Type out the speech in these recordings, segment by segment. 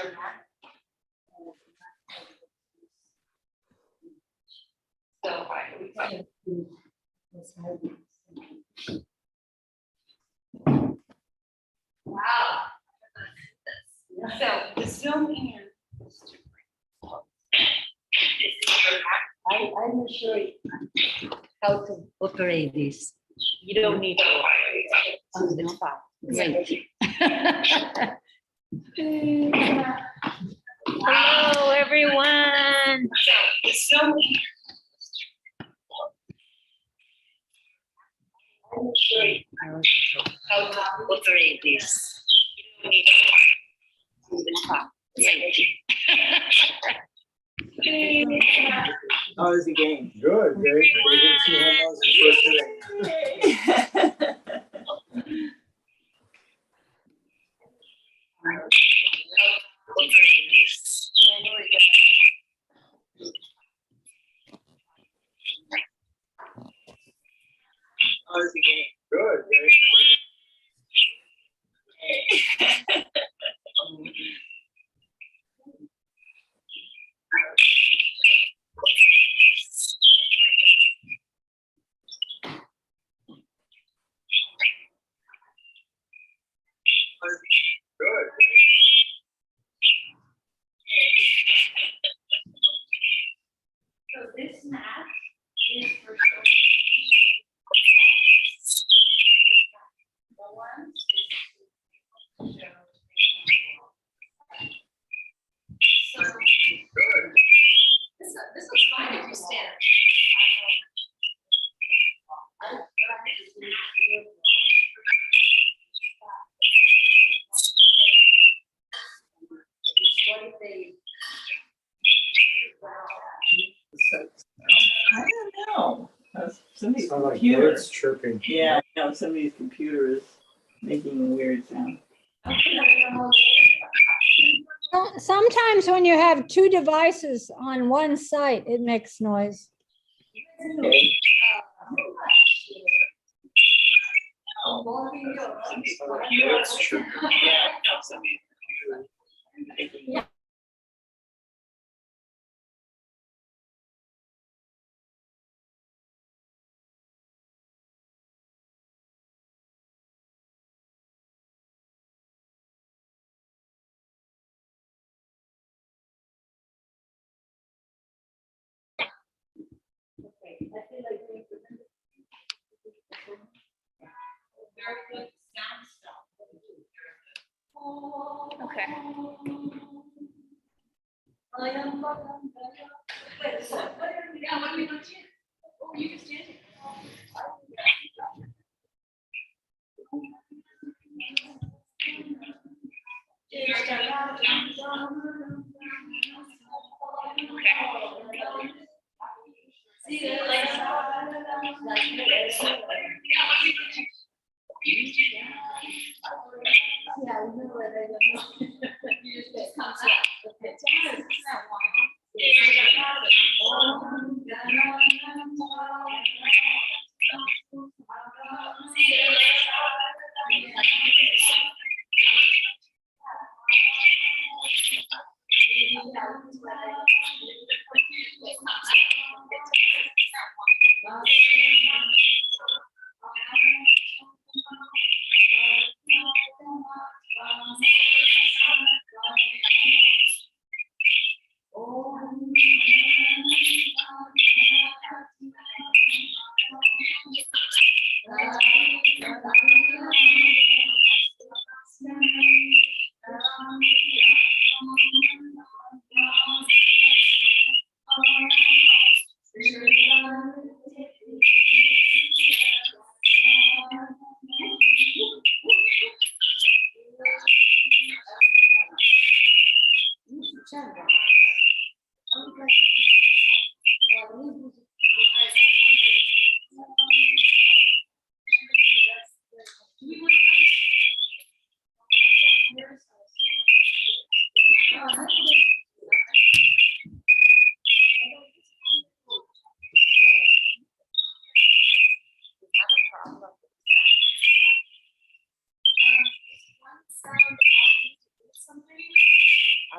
your mat. So wow. So the zoom in. I'm not sure how to operate this. You don't need to. Oh, that's fine. Great. Hello, everyone. So the zoom in. I'm not sure how to operate this. You don't need to. Oh, that's fine. Great. How is the game? Good, Dave. We hit 2 home runs in first inning. How is the game? Good, Dave. Good. So this mat is for the ones so Good. this is fine if you stand. What if they I don't know. Somebody's Sound like computer. birds chirping. Yeah, I know somebody's computer is making a weird sound. Sometimes when you have two devices on one site, it makes noise. Okay. Computer is chirping. Yeah, I know somebody's computer is making. very good sound stuff. Okay. Wait, so what are we going to do? Oh, you can stand it. See you later. Yeah, I remember that. You just comes out.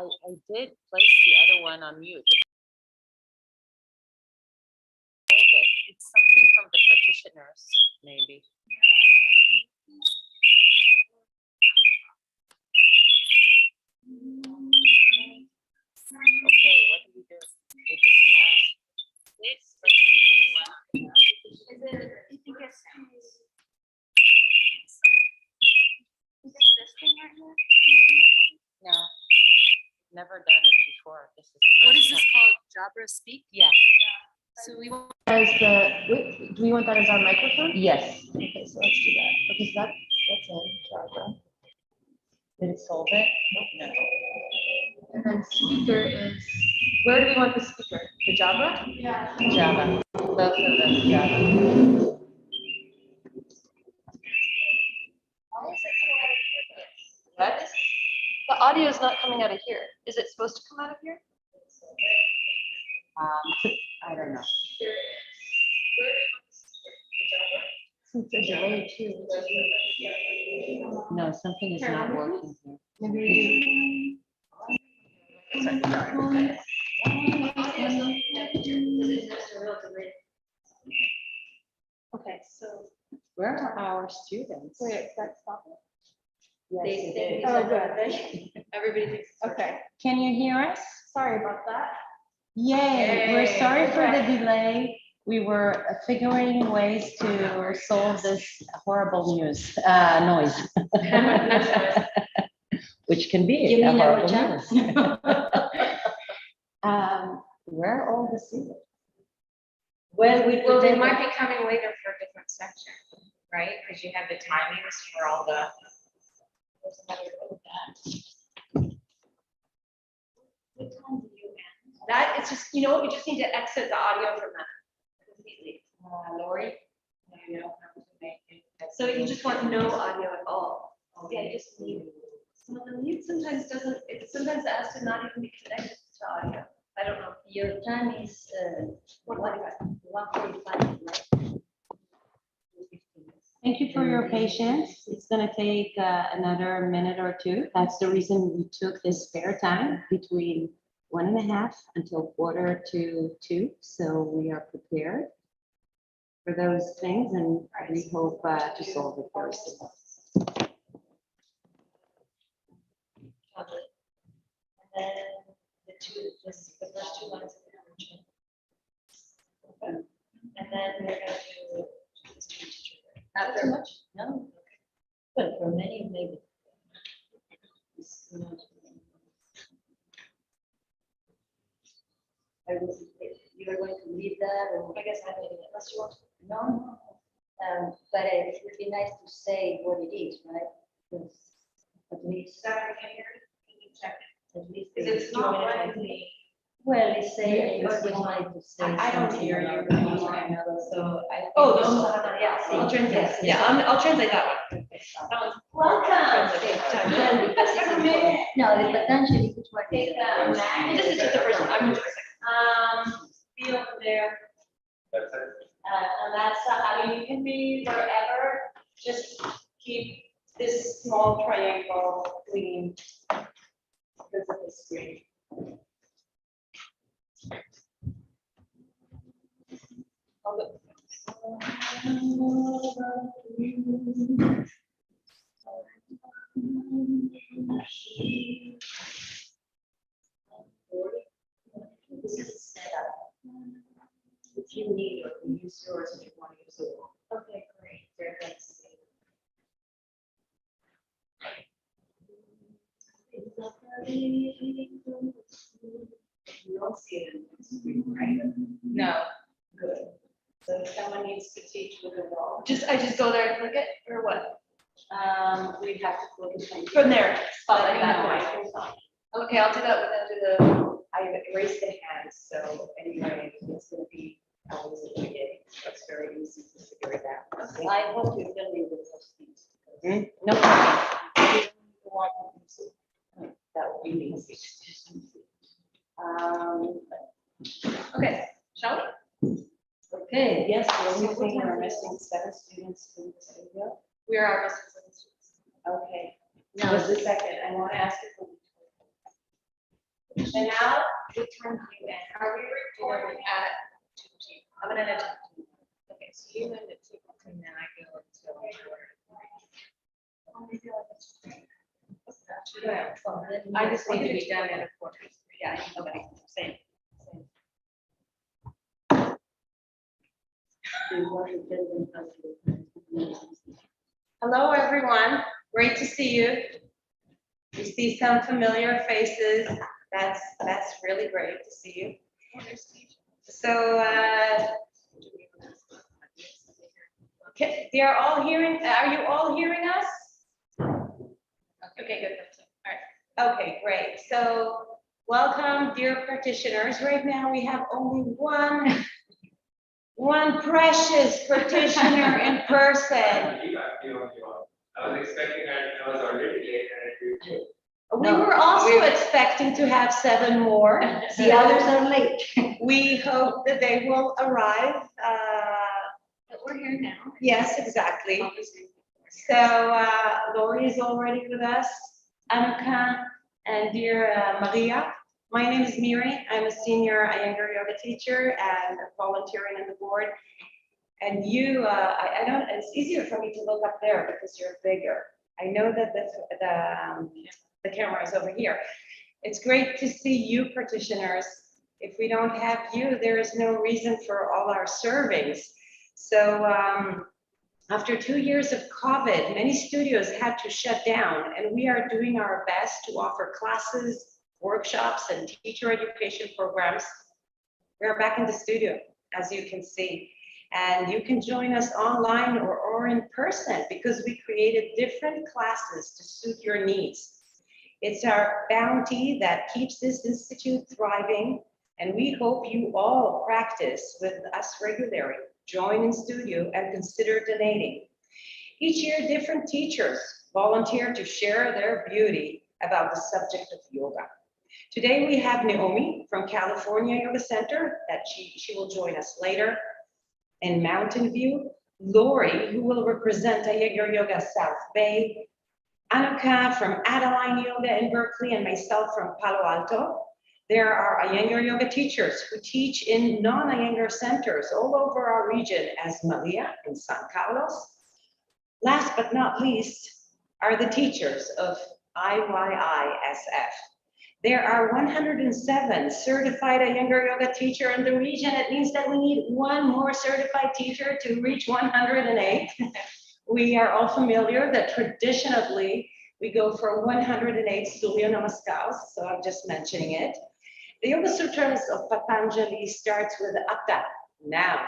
I did place the other one on mute. It's something from the practitioners, maybe. Okay, what do we do with this noise? This No, never done it before. This is What is first this time. called? Jabra Speak? Yeah. So we want as the, wait, do we want that as our microphone? Yes. Okay, so let's do that. Okay, so that's in Jabra. Did it solve it? No. And then speaker is, where do we want the speaker? The Jabra? Yeah. Java. Both of them Java. What? The audio is not coming out of here. Is it supposed to come out of here? I don't know. It's a delay too. No, something is not working here. Maybe we Okay, so Where are our students? wait, that's stop it. Yes, it is. Oh, good. Everybody thinks. Okay, Can you hear us? sorry about that. Yay, we're sorry for the delay. We were figuring ways to solve this horrible noise, which can be a horrible noise. Where are all the students? Well, they might be. be coming later for a different section, right? Because you have the timings for all the. There's another road What time do you end? That is just, you know, we just need to exit the audio from that. Completely. Lori? No, you don't have to make it. So you just want no audio at all. Yeah, just mute. So the mute sometimes doesn't, it sometimes asks to not even be connected to audio. I don't know. Your time is 1:45, right? Thank you for your patience. It's going to take another minute or two. That's the reason we took this spare time between 1:30 until 1:45. So we are prepared for those things, and we hope to solve it very soon. And then the first two ones. And then we're going to do. Not very much? No. But for many, maybe. You are going to leave that, or I guess I'm leaving it, unless you want to. No. But it would be nice to say what it is, right? Because at least. Sorry, can you check it? At least. Because it's not letting me. Well, they say, it's always nice to say. I don't something hear you. about another, So I. Oh, those, yeah, I'll translate. Yes. Yeah, I'll translate that one. That one's. Welcome. Translate. Because it's important. No, but Patanjali, which one is it? This is just the first one. I'm just. Be over there. And that's, I mean, you can be wherever, Just keep this small triangle clean. Because of the screen. this is set up. If you need it, you use yours if you want to use it. Okay, great. Very nice. You don't see it in the screen, right? No, Good. so if someone needs to teach with a wall. I just go there and click it, or what? We have to click it From there, spotlight that No, way. I Okay, I'll do that with the. erased the hands, so anyway, it's gonna be, always at the beginning, so it's very easy to figure it out. I hope you can leave with those things. No problem. That would be easy. Okay, shall we? Okay, yes. So we think we're missing 7 students in this video. We are our missing students. Okay, Now, just a second, I want to ask you. And now we turn to you, Anne. Are we recording at 2 p.m.? I'm gonna let you. Okay, so you end at 2 and then I go until. Yeah, well, then I just need to be done at a quarter. Yeah, okay, same. Hello, everyone. Great to see you. We see some familiar faces. That's really great to see you. So, okay, they are all hearing. Are you all hearing us? Okay, good. All right. Okay, great. So, welcome, dear practitioners. Right now, we have only one precious practitioner in person. I was expecting I was already late and We were also expecting to have 7 more. The others are late. We hope that they will arrive. But we're here now. Yes, exactly. So Lori is already with us, Anka, and dear Maria. My name is Miri. I'm a senior Iyengar yoga teacher and volunteering on the board. And you, I don't. It's easier for me to look up there because you're bigger. I know that the camera is over here. It's great to see you practitioners. If we don't have you, there is no reason for all our servings. So after 2 years of COVID, many studios had to shut down, and we are doing our best to offer classes, workshops, and teacher education programs. We're back in the studio, as you can see. And you can join us online or in person because we created different classes to suit your needs. It's our bounty that keeps this institute thriving, and we hope you all practice with us regularly, join in studio, and consider donating. Each year, different teachers volunteer to share their beauty about the subject of yoga. Today, we have Naomi from California Yoga Center, that she will join us later. In Mountain View, Lori, who will represent Iyengar Yoga South Bay, Anuka from Adeline Yoga in Berkeley, and myself from Palo Alto. There are Iyengar Yoga teachers who teach in non-Iyengar centers all over our region, as Maria in San Carlos. Last but not least are the teachers of IYISF. There are 107 certified Iyengar yoga teacher in the region. It means that we need 1 more certified teacher to reach 108. We are all familiar that traditionally we go for 108 Surya Namaskars, so I'm just mentioning it. The Yoga Sutras of Patanjali starts with Ardha, now.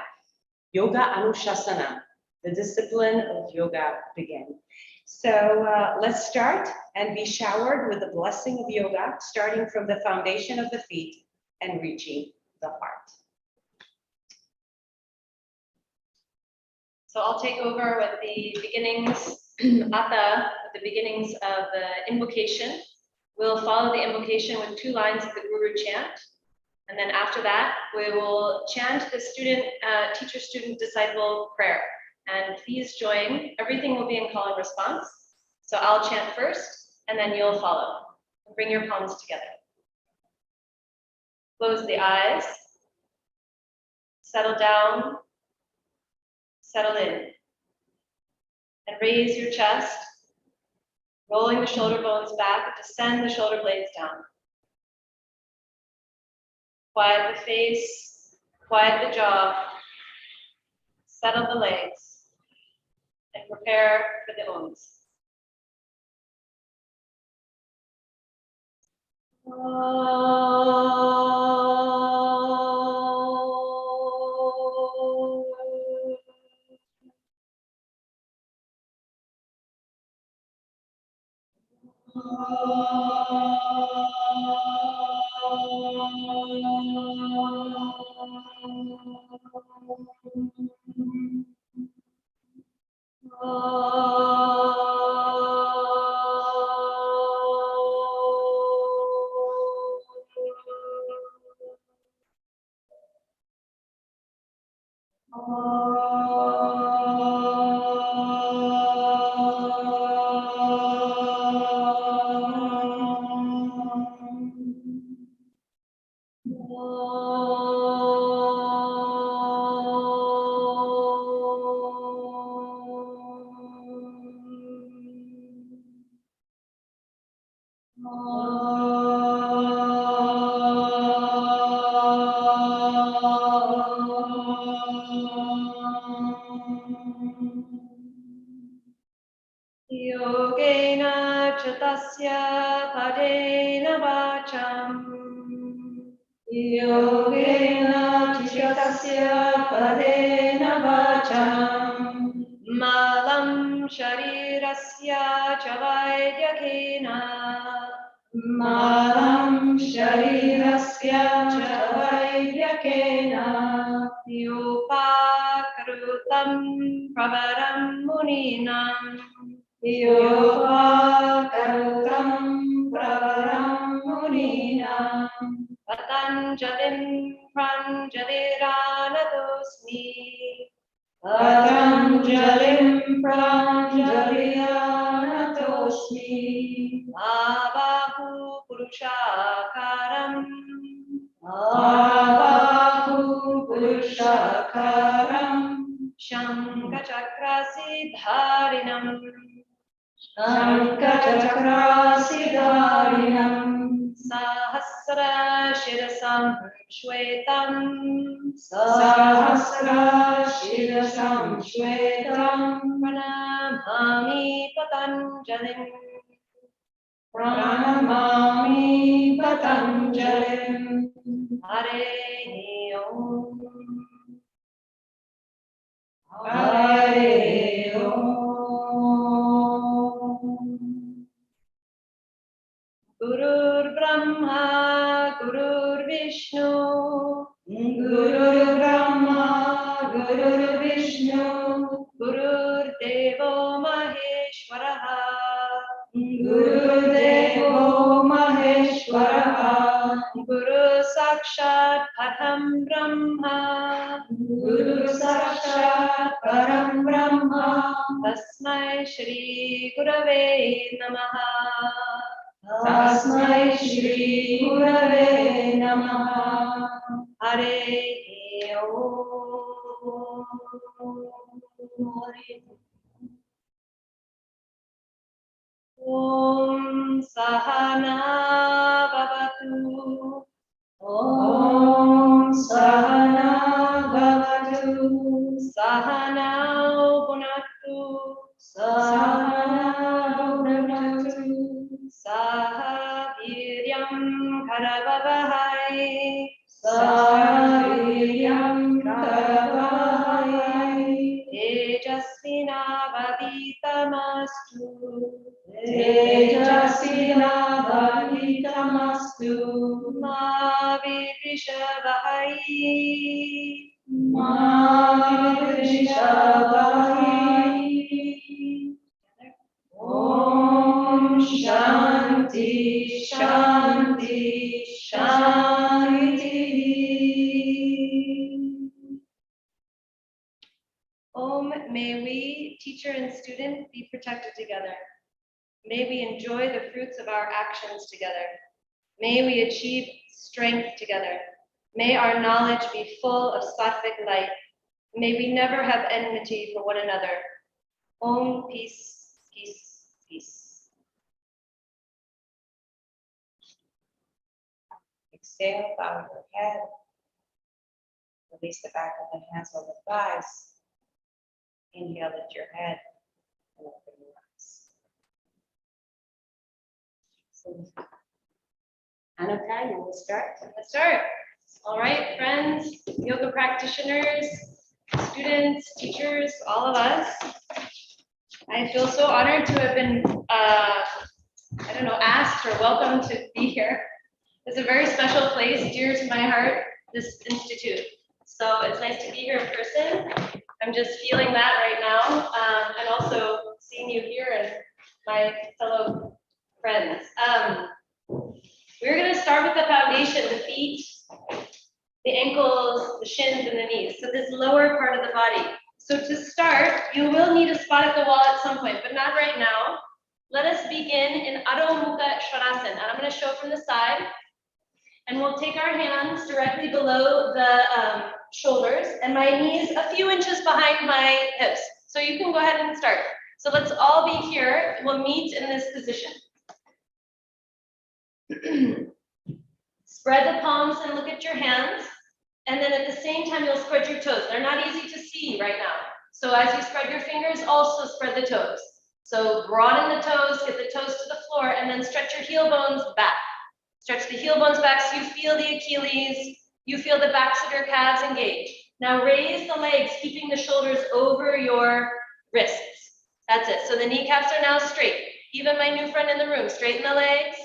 Yoga Anushasana, the discipline of yoga begin. So let's start and be showered with the blessing of yoga, starting from the foundation of the feet and reaching the heart. So I'll take over with the beginnings, Ardha, the beginnings of the invocation. We'll follow the invocation with 2 lines of the Guru chant. And then after that, we will chant the teacher, student, disciple prayer. And please join. Everything will be in call and response. So I'll chant first, and then you'll follow. Bring your palms together. Close the eyes. Settle down. Settle in. And raise your chest, rolling the shoulder bones back, descend the shoulder blades down. Quiet the face, quiet the jaw, settle the legs, and prepare for the Ums. Yogena chitasya padena vacham. Yogena chitasya padena vacham. Malam sharirasya cha vaidyakena. Malam sharirasya cha vaidyakena. Yopakarutam pravaram muninam. Yopakarutam pravaram muninam. Patanjalim pranjaliranatosmi. Patanjalim pranjaliranatosmi. Abahu purushakaram. Abahu purushakaram. Shankhachakrasidharinam. Shankhachakrasidharinam. Sahasra shirasam shvetam. Sahasra shirasam shvetam. Pranamami Patanjalim. Pranamami Patanjalim. Hare Om. Hare Om. Gurur Brahma, Gurur Vishnu, Gurur Brahma, Gurur Vishnu, Gurur Devo Maheshwaraha, Gurur Devo Maheshwaraha, Guru Sakshat Param Brahma, Guru Sakshat Param Brahma, Tasmai Shri Gurave Namaha. Tasmai Shri Gurave Namaha. Hare Om Sahana Bhavatu. Om Sahana Bhavatu. Sahana Bhunaktu. Sahana Bhunaktu. Saha Viryam Karavavahai. Saha Viryam Karavavahai. Tejasvinavaditamastu. Tejasvinavaditamastu. Ma Vidrishavahai. Ma Vidrishavahai. Om Shanti, Shanti, Shanti. Om, may we, teacher and student, be protected together. May we enjoy the fruits of our actions together. May we achieve strength together. May our knowledge be full of sattvic light. May we never have enmity for one another. Om, peace, peace, peace. Exhale, bow your head. Release the back of the hands over the thighs. Inhale, lift your head and open your eyes. Anuka, you will start. Let's start. All right, friends, yoga practitioners, students, teachers, all of us. I feel so honored to have been, asked or welcomed to be here. It's a very special place, dear to my heart, this institute. So it's nice to be here in person. I'm just feeling that right now, and also seeing you here and my fellow friends. We're going to start with the foundation, the feet, the ankles, the shins, and the knees. So this lower part of the body. So to start, you will need a spot at the wall at some point, but not right now. Let us begin in Adho Mukha Svanasana. And I'm going to show from the side. And we'll take our hands directly below the shoulders and my knees a few inches behind my hips. So you can go ahead and start. So let's all be here. We'll meet in this position. Spread the palms and look at your hands. And then at the same time, you'll spread your toes. They're not easy to see right now. So as you spread your fingers, also spread the toes. So broaden the toes, get the toes to the floor, and then stretch your heel bones back. Stretch the heel bones back so you feel the Achilles, you feel the backs of your calves engage. Now raise the legs, keeping the shoulders over your wrists. That's it. So the kneecaps are now straight. Even my new friend in the room, straighten the legs.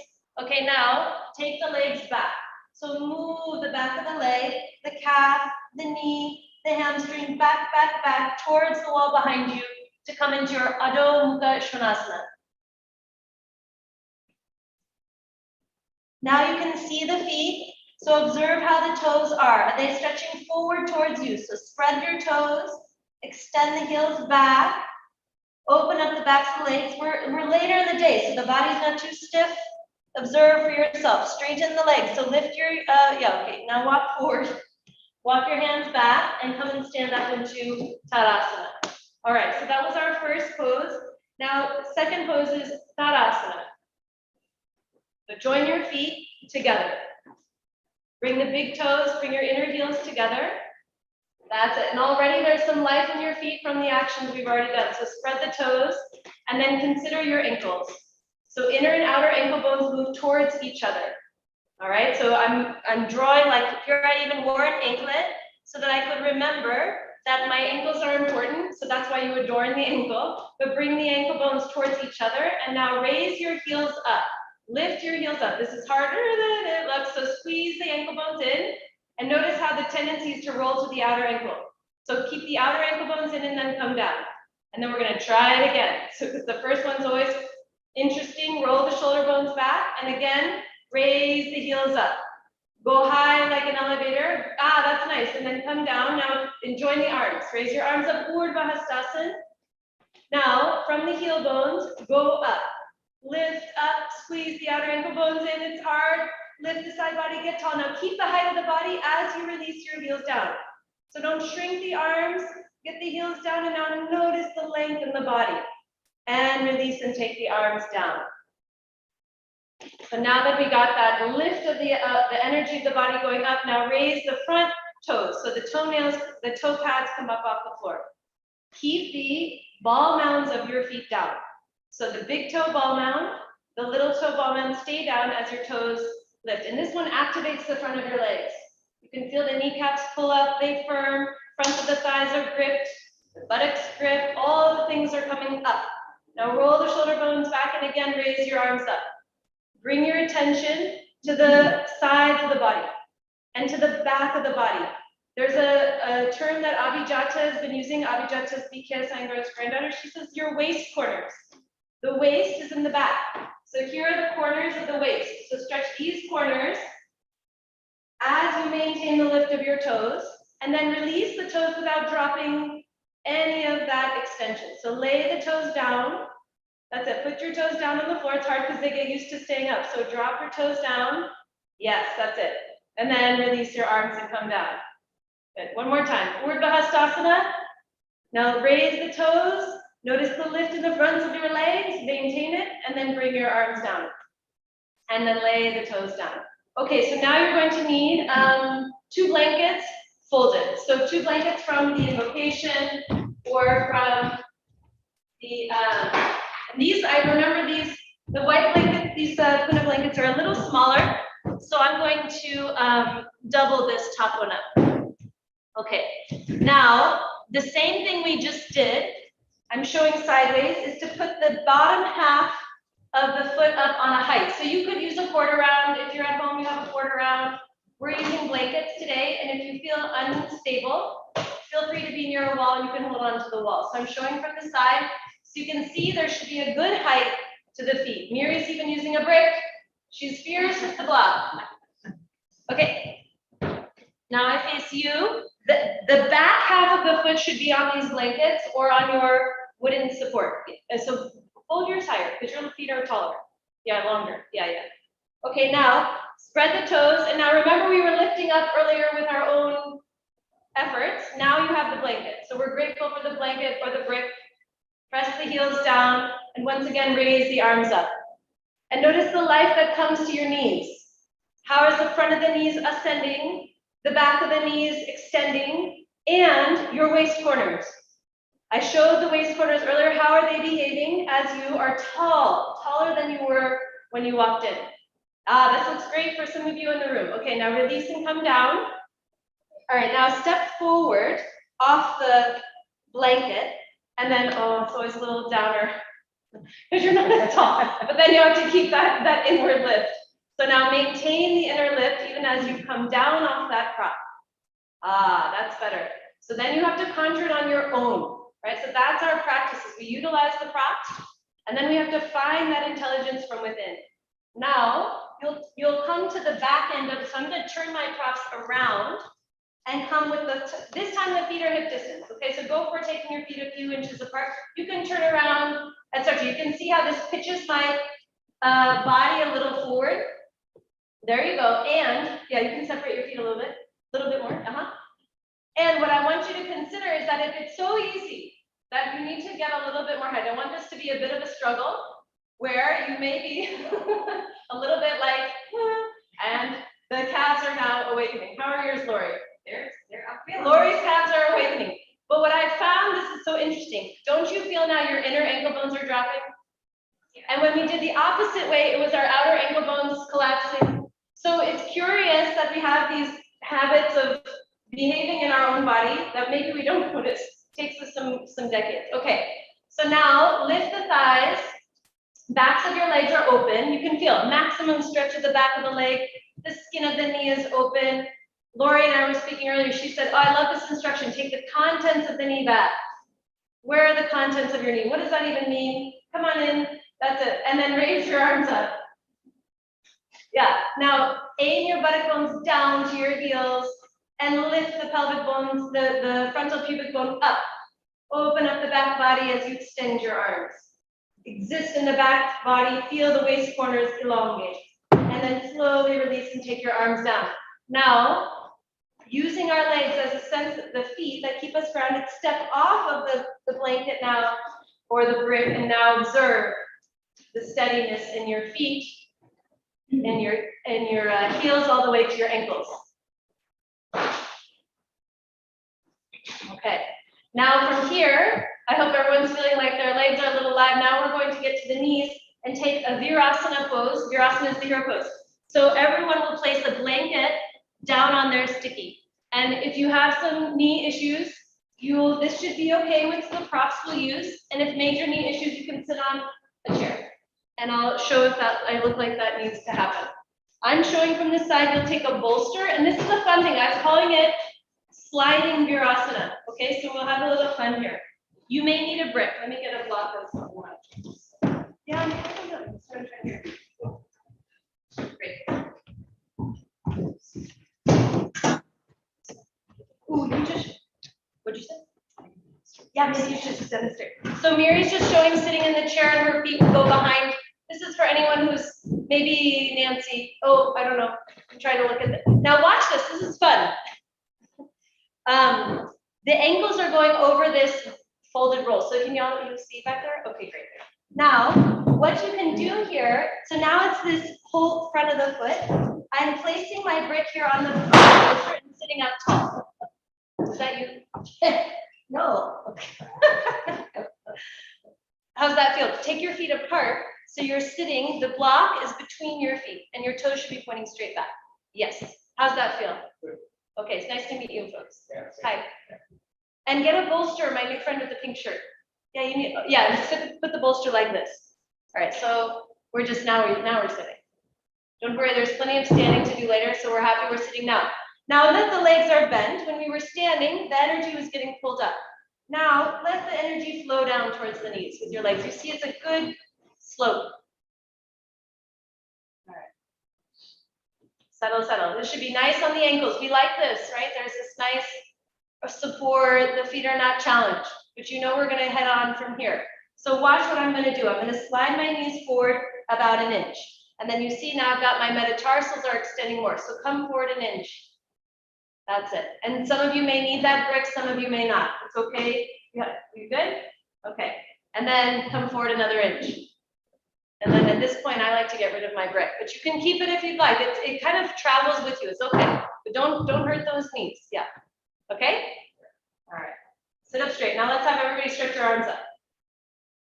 Okay, now take the legs back. So move the back of the leg, the calf, the knee, the hamstring, back, back, back, towards the wall behind you to come into your Adho Mukha Svanasana. Now you can see the feet. So observe how the toes are. Are they stretching forward towards you? So spread your toes, extend the heels back, open up the backs of the legs. We're later in the day, so the body's not too stiff. Observe for yourself. Straighten the legs. So lift your, okay. Now walk forward. Walk your hands back and come and stand up into Tadasana. All right, so that was our first pose. Now, second pose is Tadasana. So join your feet together. Bring the big toes, bring your inner heels together. That's it. And already there's some life in your feet from the actions we've already done. So spread the toes and then consider your ankles. So inner and outer ankle bones move towards each other. All right, so I'm drawing like here I even wore an anklet so that I could remember that my ankles are important. So that's why you adorn the ankle, but bring the ankle bones towards each other. And now raise your heels up. Lift your heels up. This is harder than it looks. So squeeze the ankle bones in and notice how the tendency is to roll to the outer ankle. So keep the outer ankle bones in and then come down. And then we're gonna try it again. So because the first one's always interesting, roll the shoulder bones back. And again, raise the heels up. Go high like an elevator. Ah, that's nice. And then come down. Now join the arms. Raise your arms up, Urdhva Hastasana. Now, from the heel bones, go up. Lift up, squeeze the outer ankle bones in. It's hard. Lift the side body, get tall. Now keep the height of the body as you release your heels down. So don't shrink the arms. Get the heels down and now notice the length in the body. And release and take the arms down. So now that we got that lift of the energy of the body going up, now raise the front toes. So the toenails, the toe pads come up off the floor. Keep the ball mounds of your feet down. So the big toe ball mound, the little toe ball mound stay down as your toes lift. And this one activates the front of your legs. You can feel the kneecaps pull up, they firm, front of the thighs are gripped, the buttocks grip, all the things are coming up. Now roll the shoulder bones back and again raise your arms up. Bring your attention to the sides of the body and to the back of the body. There's a term that Abhijata has been using. Abhijata is B.K. Iyengar's granddaughter. She says your waist corners. The waist is in the back. So here are the corners of the waist. So stretch these corners as you maintain the lift of your toes, and then release the toes without dropping any of that extension. So lay the toes down. That's it. Put your toes down on the floor. It's hard because they get used to staying up. So drop your toes down. Yes, that's it. And then release your arms and come down. Good. One more time. Urdhva Hastasana. Now raise the toes. Notice the lift in the fronts of your legs. Maintain it. And then bring your arms down. And then lay the toes down. Okay, so now you're going to need 2 blankets folded. So 2 blankets from the invocation or from the, these, I remember these, the white blankets, these Puna blankets are a little smaller. So I'm going to double this top one up. Okay, now the same thing we just did, I'm showing sideways, is to put the bottom half of the foot up on a height. So you could use a quarter round. If you're at home, you have a quarter round. We're using blankets today, and if you feel unstable, feel free to be near a wall. You can hold on to the wall. So I'm showing from the side, so you can see there should be a good height to the feet. Miri's even using a brick. She's fierce with the block. Okay, now I face you. The back half of the foot should be on these blankets or on your wooden support. So fold yours higher because your feet are taller. Yeah, longer. Yeah. Okay, now spread the toes. And now remember we were lifting up earlier with our own efforts. Now you have the blanket. So we're grateful for the blanket or the brick. Press the heels down and once again raise the arms up. And notice the life that comes to your knees. How is the front of the knees ascending, the back of the knees extending, and your waist corners? I showed the waist corners earlier. How are they behaving as you are tall, taller than you were when you walked in? This looks great for some of you in the room. Okay, now release and come down. All right, now step forward off the blanket, and then, oh, it's always a little downer because you're not as tall, but then you have to keep that inward lift. So now maintain the inner lift even as you come down off that prop. That's better. So then you have to conjure it on your own, right? So that's our practices. We utilize the props, and then we have to find that intelligence from within. Now, you'll come to the back end of, so I'm going to turn my props around and come with this time the feet are hip distance. Okay, so go for taking your feet a few inches apart. You can turn around, etc. You can see how this pitches my body a little forward. There you go. And yeah, you can separate your feet a little bit more. And what I want you to consider is that if it's so easy that you need to get a little bit more height, I want this to be a bit of a struggle where you may be a little bit like, and the calves are now awakening. How are yours, Lori? They're up. Lori's calves are awakening. But what I found, this is so interesting. Don't you feel now your inner ankle bones are dropping? And when we did the opposite way, it was our outer ankle bones collapsing. So it's curious that we have these habits of behaving in our own body that maybe we don't notice. It takes us some decades. Okay, so now lift the thighs. Backs of your legs are open. You can feel maximum stretch of the back of the leg. The skin of the knee is open. Lori and I were speaking earlier. She said, oh, I love this instruction. Take the contents of the knee back. Where are the contents of your knee? What does that even mean? Come on in. That's it. And then raise your arms up. Yeah. Now, aim your buttock bones down to your heels and lift the pelvic bones, the frontal pubic bone up. Open up the back body as you extend your arms. Exist in the back body. Feel the waist corners elongate. And then slowly release and take your arms down. Now, using our legs as a sense of the feet that keep us grounded, step off of the blanket now, or the brick, and now observe the steadiness in your feet, and your heels all the way to your ankles. Okay, now from here, I hope everyone's feeling like their legs are a little live. Now we're going to get to the knees and take a Virasana pose. Virasana is the hero pose. So everyone will place a blanket down on their sticky. And if you have some knee issues, this should be okay with the props we'll use. And if major knee issues, you can sit on a chair. And I'll show if that I look like that needs to happen. I'm showing from this side, you'll take a bolster. And this is a fun thing. I'm calling it sliding Virasana. Okay, so we'll have a little fun here. You may need a brick. Let me get a block of someone. Yeah, I'm right here. Great. Ooh, what'd you say? Yeah, maybe you should just demonstrate. So Miri's just showing sitting in the chair and her feet will go behind. This is for anyone who's maybe Nancy. Oh, I don't know. I'm trying to look at it. Now watch this. This is fun. The ankles are going over this folded roll. So can y'all see back there? Okay, great. Now, what you can do here, so now it's this whole front of the foot. I'm placing my brick here on the bolster and sitting up tall. Is that you? No. Okay. How's that feel? Take your feet apart. So you're sitting, the block is between your feet and your toes should be pointing straight back. Yes. How's that feel? Okay, it's nice to meet you folks. Hi. And get a bolster, my new friend with the pink shirt. Yeah, you need, yeah, just put the bolster like this. All right, so we're just now we're sitting. Don't worry, there's plenty of standing to do later, so we're happy we're sitting now. Now that the legs are bent, when we were standing, the energy was getting pulled up. Now, let the energy flow down towards the knees with your legs. You see it's a good slope. All right. Settle, settle. This should be nice on the ankles. We like this, right? There's this nice support. The feet are not challenged, but you know we're going to head on from here. So watch what I'm going to do. I'm going to slide my knees forward about an inch. And then you see now I've got my metatarsals are extending more. So come forward an inch. That's it. And some of you may need that brick, some of you may not. It's okay. You good? Okay. And then come forward another inch. And then at this point, I like to get rid of my brick, but you can keep it if you'd like. It kind of travels with you. It's okay, but don't hurt those knees. Yeah. Okay. All right. Sit up straight. Now let's have everybody stretch your arms up.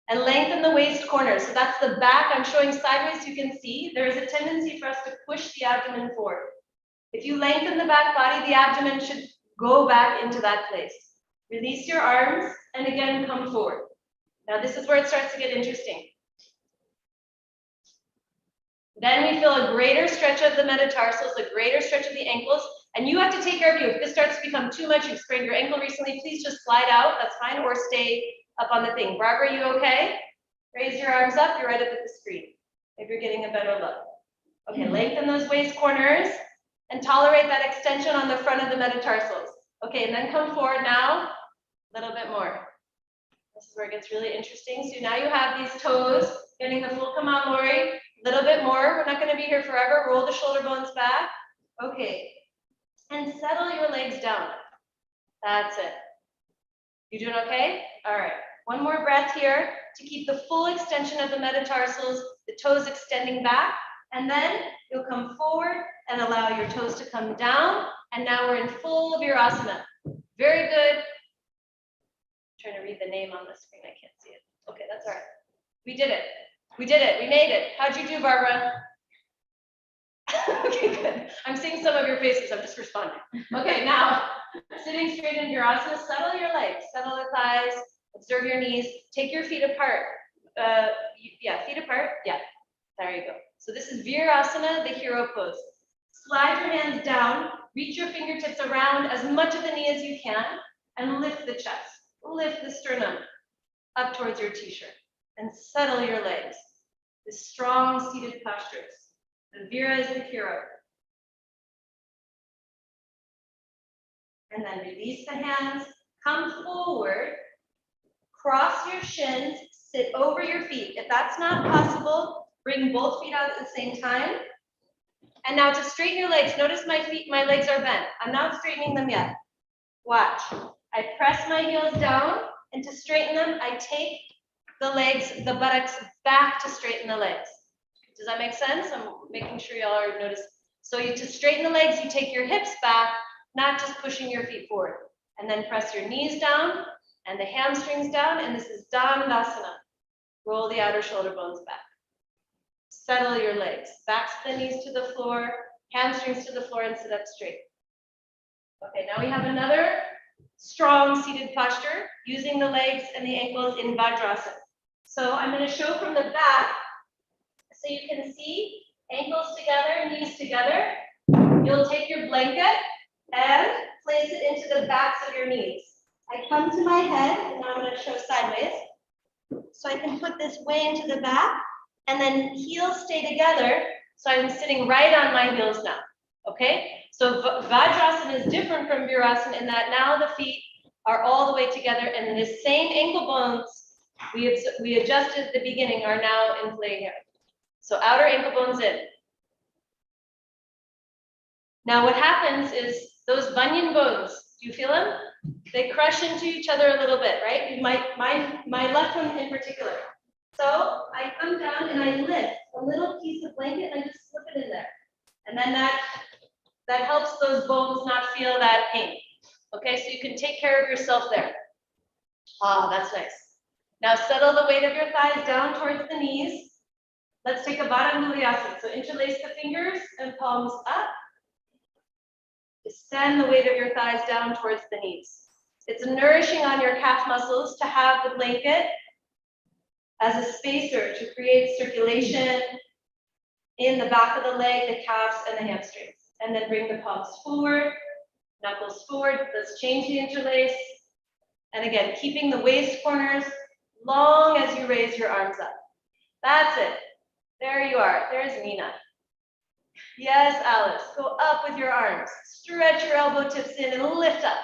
And lengthen the waist corners. So that's the back. I'm showing sideways. You can see there is a tendency for us to push the abdomen forward. If you lengthen the back body, the abdomen should go back into that place. Release your arms and again come forward. Now this is where it starts to get interesting. Then we feel a greater stretch of the metatarsals, a greater stretch of the ankles, and you have to take care of you. If this starts to become too much, you've sprained your ankle recently, please just slide out, that's fine, or stay up on the thing. Barbara, you okay? Raise your arms up, you're right up at the screen, if you're getting a better look. Okay, lengthen those waist corners, and tolerate that extension on the front of the metatarsals. Okay, and then come forward now, a little bit more. This is where it gets really interesting. So now you have these toes, getting the full come on, Lori. A little bit more. We're not going to be here forever. Roll the shoulder bones back. Okay. And settle your legs down. That's it. You doing okay? All right. One more breath here to keep the full extension of the metatarsals, the toes extending back. And then you'll come forward and allow your toes to come down. And now we're in full Virasana. Very good. I'm trying to read the name on the screen. I can't see it. Okay, that's all right. We did it. We did it. We made it. How'd you do, Barbara? Okay, good. I'm seeing some of your faces. I'm just responding. Okay, now, sitting straight in Virasana, settle your legs, settle the thighs, observe your knees, take your feet apart. Yeah, feet apart. Yeah, there you go. So this is Virasana, the hero pose. Slide your hands down, reach your fingertips around as much of the knee as you can, and lift the chest, lift the sternum up towards your t-shirt. And settle your legs. The strong seated postures. The Vira is the hero. And then release the hands. Come forward. Cross your shins. Sit over your feet. If that's not possible, bring both feet out at the same time. And now to straighten your legs, notice my legs are bent. I'm not straightening them yet. Watch. I press my heels down, and to straighten them, I take the legs, the buttocks back to straighten the legs. Does that make sense? I'm making sure y'all are noticing. So to straighten the legs, you take your hips back, not just pushing your feet forward. And then press your knees down and the hamstrings down. And this is Tadasana. Roll the outer shoulder bones back. Settle your legs. Back to the knees to the floor, hamstrings to the floor, and sit up straight. Okay, now we have another strong seated posture using the legs and the ankles in Virasana. So I'm going to show from the back so you can see ankles together, knees together. You'll take your blanket and place it into the backs of your knees. I come to my head, and now I'm going to show sideways. So I can put this way into the back, and then heels stay together. So I'm sitting right on my heels now. Okay? So Vajrasana is different from Virasana in that now the feet are all the way together, and the same ankle bones we adjusted at the beginning are now in play here. So outer ankle bones in. Now what happens is those bunion bones, do you feel them? They crush into each other a little bit, right? My left one in particular. So I come down and I lift a little piece of blanket and I just slip it in there. And then that helps those bones not feel that pain. Okay, so you can take care of yourself there. Ah, that's nice. Now settle the weight of your thighs down towards the knees. Let's take a Baddha-Mulayasana. So interlace the fingers and palms up. Extend the weight of your thighs down towards the knees. It's nourishing on your calf muscles to have the blanket as a spacer to create circulation in the back of the leg, the calves, and the hamstrings. And then bring the palms forward, knuckles forward. Let's change the interlace. And again, keeping the waist corners long as you raise your arms up. That's it. There you are. There's Nina. Yes, Alice. Go up with your arms. Stretch your elbow tips in and lift up.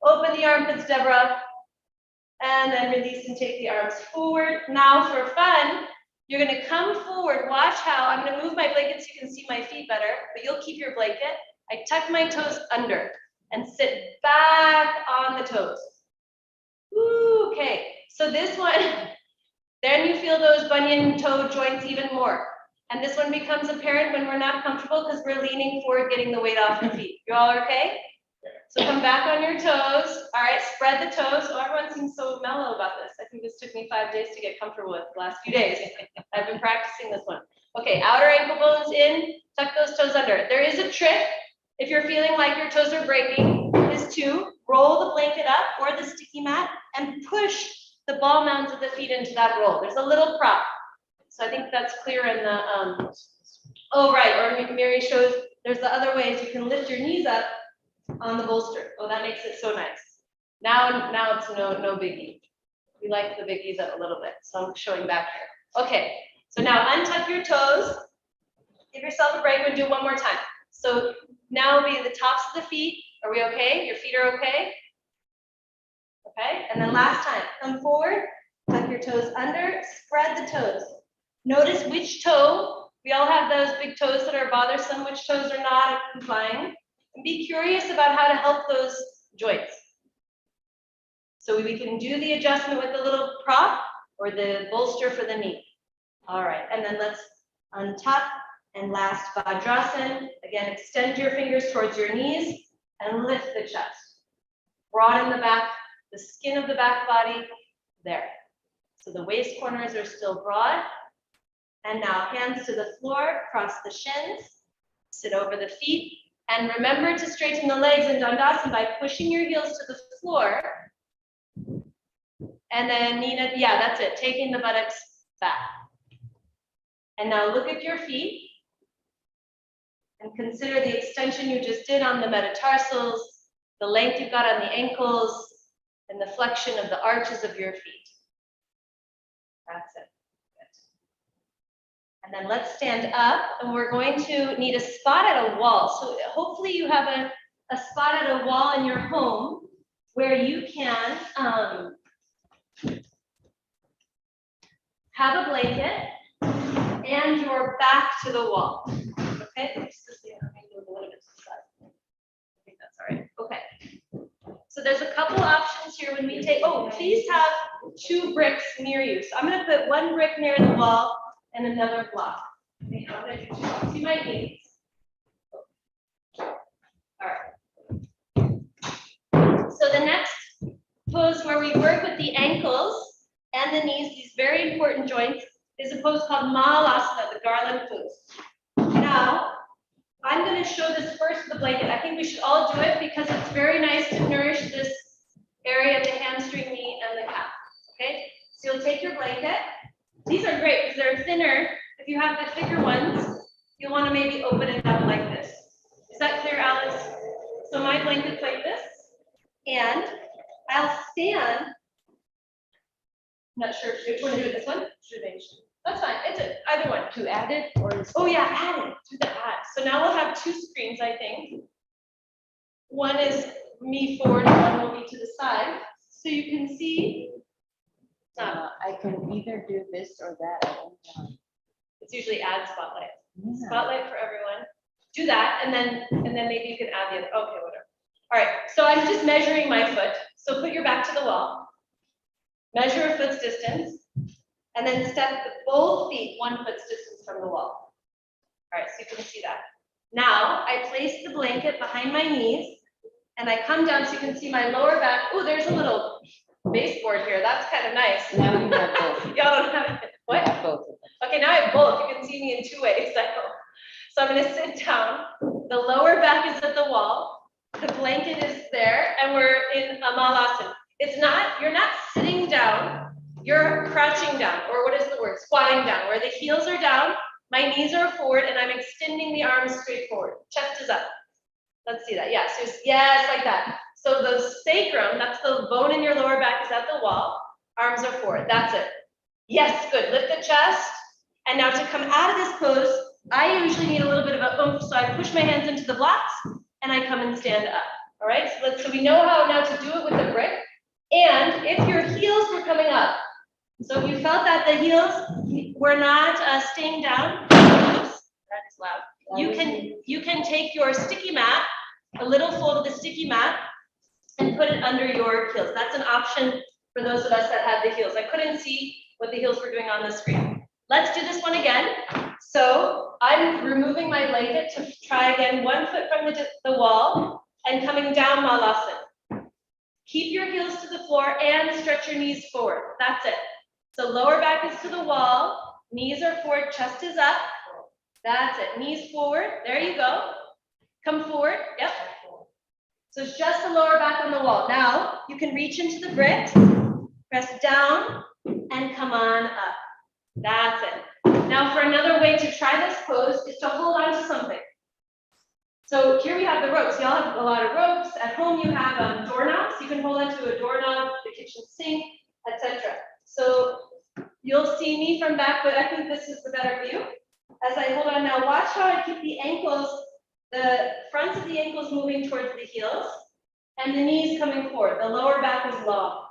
Open the armpits, Deborah. And then release and take the arms forward. Now for fun, you're going to come forward. Watch how I'm going to move my blanket so you can see my feet better, but you'll keep your blanket. I tuck my toes under and sit back on the toes. Ooh, okay, so this one, Then you feel those bunion toe joints even more. And this one becomes apparent when we're not comfortable because we're leaning forward, getting the weight off the feet. You all okay? So come back on your toes. All right, spread the toes. Oh, everyone seems so mellow about this. I think this took me 5 days to get comfortable with the last few days. I've been practicing this one. Okay, outer ankle bones in, tuck those toes under. There is a trick. If you're feeling like your toes are breaking, is to roll the blanket up or the sticky mat and push the ball mounds of the feet into that roll. There's a little prop. So I think that's clear in the, oh, right, or Mary shows there's the other ways you can lift your knees up on the bolster. Oh, that makes it so nice. Now it's no biggie. We like the biggies up a little bit, so I'm showing back here. Okay, so now untuck your toes. Give yourself a break and do it one more time. So now it'll be the tops of the feet. Are we okay? Your feet are okay? Okay, and then last time, come forward, tuck your toes under, spread the toes. Notice which toe, we all have those big toes that are bothersome, which toes are not complying. And be curious about how to help those joints. So we can do the adjustment with the little prop or the bolster for the knee. All right, and then let's untuck and last Virasana. Again, extend your fingers towards your knees and lift the chest. Broaden the back, the skin of the back body, there. So the waist corners are still broad. And now hands to the floor, cross the shins, sit over the feet. And remember to straighten the legs in Tadasana by pushing your heels to the floor. And then Nina, yeah, that's it, taking the buttocks back. And now look at your feet. And consider the extension you just did on the metatarsals, the length you've got on the ankles, and the flexion of the arches of your feet. That's it. And then let's stand up, and we're going to need a spot at a wall. So hopefully you have a spot at a wall in your home where you can have a blanket and your back to the wall. Okay, let me move a little bit to the side. I think that's all right. Okay. So there's a couple options here when we take, oh, please have 2 bricks near you. So I'm going to put 1 brick near the wall and another block. Okay, I'm going to do 2 blocks. You might need these. All right. So the next pose where we work with the ankles and the knees, these very important joints, is a pose called Malasada the Garland pose. Now, I'm going to show this first with the blanket. I think we should all do it because it's very nice to nourish this area of the hamstring, knee, and the calf. Okay, so you'll take your blanket. These are great because they're thinner. If you have the thicker ones, you'll want to maybe open it up like this. Is that clear, Alice? So my blanket's like this, and I'll stand. I'm not sure which one to do. This one? That's fine. It's either one. To add it or? Oh yeah, add it. Do the add. So now we'll have 2 screens, I think. One is me forward, and one will be to the side. So you can see. I can either do this or that. I don't know. It's usually add spotlight. Yeah. Spotlight for everyone. Do that, and then maybe you can add the other. Okay, whatever. All right. So I'm just measuring my foot. So put your back to the wall. Measure a foot's distance. And then step both feet 1 foot's distance from the wall. All right, so you can see that. Now, I place the blanket behind my knees, and I come down so you can see my lower back. Oh, there's a little baseboard here. That's kind of nice. Now you have both. Y'all don't have it. What? I have both. Okay, now I have both. You can see me in 2 ways. So I'm going to sit down. The lower back is at the wall. The blanket is there, and we're in a Malasana. You're not sitting down. You're crouching down, or what is the word? Squatting down, where the heels are down, my knees are forward, and I'm extending the arms straight forward. Chest is up. Let's see that. Yes, yes, like that. So the sacrum, that's the bone in your lower back, is at the wall. Arms are forward. That's it. Yes, good. Lift the chest. And now to come out of this pose, I usually need a little bit of a oomph, so I push my hands into the blocks, and I come and stand up. All right, so we know how now to do it with the brick. And if your heels were coming up, so if you felt that the heels were not staying down, oops, that is loud. You can take your sticky mat, a little fold of the sticky mat, and put it under your heels. That's an option for those of us that have the heels. I couldn't see what the heels were doing on the screen. Let's do this one again. So I'm removing my blanket to try again, 1 foot from the wall and coming down Malasana. Keep your heels to the floor and stretch your knees forward. That's it. So lower back is to the wall, knees are forward, chest is up. That's it, knees forward, there you go. Come forward, yep. So it's just the lower back on the wall. Now you can reach into the brick, press down, and come on up. That's it. Now for another way to try this pose is to hold on to something. So here we have the ropes. Y'all have a lot of ropes. At home you have doorknobs. You can hold onto a doorknob, the kitchen sink, etc. So you'll see me from back, but I think this is the better view. As I hold on now, watch how I keep the ankles, the fronts of the ankles moving towards the heels, and the knees coming forward. The lower back is long.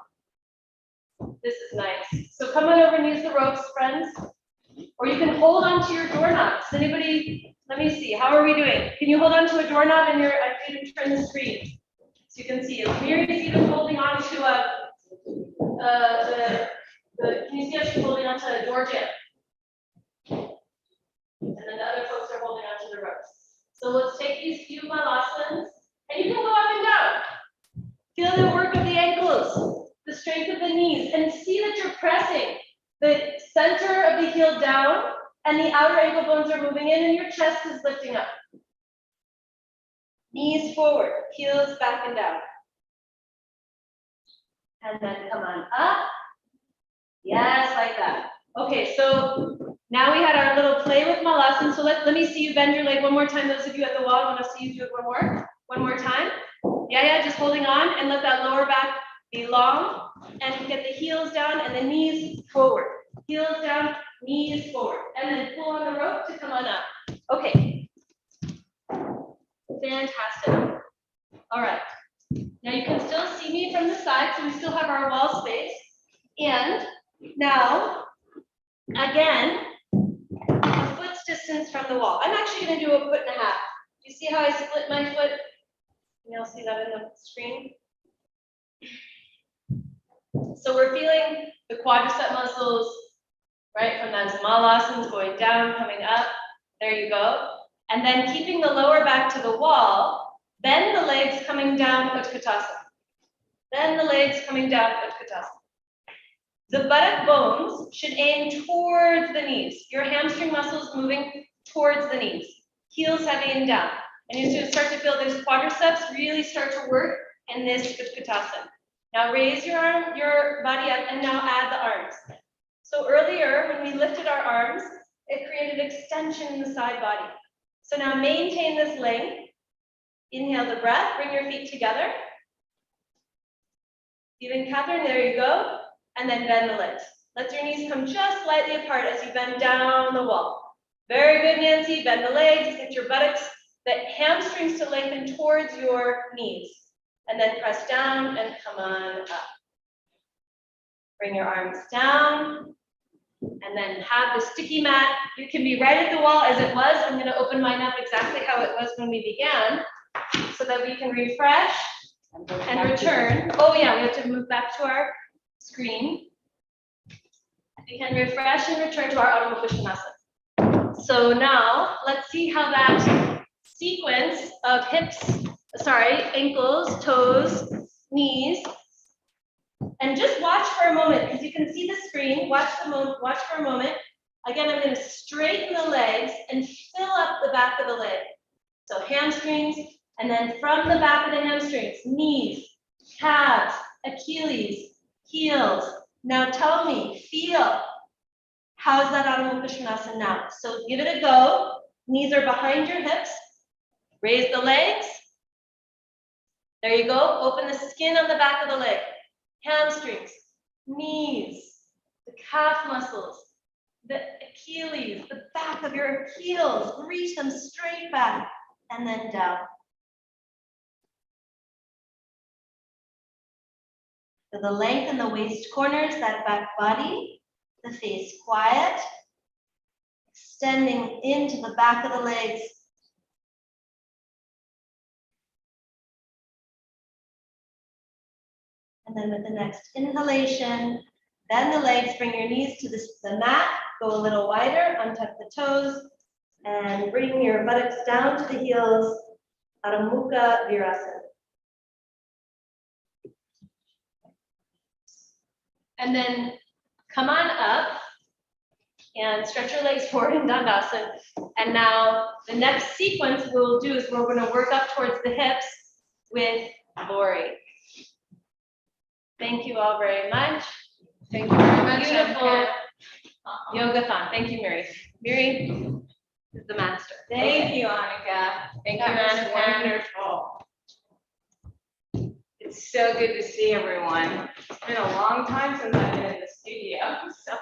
This is nice. So come on over and use the ropes, friends. Or you can hold onto your doorknobs. Anybody, let me see, how are we doing? Can you hold onto a doorknob and I can even turn the screen so you can see it. Miriam's even holding on to can you see how she's holding onto a door jamb? And then the other folks are holding onto the ropes. So let's take these few malasanas, and you can go up and down. Feel the work of the ankles, the strength of the knees, and see that you're pressing the center of the heel down, and the outer ankle bones are moving in, and your chest is lifting up. Knees forward, heels back and down. And then come on up. Yes, like that. Okay, so now we had our little play with malasana. So let me see you bend your leg one more time. Those of you at the wall, I want to see you do it one more time. Yeah, just holding on and let that lower back be long and get the heels down and the knees forward. Heels down, knees forward. And then pull on the rope to come on up. Okay. Fantastic. All right. Now you can still see me from the side, so we still have our wall space. And now, again, a foot's distance from the wall. I'm actually going to do 1.5 feet. Do you see how I split my foot? Can y'all see that in the screen? So we're feeling the quadricep muscles, right? From those malasans going down, coming up. There you go. And then keeping the lower back to the wall, bend the legs coming down, Uttanasana. Then the legs coming down, Uttanasana. The buttock bones should aim towards the knees. Your hamstring muscles moving towards the knees. Heels heavy and down. And you should start to feel those quadriceps really start to work in this Uttanasana. Now raise your body up and now add the arms. So earlier when we lifted our arms, it created extension in the side body. So now maintain this length. Inhale the breath, bring your feet together. Even Catherine, there you go. And then bend the legs. Let your knees come just slightly apart as you bend down the wall. Very good, Nancy. Bend the legs, get your buttocks, the hamstrings to lengthen towards your knees. And then press down and come on up. Bring your arms down. And then have the sticky mat. You can be right at the wall as it was. I'm going to open mine up exactly how it was when we began so that we can refresh and return. Oh yeah, we have to move back to our screen. We can refresh and return to our Ardha Uttanasana. So now let's see how that sequence of ankles, toes, knees, and just watch for a moment because you can see the screen. Watch for a moment. Again, I'm going to straighten the legs and fill up the back of the leg. So hamstrings, and then from the back of the hamstrings, knees, calves, Achilles, heels. Now tell me, feel. How's that Ardha Uttanasana now? So give it a go. Knees are behind your hips. Raise the legs. There you go. Open the skin on the back of the leg. Hamstrings, knees, the calf muscles, the Achilles, the back of your heels. Reach them straight back and then down. So the length in the waist corners, that back body, the face quiet, extending into the back of the legs. And then with the next inhalation, Bend the legs, bring your knees to the mat, go a little wider, untuck the toes, and bring your buttocks down to the heels, Adho Mukha Virasana. And then come on up and stretch your legs forward in Tadasana. And now the next sequence we'll do is we're going to work up towards the hips with Lori. Thank you all very much. Thank you very much. Beautiful Yogathon. Thank you, Mary. Mary is the master. Thank you, Annika. Thank That you, was Annika. wonderful. It's so good to see everyone. It's been a long time since I've been in the studio, so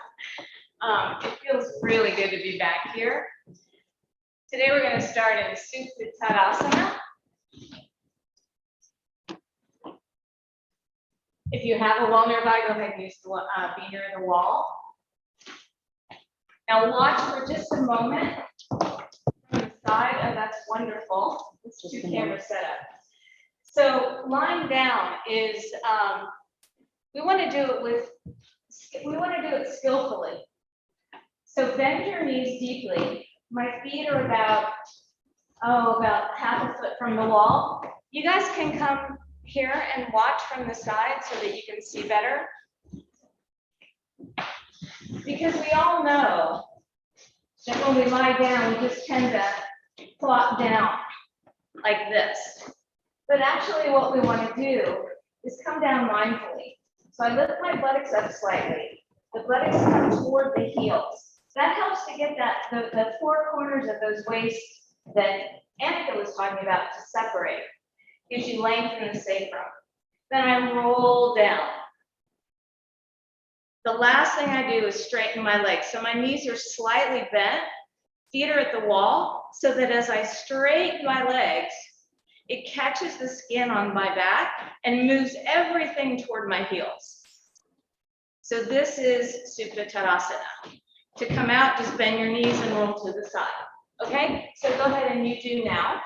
it feels really good to be back here. Today we're going to start in Supta Tadasana. If you have a wall nearby, go ahead and use the be near the wall. Now watch for just a moment from the side. Oh, that's wonderful. It's two camera setup. So lying down is we want to do it skillfully. So bend your knees deeply. My feet are about half a foot from the wall. You guys can come here and watch from the side so that you can see better. Because we all know that when we lie down, we just tend to plop down like this. But actually what we want to do is come down mindfully. So I lift my buttocks up slightly. The buttocks come toward the heels. That helps to get the four corners of those waists that Annika was talking about to separate. Gives you length in the sacrum. Then I roll down. The last thing I do is straighten my legs. So my knees are slightly bent, feet are at the wall, so that as I straighten my legs, it catches the skin on my back and moves everything toward my heels. So this is Supta Tadasana. To come out, just bend your knees and roll to the side. Okay, so go ahead and you do now.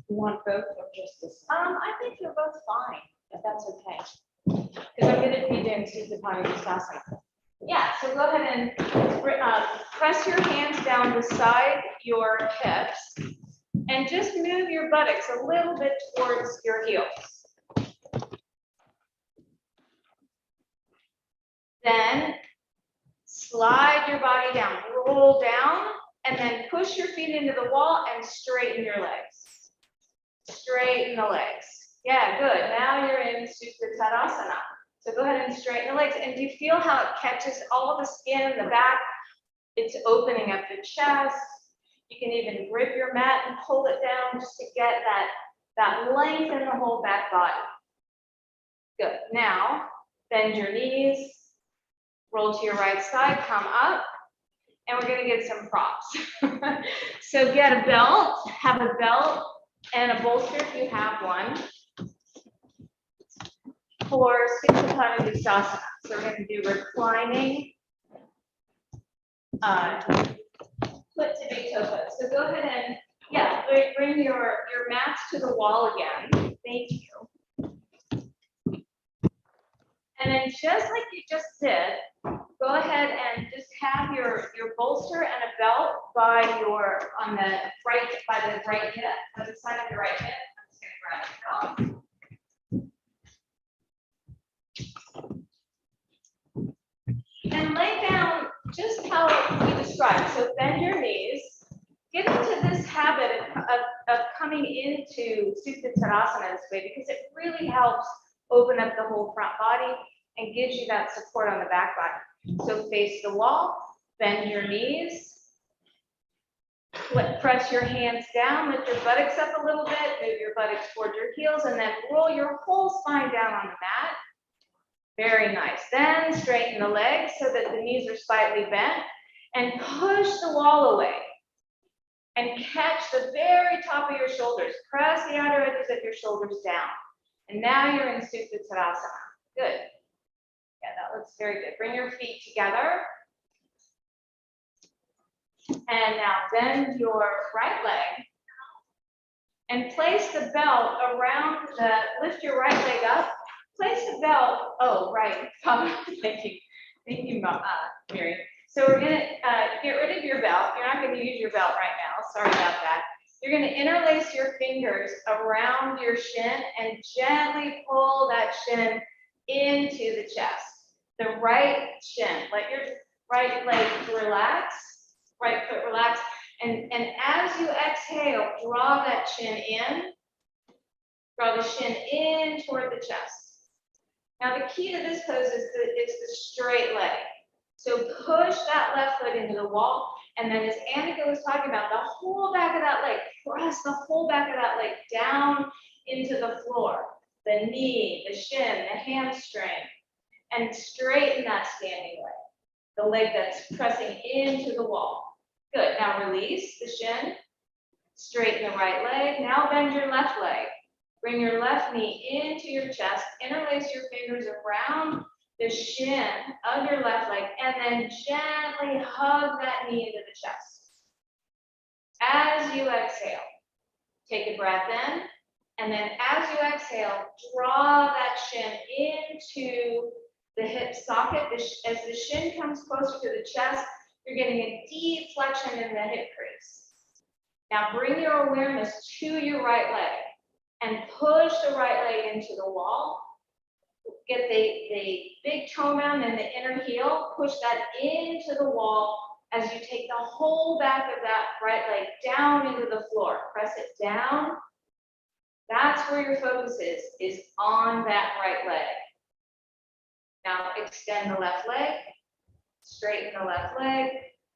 You want both or just this? I think you're both fine, if that's okay. Because I'm going to be doing Supta Tadasana. Yeah, so go ahead and press your hands down beside your hips and just move your buttocks a little bit towards your heels. Then slide your body down, roll down, and then push your feet into the wall and straighten your legs. Straighten the legs. Yeah, good. Now you're in Supta Tadasana. So go ahead and straighten the legs. And do you feel how it catches all the skin in the back? It's opening up the chest. You can even grip your mat and pull it down just to get that length in the whole back body. Good. Now, bend your knees, roll to your right side, come up, and we're going to get some props. So get a belt, have a belt, and a bolster if you have one for Supta Tadasana. So we're going to do reclining, foot to big toe foot. So go ahead and bring your mats to the wall again. Thank you. And then just like you just did, go ahead and just have your bolster and a belt by the right hip, by the side of the right hip. I'm just gonna grab it. And lay down just how we described. So bend your knees. Get into this habit of coming into Supta Tadasana this way because it really helps open up the whole front body and gives you that support on the back body. So face the wall, bend your knees, press your hands down, lift your buttocks up a little bit, move your buttocks toward your heels, and then roll your whole spine down on the mat. Very nice. Then straighten the legs so that the knees are slightly bent and push the wall away. And catch the very top of your shoulders. Press the outer edges of your shoulders down. And now you're in Supta Tadasana. Good. Yeah, that looks very good. Bring your feet together. And now bend your right leg. And place the belt around lift your right leg up. Place the belt, thank you. Thank you, Mary. So we're gonna get rid of your belt. You're not gonna use your belt right now. Sorry about that. You're gonna interlace your fingers around your shin and gently pull that shin into the chest. The right shin, let your right leg relax, right foot relax. And as you exhale, draw that shin in. Draw the shin in toward the chest. Now the key to this pose is the straight leg. So push that left foot into the wall, and then as Annika was talking about, the whole back of that leg, press the whole back of that leg down into the floor. The knee, the shin, the hamstring, and straighten that standing leg. The leg that's pressing into the wall. Good, now release the shin, straighten the right leg. Now bend your left leg. Bring your left knee into your chest, interlace your fingers around the shin of your left leg, and then gently hug that knee into the chest. As you exhale, take a breath in, and then as you exhale, draw that shin into the hip socket. As the shin comes closer to the chest, you're getting a deep flexion in the hip crease. Now bring your awareness to your right leg and push the right leg into the wall. Get the big toe mound and the inner heel, push that into the wall as you take the whole back of that right leg down into the floor. Press it down. That's where your focus is on that right leg. Now extend the left leg, straighten the left leg,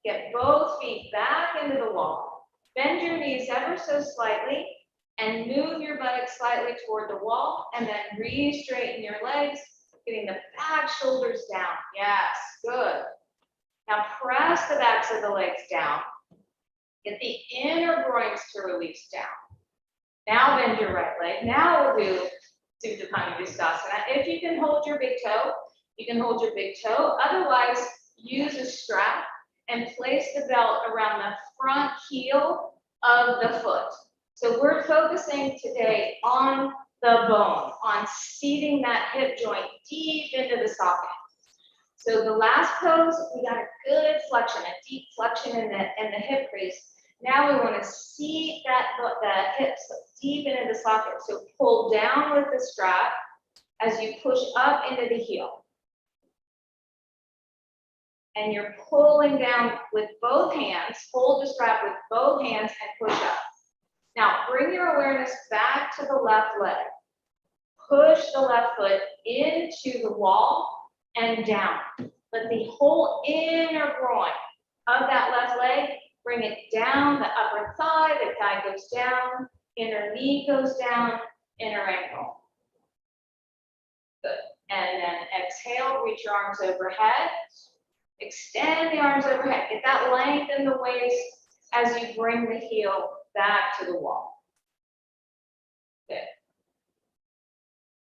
get both feet back into the wall. Bend your knees ever so slightly and move your buttocks slightly toward the wall, and then re-straighten your legs, getting the back shoulders down. Yes, good. Now press the backs of the legs down. Get the inner groins to release down. Now bend your right leg. Now we'll do Supta Vistasana. If you can hold your big toe, you can hold your big toe. Otherwise, use a strap and place the belt around the front heel of the foot. So we're focusing today on the bone, on seating that hip joint deep into the socket. So the last pose, we got a good flexion, a deep flexion in the hip crease. Now we want to seat the hips deep into the socket. So pull down with the strap as you push up into the heel. And you're pulling down with both hands, hold the strap with both hands and push up. Now bring your awareness back to the left leg. Push the left foot into the wall and down. Let the whole inner groin of that left leg, bring it down, the upper thigh, the thigh goes down, inner knee goes down, inner ankle. Good. And then exhale, reach your arms overhead. Extend the arms overhead. Get that length in the waist as you bring the heel back to the wall. Good.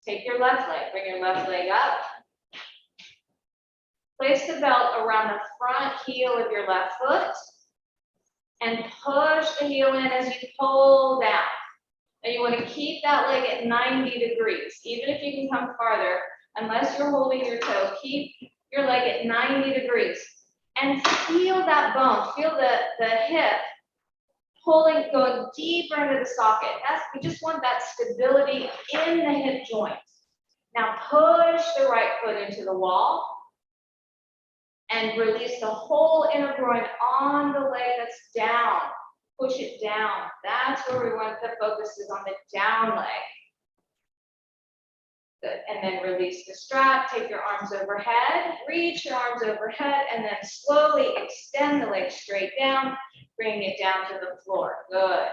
Take your left leg, bring your left leg up. Place the belt around the front heel of your left foot and push the heel in as you pull down. And you want to keep that leg at 90 degrees. Even if you can come farther, unless you're holding your toe, keep your leg at 90 degrees. And feel that bone, feel the hip pulling, going deeper into the socket. We just want that stability in the hip joint. Now push the right foot into the wall and release the whole inner groin on the leg that's down. Push it down. That's where we want the focus is on the down leg. Good. And then release the strap. Take your arms overhead. Reach your arms overhead and then slowly extend the leg straight down. Bring it down to the floor. Good.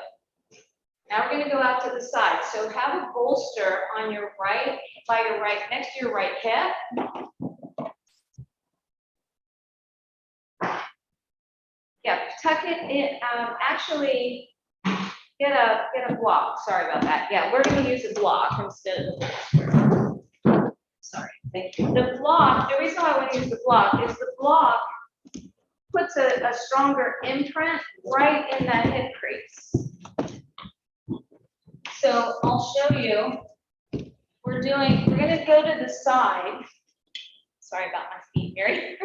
Now we're going to go out to the side. So have a bolster on your right, by your right, next to your right hip. Yeah, tuck it in. Actually, get a block. Sorry about that. Yeah, we're going to use a block instead of the bolster. Sorry. Thank you. The block. The reason why I want to use the block is the block puts a stronger imprint right in that hip crease. So I'll show you. We're going to go to the side. Sorry about my feet. Mary.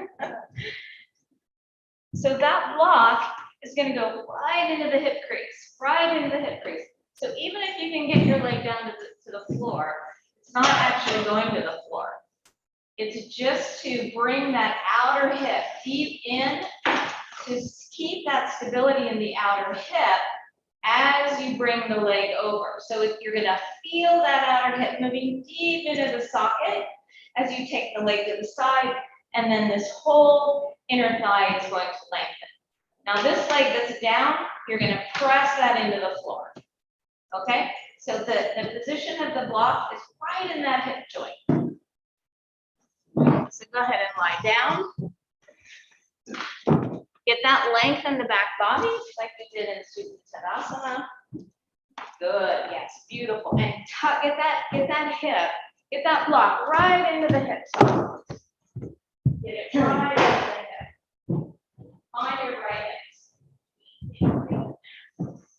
So that block is gonna go right into the hip crease, right into the hip crease. So even if you can get your leg down to the floor, it's not actually going to the floor. It's just to bring that outer hip deep in, to keep that stability in the outer hip as you bring the leg over. So if you're gonna feel that outer hip moving deep into the socket as you take the leg to the side, and then this whole inner thigh is going to lengthen. Now this leg that's down, you're gonna press that into the floor, okay? So the position of the block is right in that hip joint. So go ahead and lie down. Get that length in the back body, like we did in Tadasana. Good, yes, beautiful. And tuck, get that hip, get that block right into the hip. Get it right into the hip. On your right hip.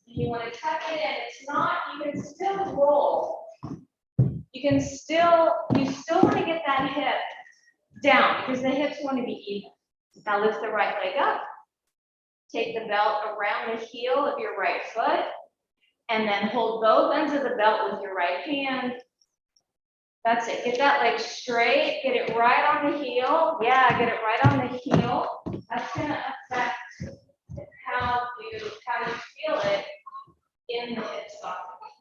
You want to tuck it in. It's not, you can still roll. You still want to get that hip down because the hips want to be even. Now lift the right leg up. Take the belt around the heel of your right foot, and then hold both ends of the belt with your right hand. That's it. Get that leg straight. Get it right on the heel. Yeah, get it right on the heel. That's going to affect how you feel it in the hip socket.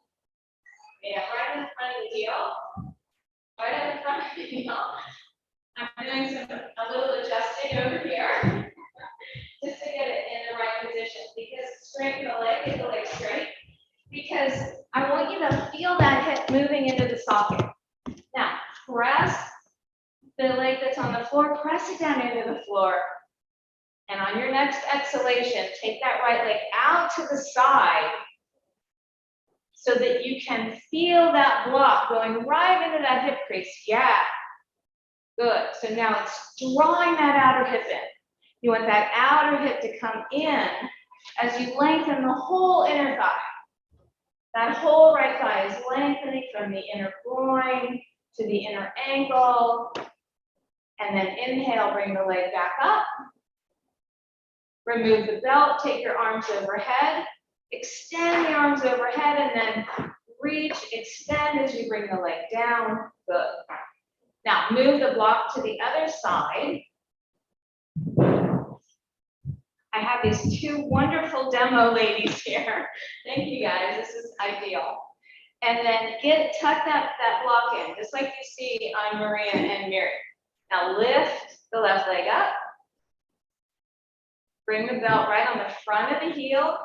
Yeah, right in front of the heel. Right in front of the heel. I'm doing a little adjusting over here. Just to get it in the right position, because straighten the leg, get the leg straight, because I want you to feel that hip moving into the socket. Now, press the leg that's on the floor, press it down into the floor. And on your next exhalation, take that right leg out to the side so that you can feel that block going right into that hip crease. Yeah, good. So now it's drawing that outer hip in. You want that outer hip to come in as you lengthen the whole inner thigh. That whole right thigh is lengthening from the inner groin to the inner ankle. And then inhale, bring the leg back up. Remove the belt, take your arms overhead. Extend the arms overhead and then reach, extend as you bring the leg down. Good. Now move the block to the other side. I have these two wonderful demo ladies here. Thank you guys, this is ideal. And then tuck that block in, just like you see on Maria and Mary. Now lift the left leg up. Bring the belt right on the front of the heel.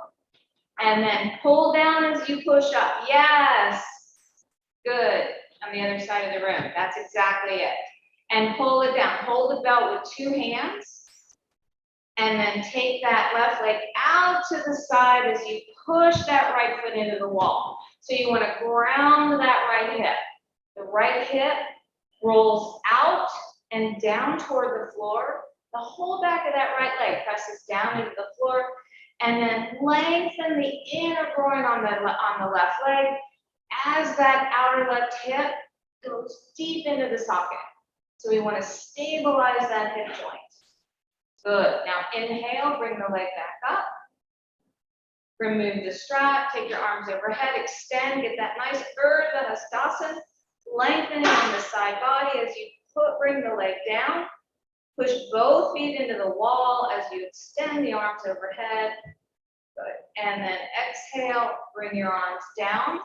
And then pull down as you push up. Yes, good. On the other side of the room, that's exactly it. And pull it down, hold the belt with two hands. And then take that left leg out to the side as you push that right foot into the wall. So you want to ground that right hip. The right hip rolls out and down toward the floor. The whole back of that right leg presses down into the floor. And then lengthen the inner groin on the left leg as that outer left hip goes deep into the socket. So we want to stabilize that hip joint. Good. Now inhale, bring the leg back up. Remove the strap, take your arms overhead, extend, get that nice Ardha Hastasana, lengthening on the side body as you bring the leg down. Push both feet into the wall as you extend the arms overhead. Good. And then exhale, bring your arms down.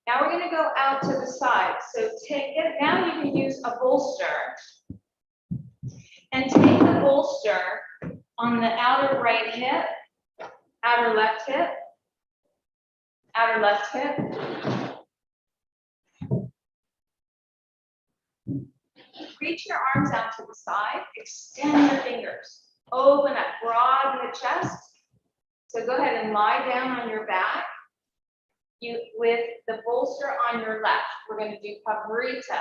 Now we're going to go out to the side. So take it, now you can use a bolster. And take the bolster on the outer right hip, outer left hip, outer left hip. Reach your arms out to the side, extend your fingers, open up, broaden the chest. So go ahead and lie down on your back. With the bolster on your left, we're going to do Pavarita.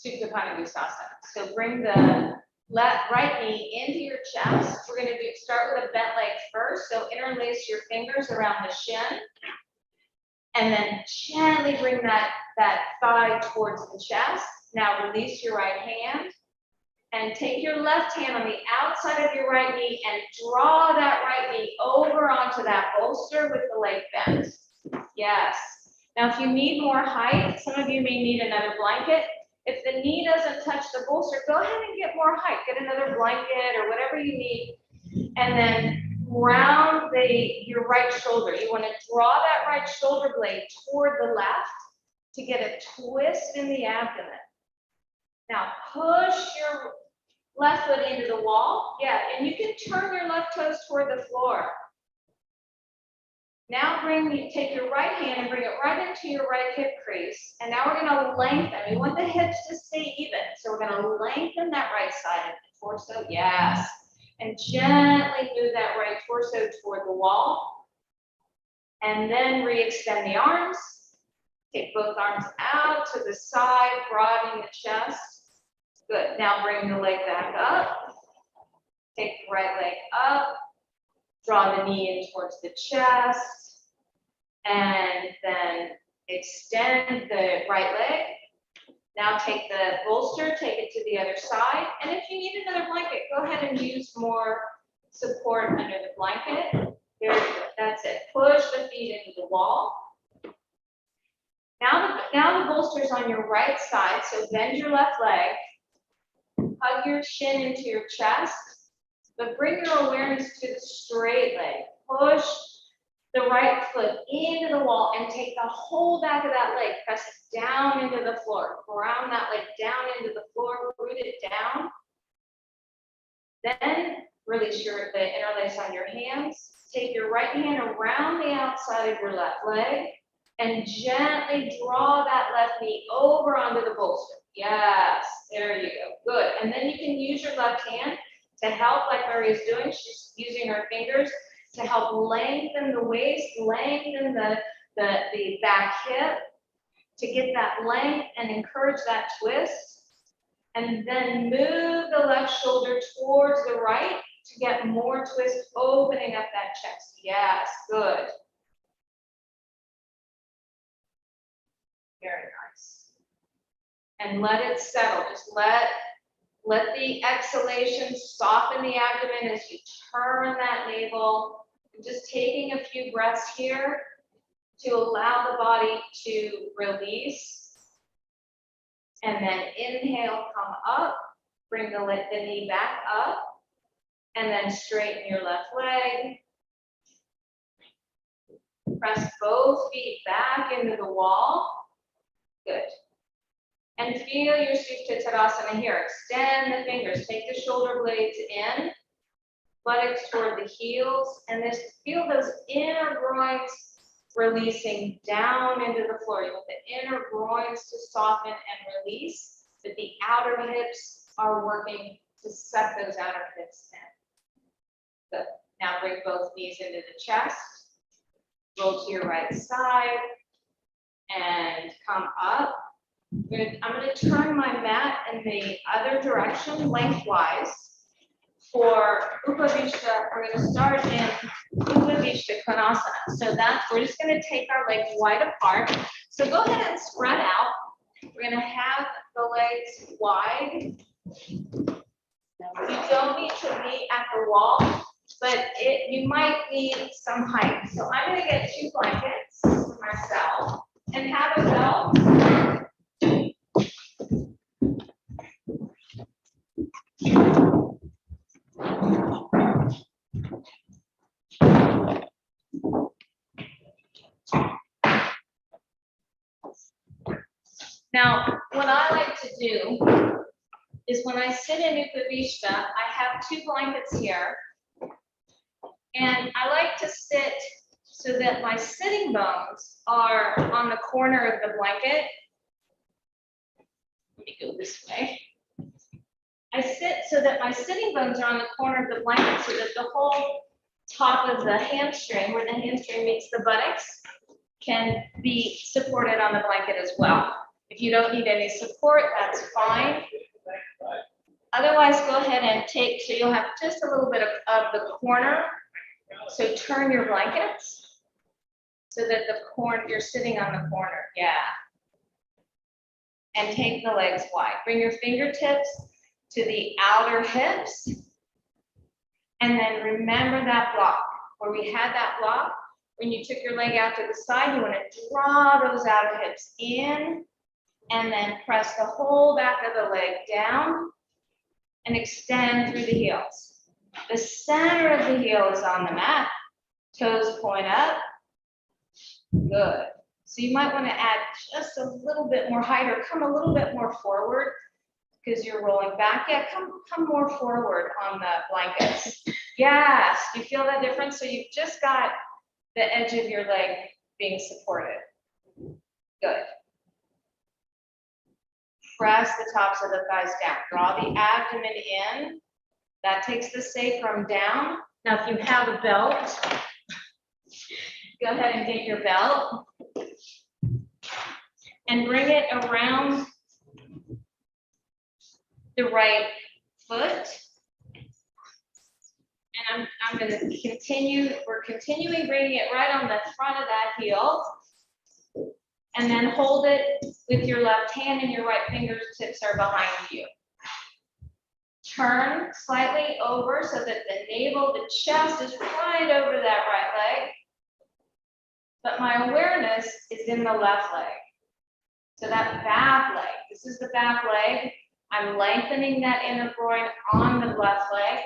Uttanasana. So bring the right knee into your chest. We're going to start with a bent leg first. So interlace your fingers around the shin. And then gently bring that thigh towards the chest. Now release your right hand. And take your left hand on the outside of your right knee and draw that right knee over onto that bolster with the leg bent. Yes. Now, if you need more height, some of you may need another blanket. If the knee doesn't touch the bolster, go ahead and get more height. Get another blanket or whatever you need. And then round your right shoulder. You want to draw that right shoulder blade toward the left to get a twist in the abdomen. Now, push your left foot into the wall. Yeah, and you can turn your left toes toward the floor. Now take your right hand and bring it right into your right hip crease. And now we're going to lengthen. We want the hips to stay even. So we're going to lengthen that right side of the torso. Yes. And gently move that right torso toward the wall. And then re-extend the arms. Take both arms out to the side, broadening the chest. Good. Now bring the leg back up. Take the right leg up. Draw the knee in towards the chest. And then extend the right leg. Now take the bolster, take it to the other side. And if you need another blanket, go ahead and use more support under the blanket. Very good. That's it. Push the feet into the wall. Now the bolster's on your right side, so bend your left leg. Hug your chin into your chest, but bring your awareness to the straight leg. Push the right foot into the wall and take the whole back of that leg. Press it down into the floor. Ground that leg down into the floor. Root it down. Then release the interlace on your hands. Take your right hand around the outside of your left leg and gently draw that left knee over onto the bolster. Yes, there you go. Good. And then you can use your left hand to help, like Maria's doing. She's using her fingers to help lengthen the waist, lengthen the back hip, to get that length and encourage that twist. And then move the left shoulder towards the right to get more twist, opening up that chest. Yes, good. Very nice. And let it settle. Just let the exhalation soften the abdomen as you turn that navel. Just taking a few breaths here to allow the body to release. And then inhale, come up. Bring the knee back up. And then straighten your left leg. Press both feet back into the wall. Good. And feel your Supta Tadasana here. Extend the fingers. Take the shoulder blades in. Buttocks toward the heels. And just feel those inner groins releasing down into the floor. You want the inner groins to soften and release, but the outer hips are working to set those outer hips in. Good. Now bring both knees into the chest. Roll to your right side. And come up. I'm going to turn my mat in the other direction, lengthwise. For Upavishta, we're going to start in Upavishta Konasana. So we're just going to take our legs wide apart. So go ahead and spread out. We're going to have the legs wide. You don't need to meet at the wall, but you might need some height. So I'm going to get 2 blankets for myself and have a belt. Now, what I like to do is when I sit in Upavishta, I have 2 blankets here. And I like to sit so that my sitting bones are on the corner of the blanket. Let me go this way. I sit so that my sitting bones are on the corner of the blanket so that the whole top of the hamstring, where the hamstring meets the buttocks, can be supported on the blanket as well. If you don't need any support, that's fine. Otherwise, go ahead and take, so you'll have just a little bit of the corner. So turn your blankets so that you're sitting on the corner. Yeah. And take the legs wide. Bring your fingertips to the outer hips. And then remember that block, where we had that block, when you took your leg out to the side, you want to draw those outer hips in, and then press the whole back of the leg down and extend through the heels. The center of the heel is on the mat, toes point up. Good. So you might want to add just a little bit more height or come a little bit more forward because you're rolling back. Yeah, come more forward on the blankets. Yes, you feel that difference? So you've just got the edge of your leg being supported. Good. Press the tops of the thighs down. Draw the abdomen in. That takes the sacrum down. Now, if you have a belt, go ahead and get your belt and bring it around the right foot. And I'm going to continue, we're continuing bringing it right on the front of that heel. And then hold it with your left hand and your right fingertips are behind you. Turn slightly over so that the navel, the chest is right over that right leg. But my awareness is in the left leg. So that back leg, this is the back leg. I'm lengthening that inner groin on the left leg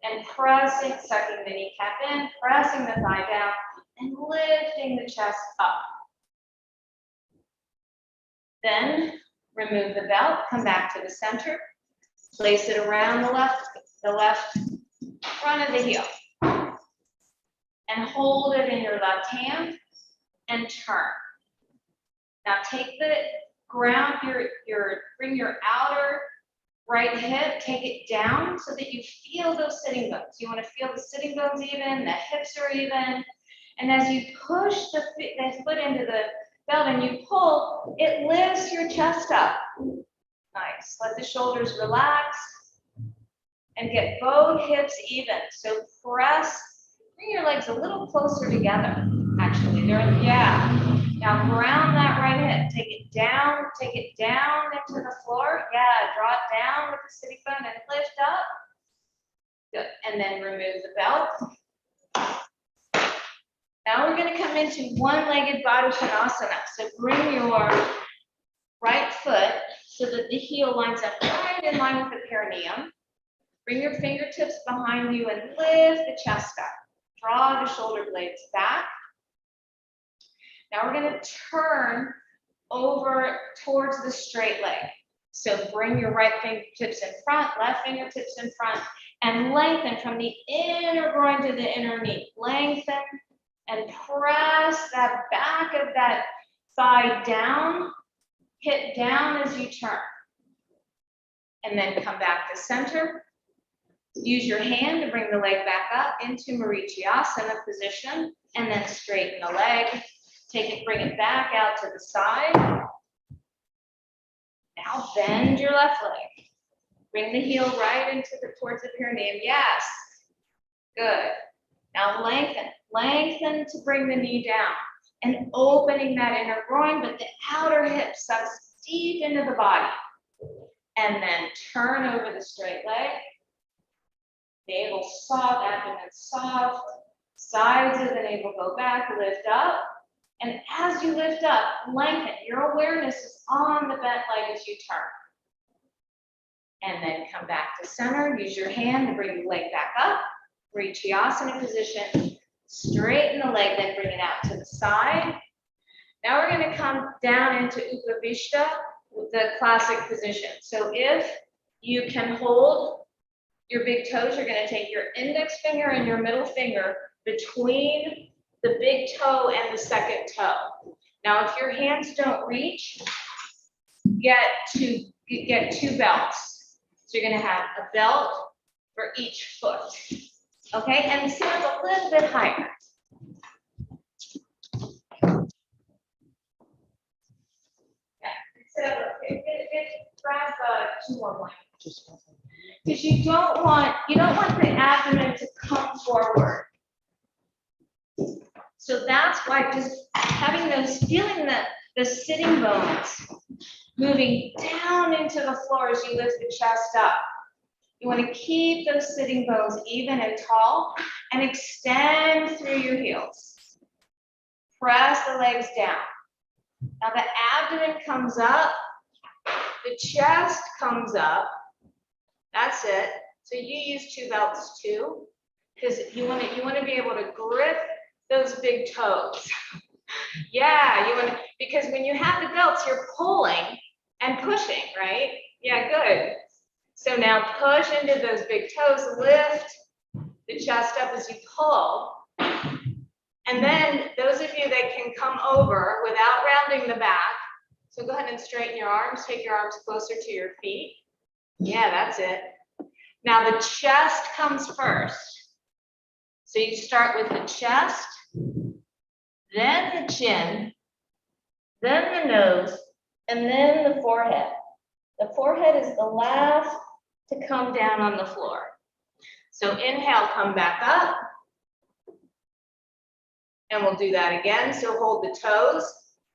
and pressing, sucking the kneecap in, pressing the thigh down, and lifting the chest up. Then remove the belt, come back to the center, place it around the left front of the heel, and hold it in your left hand and turn. Now take the ground, bring your outer right hip, take it down so that you feel those sitting bones. You want to feel the sitting bones even, the hips are even, and as you push the foot into the belt and you pull, it lifts your chest up. Nice. Let the shoulders relax and get both hips even. So press, bring your legs a little closer together. Actually, Now ground that right hip. Take it down into the floor. Yeah, draw it down with the sitting bone and lift up. Good. And then remove the belt. Now we're going to come into one-legged Uttanasana. So bring your right foot so that the heel lines up right in line with the perineum. Bring your fingertips behind you and lift the chest up. Draw the shoulder blades back. Now we're going to turn over towards the straight leg. So bring your right fingertips in front, left fingertips in front, and lengthen from the inner groin to the inner knee. Lengthen. And press that back of that thigh down, hit down as you turn. And then come back to center. Use your hand to bring the leg back up into Virasana position, and then straighten the leg. Take it, bring it back out to the side. Now bend your left leg. Bring the heel right towards the perineum. Yes. Good. Now lengthen to bring the knee down and opening that inner groin, but the outer hip sucks deep into the body. And then turn over the straight leg. Navel soft, abdomen soft. Sides of the navel go back, lift up. And as you lift up, lengthen. Your awareness is on the bent leg as you turn. And then come back to center. Use your hand to bring the leg back up. Virasana position, straighten the leg, then bring it out to the side. Now we're going to come down into Upavishta, the classic position. So if you can hold your big toes, you're going to take your index finger and your middle finger between the big toe and the second toe. Now, if your hands don't reach, get two belts. So you're going to have a belt for each foot. Okay, and sit up a little bit higher. Yeah, sit up. Okay, grab two more blankets. Because you don't want the abdomen to come forward. So that's why just having feeling the sitting bones moving down into the floor as you lift the chest up. You want to keep those sitting bones even and tall and extend through your heels. Press the legs down. Now the abdomen comes up, the chest comes up. That's it. So you use 2 belts too, because you want to be able to grip those big toes. Yeah, you want to, because when you have the belts, you're pulling and pushing, right? Yeah, good. So now push into those big toes, lift the chest up as you pull. And then those of you that can come over without rounding the back, so go ahead and straighten your arms, take your arms closer to your feet. Yeah, that's it. Now the chest comes first. So you start with the chest, then the chin, then the nose, and then the forehead. The forehead is the last to come down on the floor. So inhale, come back up. And we'll do that again. So hold the toes,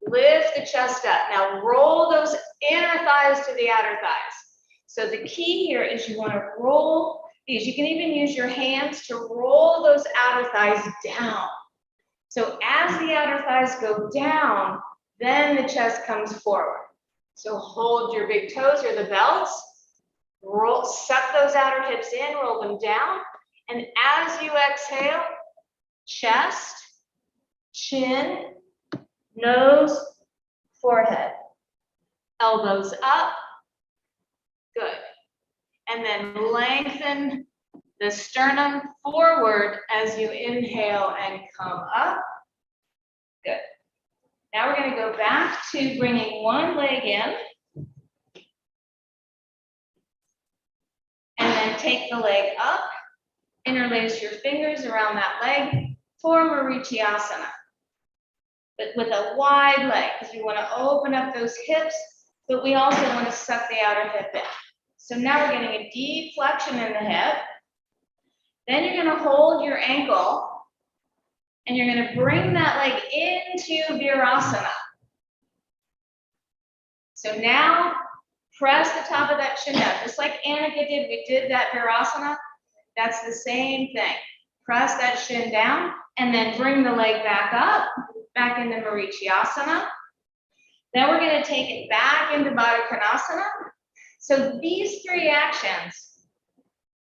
lift the chest up. Now roll those inner thighs to the outer thighs. So the key here is you want to roll these. You can even use your hands to roll those outer thighs down. So as the outer thighs go down, then the chest comes forward. So hold your big toes or the belts, roll, suck those outer hips in, roll them down. And as you exhale, chest, chin, nose, forehead, elbows up, good. And then lengthen the sternum forward as you inhale and come up, good. Now we're going to go back to bringing one leg in, and then take the leg up, interlace your fingers around that leg for Marichyasana. But with a wide leg, because we want to open up those hips, but we also want to suck the outer hip in. So now we're getting a deep flexion in the hip. Then you're going to hold your ankle, and you're going to bring that leg into Virasana. So now press the top of that shin down, just like Annika did. We did that Virasana. That's the same thing. Press that shin down, and then bring the leg back up, back into Marichyasana. Then we're going to take it back into Uttanasana. So these 3 actions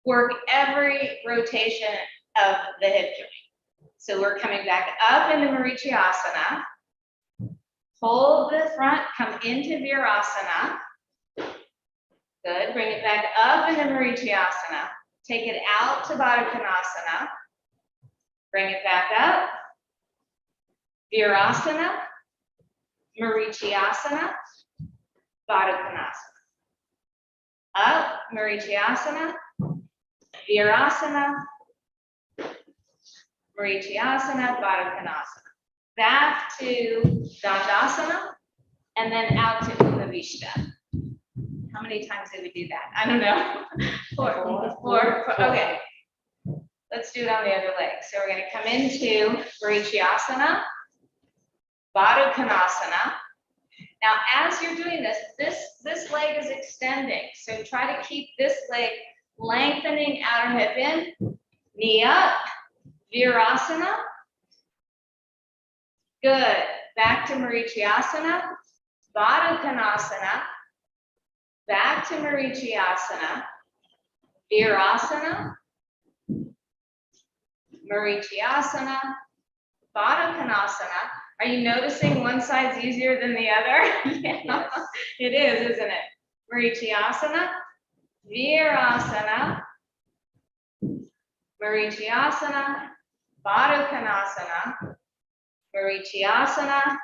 work every rotation of the hip joint. So we're coming back up into Marichyasana. Hold the front, come into Virasana. Good, bring it back up into Marichyasana. Take it out to Uttanasana. Bring it back up. Virasana, Marichyasana, Uttanasana. Up, Marichyasana, Virasana, Marichyasana, Uttanasana. Back to Tadasana, and then out to Upavishta. How many times did we do that? I don't know. Four. Okay. Let's do it on the other leg. So we're going to come into Virasana, Uttanasana. Now, as you're doing this leg is extending. So try to keep this leg lengthening, outer hip in, knee up, Virasana. Good. Back to Marichyasana, Uttanasana. Back to Marichyasana, Virasana, Marichyasana, Uttanasana. Are you noticing one side's easier than the other? Yeah, yes. It is, isn't it? Marichyasana, Virasana, Marichyasana, Uttanasana, Marichyasana,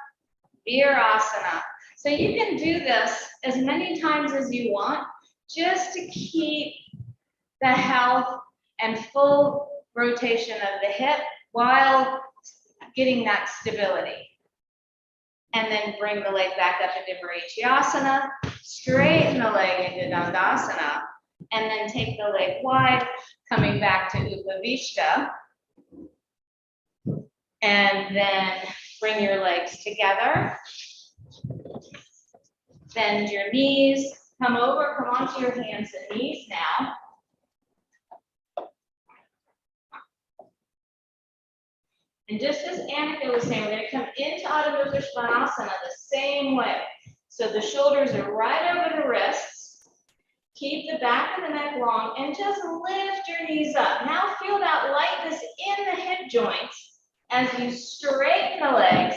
Virasana. So you can do this as many times as you want, just to keep the health and full rotation of the hip while getting that stability. And then bring the leg back up into Virasana, straighten the leg into Tadasana, and then take the leg wide, coming back to Upavishta. And then bring your legs together. Bend your knees, come over, come onto your hands and knees now. And just as Annika was saying, we're going to come into Ardha Mudra Svanasana the same way. So the shoulders are right over the wrists. Keep the back of the neck long and just lift your knees up. Now feel that lightness in the hip joints as you straighten the legs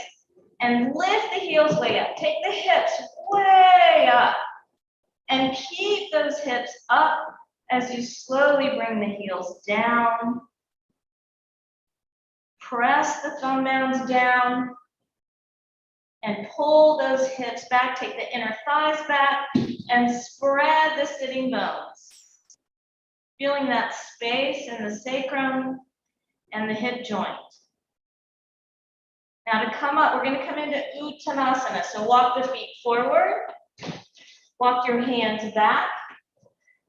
and lift the heels way up. Take the hips way up and keep those hips up as you slowly bring the heels down. Press the thumb mounds down and pull those hips back. Take the inner thighs back and spread the sitting bones. Feeling that space in the sacrum and the hip joint. Now to come up, we're going to come into Uttanasana. So walk the feet forward. Walk your hands back.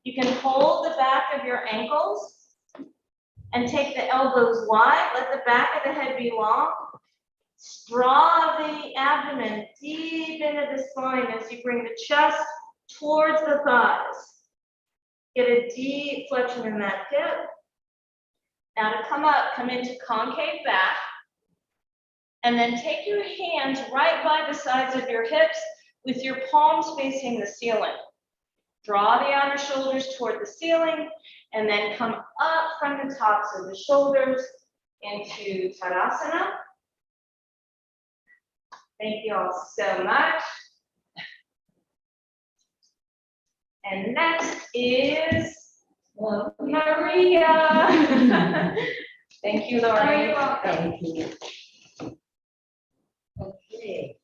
You can hold the back of your ankles and take the elbows wide. Let the back of the head be long. Draw the abdomen deep into the spine as you bring the chest towards the thighs. Get a deep flexion in that hip. Now to come up, come into concave back. And then take your hands right by the sides of your hips with your palms facing the ceiling. Draw the outer shoulders toward the ceiling and then come up from the tops of the shoulders into Tadasana. Thank you all so much. And next is Maria. Thank you, You're Lauren. welcome. Thank you. Okay.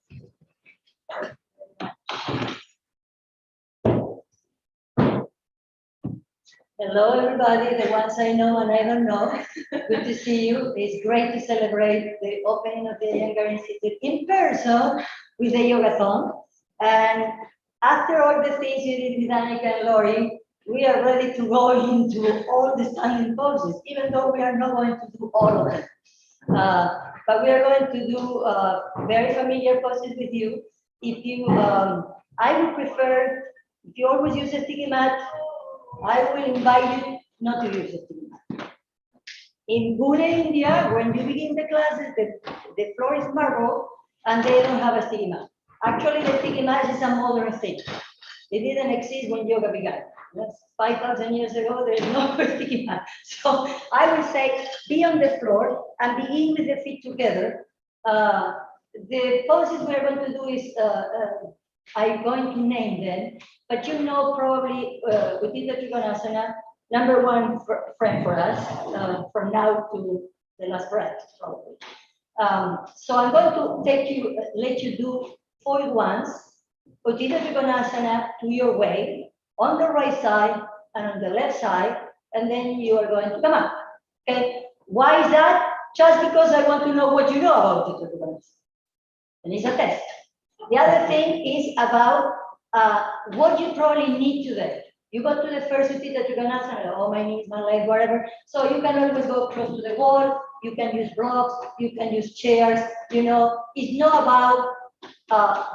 Hello, everybody, the ones I know and I don't know. Good to see you. It's great to celebrate the opening of the Iyengar Institute in person with the Yogathon. And after all the things you did with Annika and Lori, we are ready to go into all the standing poses, even though we are not going to do all of them. But we are going to do very familiar poses with you. If you, I would prefer, if you always use a sticky mat, I will invite you not to use a sticky mat. In Pune, India, when you begin the classes, the floor is marble and they don't have a sticky mat. Actually, the sticky mat is a modern thing. It didn't exist when yoga began. That's 5,000 years ago, there is no sticky mat. So I will say, be on the floor and begin with the feet together. The poses we're going to do is, I'm going to name them, but you know probably within the Trikonasana, number one friend for us, from now to the last breath, probably. So I'm going to let you do 4 ones, Uttita Trikonasana to your way, on the right side and on the left side, and then you are going to come up. Okay, why is that? Just because I want to know what you know about Uttita Trikonasana. And it's a test. The other thing is about what you probably need today. You go to the first Uttita Trikonasana, oh, my knees, my legs, whatever. So you can always go close to the wall. You can use blocks. You can use chairs. You know, it's not about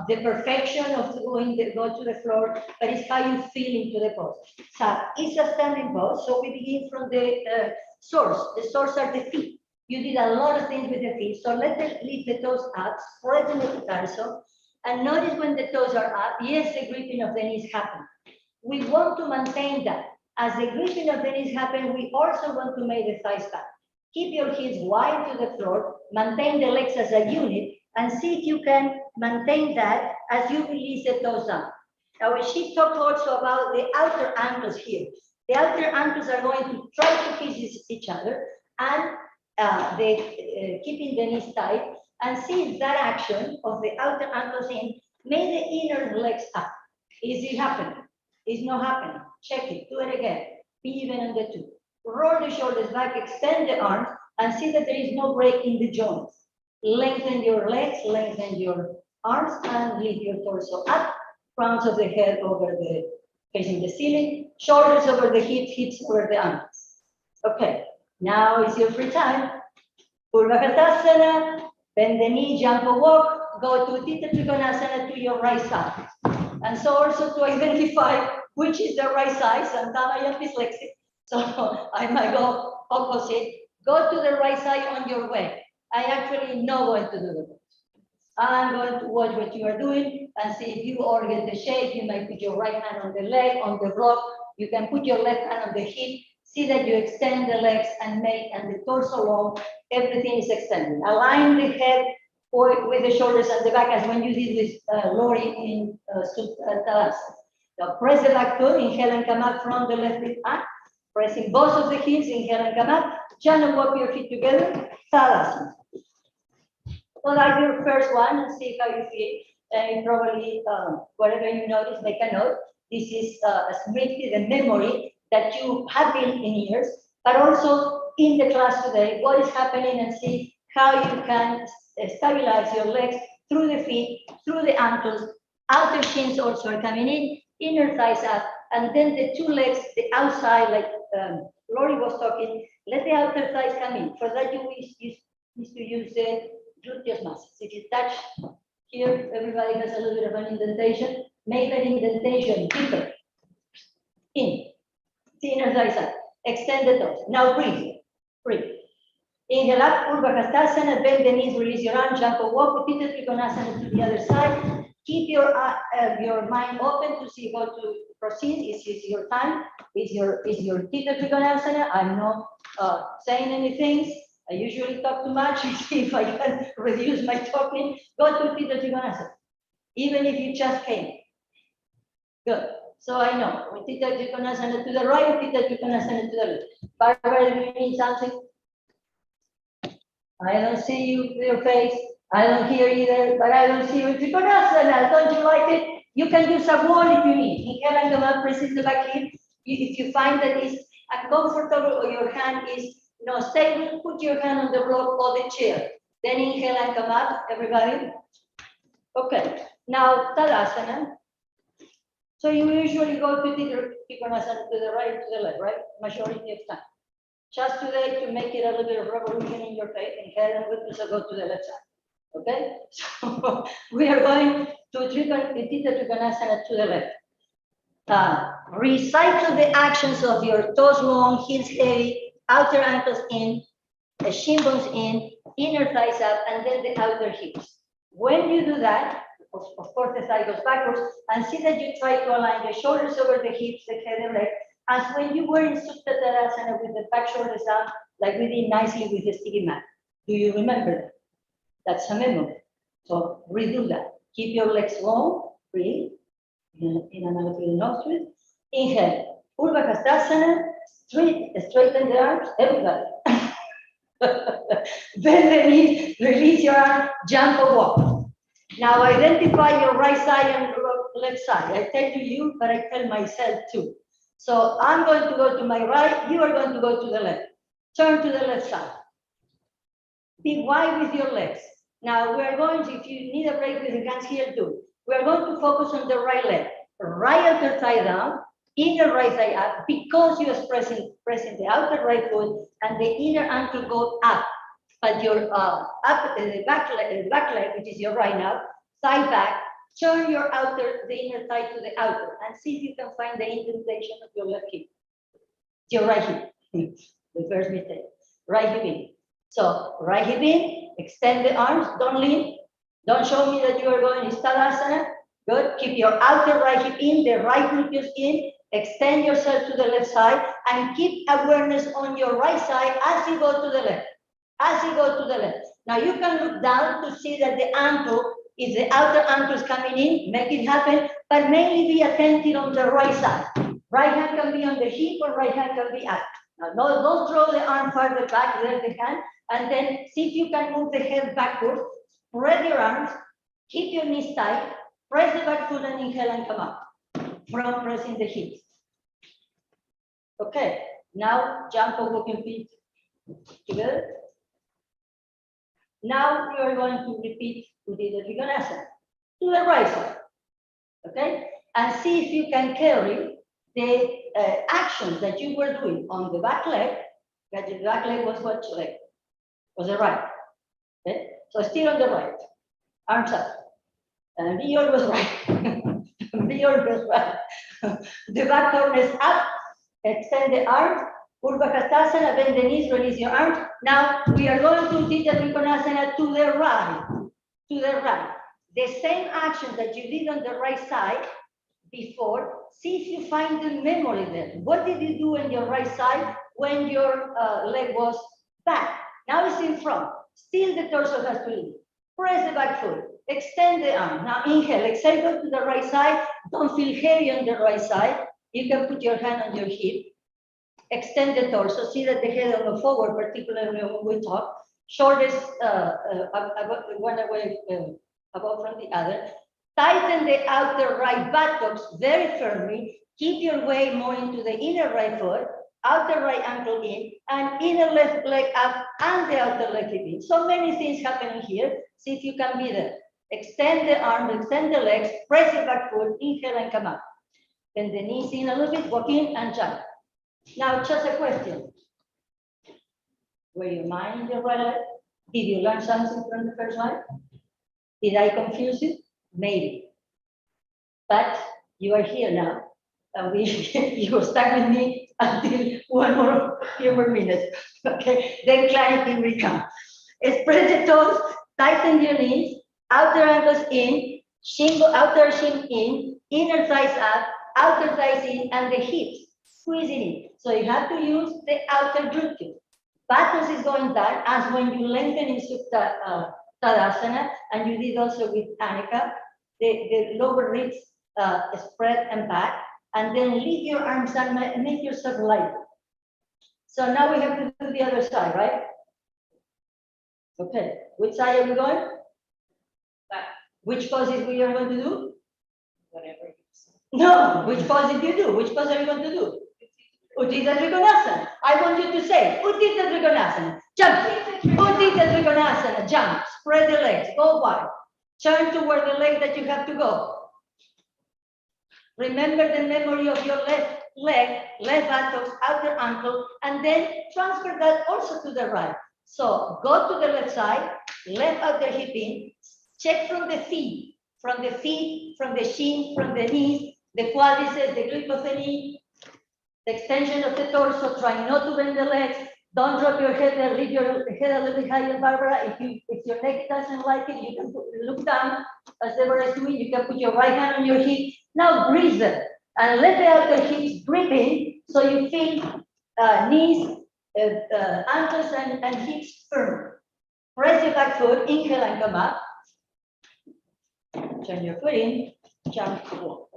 the perfection of go to the floor, but it's how you feel into the pose. So it's a standing pose. So we begin from the source. The source are the feet. You did a lot of things with the feet. So let's lift the toes up, spread the metatarso, and notice when the toes are up, yes, the gripping of the knees happens. We want to maintain that. As the gripping of the knees happens, we also want to make the thighs back. Keep your hips wide to the floor, maintain the legs as a unit, and see if you can maintain that as you release the toes down. Now, she talked also about the outer ankles here. The outer ankles are going to try to kiss each other, and keeping the knees tight, and see if that action of the outer ankles in made the inner legs up. Is it happening? It's not happening. Check it. Do it again. Be even on the 2. Roll the shoulders back, extend the arms, and see that there is no break in the joints. Lengthen your legs, lengthen your arms, and lift your torso up. Crowns of the head over the facing the ceiling. Shoulders over the hips, hips over the ankles. Okay. Now is your free time. Virasana, bend the knee, jump or walk, go to Uttita Trikonasana to your right side. And so also to identify which is the right size, and I am dyslexic, so I might go opposite. Go to the right side on your way. I actually know what to do. I'm going to watch what you are doing and see if you all get the shape. You might put your right hand on the leg, on the block. You can put your left hand on the hip. See that you extend the legs and the torso long. Everything is extended. Align the head with the shoulders and the back as when you did with Lori in Tadasana. Now press the back foot, inhale and come up from the left hip up. Pressing both of the heels, inhale and come up. Channel walk your feet together, Tadasana. So that's your first one, and see how you feel. And probably, whatever you notice, make a note. This is the memory that you have been in years, but also in the class today, what is happening, and see how you can stabilize your legs through the feet, through the ankles, outer shins also are coming in, inner thighs up, and then the two legs, the outside, like Lori was talking, let the outer thighs come in. For that, you need to use the gluteus muscles. If you touch here, everybody has a little bit of an indentation. Make that indentation deeper. In. The inner thighs up. Extend the toes. Now breathe. Breathe. Inhale up, Urdhva Hastasana, bend the knees, release your arm, jump or walk, Utthita Trikonasana to the other side. Keep your mind open to see how to proceed. This is your time. Is your Utthita Trikonasana. I'm not saying anything. I usually talk too much. See if I can reduce my talking. Go to Utthita Trikonasana. Even if you just came. Good. So I know. Utthita Trikonasana to the right, Utthita Trikonasana to the left. Barbara, do you need something? I don't see you with your face. I don't hear either, but I don't see you in Trikonasana. Don't you like it? You can use a wall if you need. Inhale and come up, press the back heel. If you find that it's uncomfortable or your hand is not stable, put your hand on the block or the chair. Then inhale and come up, everybody. Okay, now Tadasana. So you usually go to Trikonasana to the right, to the left, right? Majority of time. Just today to make it a little bit of revolution in your face, inhale and go to the left side. Okay, so we are going to Utthita Trikonasana to the left. Recycle the actions of your toes long, heels heavy, outer ankles in, shin bones in, inner thighs up, and then the outer hips. When you do that, of course the thigh goes backwards, and see that you try to align the shoulders over the hips, the head and leg, as when you were in Supta Tadasana with the back shoulders up, like we did nicely with the sticky mat. Do you remember that? That's a memory. So redo that. Keep your legs long, breathe, in and out through the nostrils. Inhale, Urdhva Hastasana, straighten the arms, everybody. Bend the knees, release your arm, jump or walk. Now identify your right side and left side. I tell you, but I tell myself too. So I'm going to go to my right, you are going to go to the left. Turn to the left side. Be wide with your legs. Now we are going to, if you need a break with the hands here too, we are going to focus on the right leg. Right outer thigh down, inner right thigh up, because you are pressing the outer right foot and the inner ankle go up. But your the back leg, which is your right now, thigh back, turn the inner thigh to the outer and see if you can find the indentation of your left hip. Your right hip. The first mistake. Right hip in. So right hip in, extend the arms, don't lean. Don't show me that you are going to Tadasana. Good. Keep your outer right hip in, the right gluteus in, extend yourself to the left side, and keep awareness on your right side as you go to the left. As you go to the left. Now you can look down to see that the ankle, if the outer ankle is coming in, make it happen, but mainly be attentive on the right side. Right hand can be on the hip or right hand can be up. Now don't throw the arm farther back, there the hand, and then see if you can move the head backwards, spread your arms, keep your knees tight, press the back foot and inhale and come up from pressing the hips. Okay, now jump or walking feet together. Now we are going to repeat Utthita Trikonasana to the right side, okay? And see if you can carry the actions that you were doing on the back leg. That the back leg was what leg? Was the right, okay? So still on the right, arms up. And be always right. your best right. The back corner is up, extend the arms, Urdhva Hastasana, bend the knees, release your arms. Now we are going to Uttanasana to the right, to the right. The same action that you did on the right side before, see if you find the memory there. What did you do on your right side when your leg was back? Now it's in front. Still the torso has to leave. Press the back foot. Extend the arm. Now inhale. Exhale, go to the right side. Don't feel heavy on the right side. You can put your hand on your hip. Extend the torso. See that the head will go forward, particularly when we talk. Shoulders one away above from the other. Tighten the outer right buttocks very firmly. Keep your weight more into the inner right foot, outer right ankle in, and inner left leg up, and the outer leg in. So many things happening here. See if you can be there. Extend the arms, extend the legs, press the back foot, inhale and come up. Bend the knees in a little bit, walk in and jump. Now, just a question. Were you minding your right leg? Did you learn something from the first one? Did I confuse you? Maybe. But you are here now. And you were stuck with me until few more minutes. Okay, then climbing will come. Spread the toes, tighten your knees, outer ankles in, outer shin in, inner thighs up, outer thighs in, and the hips squeezing in. So you have to use the outer glute. Buttocks is going down as when you lengthen in Tadasana, and you did also with Anika, the lower ribs spread and back, and then lift your arms and make yourself light. So now we have to do the other side, right? Okay, which side are we going? Back. Which poses we are going to do? Whatever you say. No, which pose did you do? Which pose are you going to do? Utthita Trikonasana. I want you to say, Utthita Trikonasana. Jump. Utthita Trikonasana. Jump. Spread the legs. Go wide. Turn toward the leg that you have to go. Remember the memory of your left leg, left buttocks, outer ankle, and then transfer that also to the right. So go to the left side, left outer hip in, check from the feet, from the shin, from the knees, the quadriceps, the grip of the knee, the extension of the torso. Try not to bend the legs. Don't drop your head there. Leave your head a little bit higher, Barbara. If your neck doesn't like it, you can look down as Deborah is doing. You can put your right hand on your hip. Now breathe it and let the outer hips breathe in, so you feel knees, ankles, and hips firm. Press your back foot. Inhale and come up. Turn your foot in. Jump. Walk.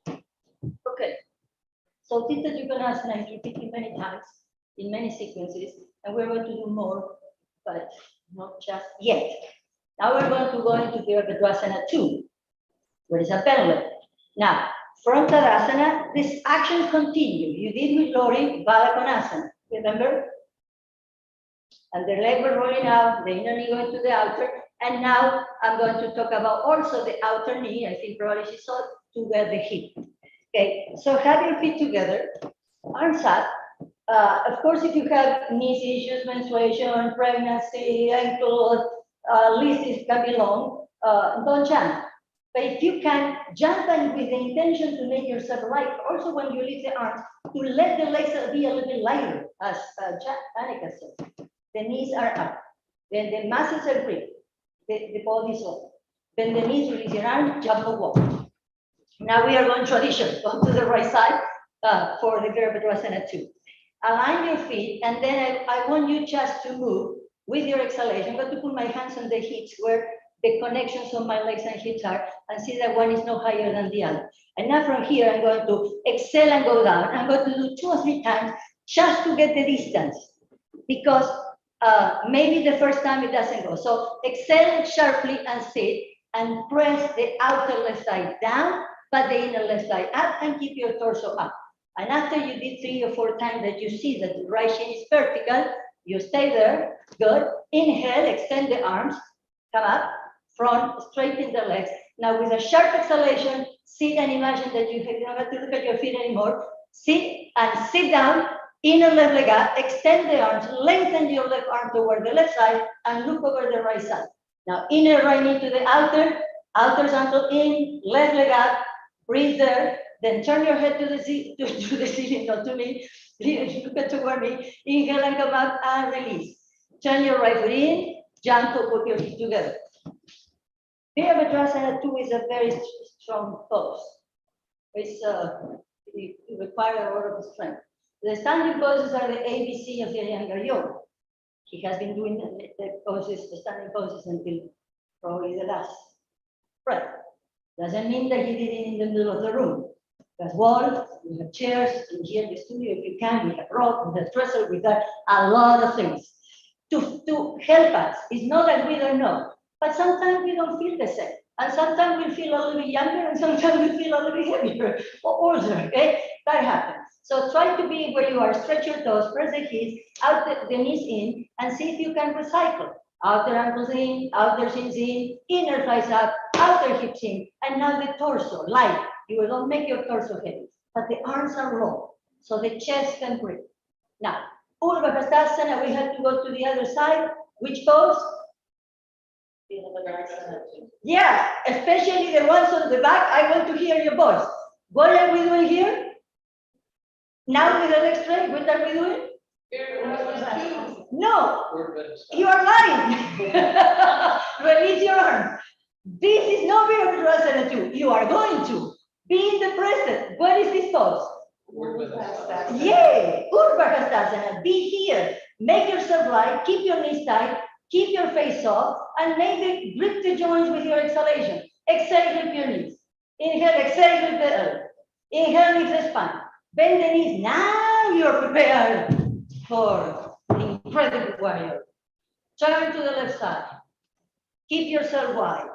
Okay. So Utthita Trikonasana is repeating many times in many sequences, and we're going to do more, but not just yet. Now we're going to go into Virasana 2, where is a pendulum. Now, from Tadasana, this action continue. You did with Lori, Balakonasana, remember? And the leg were rolling out, the inner knee going to the outer, and now I'm going to talk about also the outer knee. I think probably she saw together the hip. Okay, so have your feet together, arms up. Of course, if you have knee issues, menstruation, pregnancy, ankle, list can be long, don't jump. But if you can jump and with the intention to make yourself light, also when you lift the arms, to let the legs be a little bit lighter, as Anika said. The knees are up, then the muscles are free, the body is open. Then the knees, release your arm, jump or walk. Now we are going tradition, go to the right side for the Virasana 2. Align your feet, and then I want you just to move with your exhalation. I'm going to put my hands on the hips where the connections of my legs and hips are, and see that one is no higher than the other. And now from here, I'm going to exhale and go down. I'm going to do 2 or 3 times just to get the distance, because maybe the first time it doesn't go. So exhale sharply and sit, and press the outer left side down, but the inner left side up, and keep your torso up. And after you did 3 or 4 times that you see that the right shin is vertical, you stay there. Good. Inhale, extend the arms, come up, front, straighten the legs. Now with a sharp exhalation, sit and imagine that you don't have to look at your feet anymore. Sit and sit down, inner left leg up, extend the arms, lengthen your left arm toward the left side, and look over the right side. Now inner right knee to the outer ankle in, left leg up, Breathe there, then turn your head to the ceiling, not to me. Look at toward me. Inhale and come up and release. Turn your right foot in, jump up with your feet together. Virasana 2 is a very strong pose. It requires a lot of strength. The standing poses are the ABC of the Iyengar yoga. He has been doing the standing poses until probably the last breath. Doesn't mean that he did it in the middle of the room. There's walls, we have chairs, in here in the studio, if you can, we have rope, we have dresser, we got a lot of things to help us. It's not that we don't know, but sometimes we don't feel the same. And sometimes we feel a little bit younger, and sometimes we feel a little bit heavier or older, okay? That happens. So try to be where you are, stretch your toes, press the hips, out the knees in, and see if you can recycle. Outer ankles in, outer shins in, inner thighs up, outer hips in, and now the torso, light. You will not make your torso heavy, but the arms are long, so the chest can breathe. Now, Urdhva, we have to go to the other side. Which pose? Yeah, especially the ones on the back. I want to hear your voice. What are we doing here? Now with the legs straight, what are we doing? No, you are lying. Release your arms. This is not Virasana 2. You are going to be in the present. What is this pose? Yay! Urdhva. Be here. Make yourself light. Keep your knees tight. Keep your face soft. And maybe grip the joints with your exhalation. Exhale, grip your knees. Inhale, exhale, grip the elbow. Inhale, lift the spine. Bend the knees. Now you're prepared for the incredible warrior. Turn to the left side. Keep yourself wide.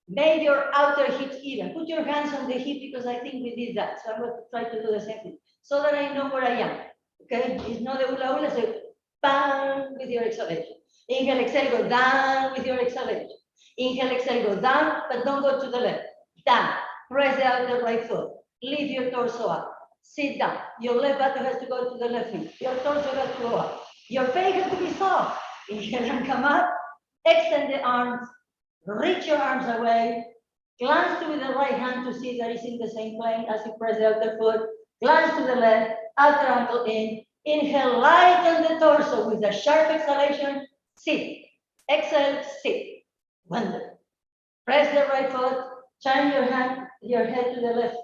Make your outer hips even. Put your hands on the hip because I think we did that. So I'm going to try to do the same thing so that I know where I am. Okay? It's not the hula hula, so bang with your exhalation. Inhale, exhale, go down with your exhalation. Inhale, exhale, go down, but don't go to the left. Down. Press the outer right foot. Lift your torso up. Sit down. Your left buttock has to go to the left knee. Your torso has to go up. Your face has to be soft. Inhale and come up. Extend the arms. Reach your arms away. Glance to the right hand to see that it's in the same plane as you press the outer foot. Glance to the left. Outer ankle in. Inhale, lighten the torso with a sharp exhalation. Sit. Exhale, sit. Wonderful. Press the right foot. Turn your head to the left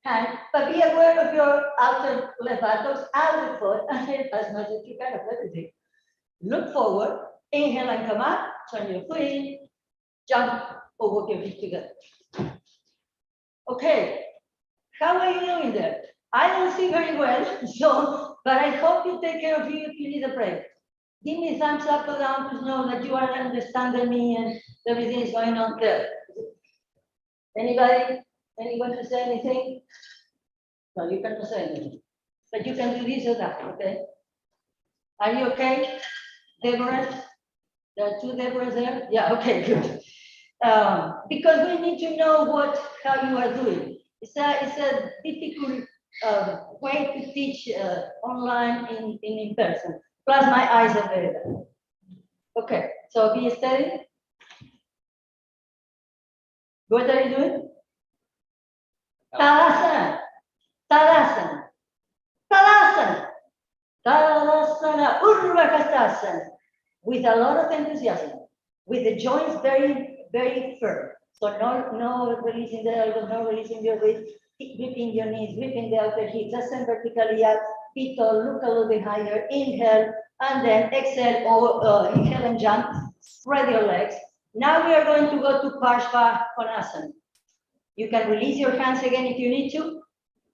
hand, but be aware of your outer left buttocks, outer foot, and as much as you can of everything. Look forward. Inhale and come up. Turn your foot in. Jump or walk your feet together. Okay. How are you doing there? I don't see very well, but I hope you take care of you if you need a break. Give me a thumbs up or down to know that you are understanding me and everything is going on there. Anybody? Anyone to say anything? No, you cannot say anything. But you can do this or that, okay? Are you okay? Deborah? There are two Deborahs there? Yeah, okay, good. Because we need to know how you are doing. It's a difficult way to teach online in person. Plus my eyes are very bad. Okay, so be steady. What are you doing? Tadasana. Tadasana. Tadasana. Tadasana. Urdhva. With a lot of enthusiasm. With the joints very, very firm. So no releasing the elbows, no releasing your wrist, gripping your knees, gripping the outer hips, ascend vertically up, feet tall, look a little bit higher, inhale, and then exhale, or inhale and jump, spread your legs. Now we are going to go to Parshva. You can release your hands again if you need to.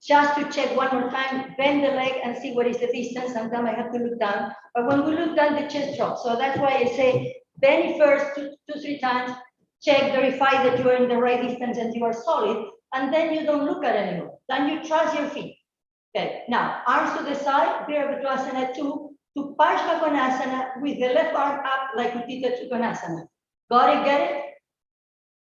Just to check one more time, bend the leg and see what is the distance. Sometimes I have to look down, but when we look down, the chest drops. So that's why I say bend it first 2-3 times, check, verify that you are in the right distance and you are solid, and then you don't look at it anymore. Then you trust your feet. Okay, now arms to the side, Virasana 2 to Parshva with the left arm up like Uttanasana Uttanasana. Got it? Get it?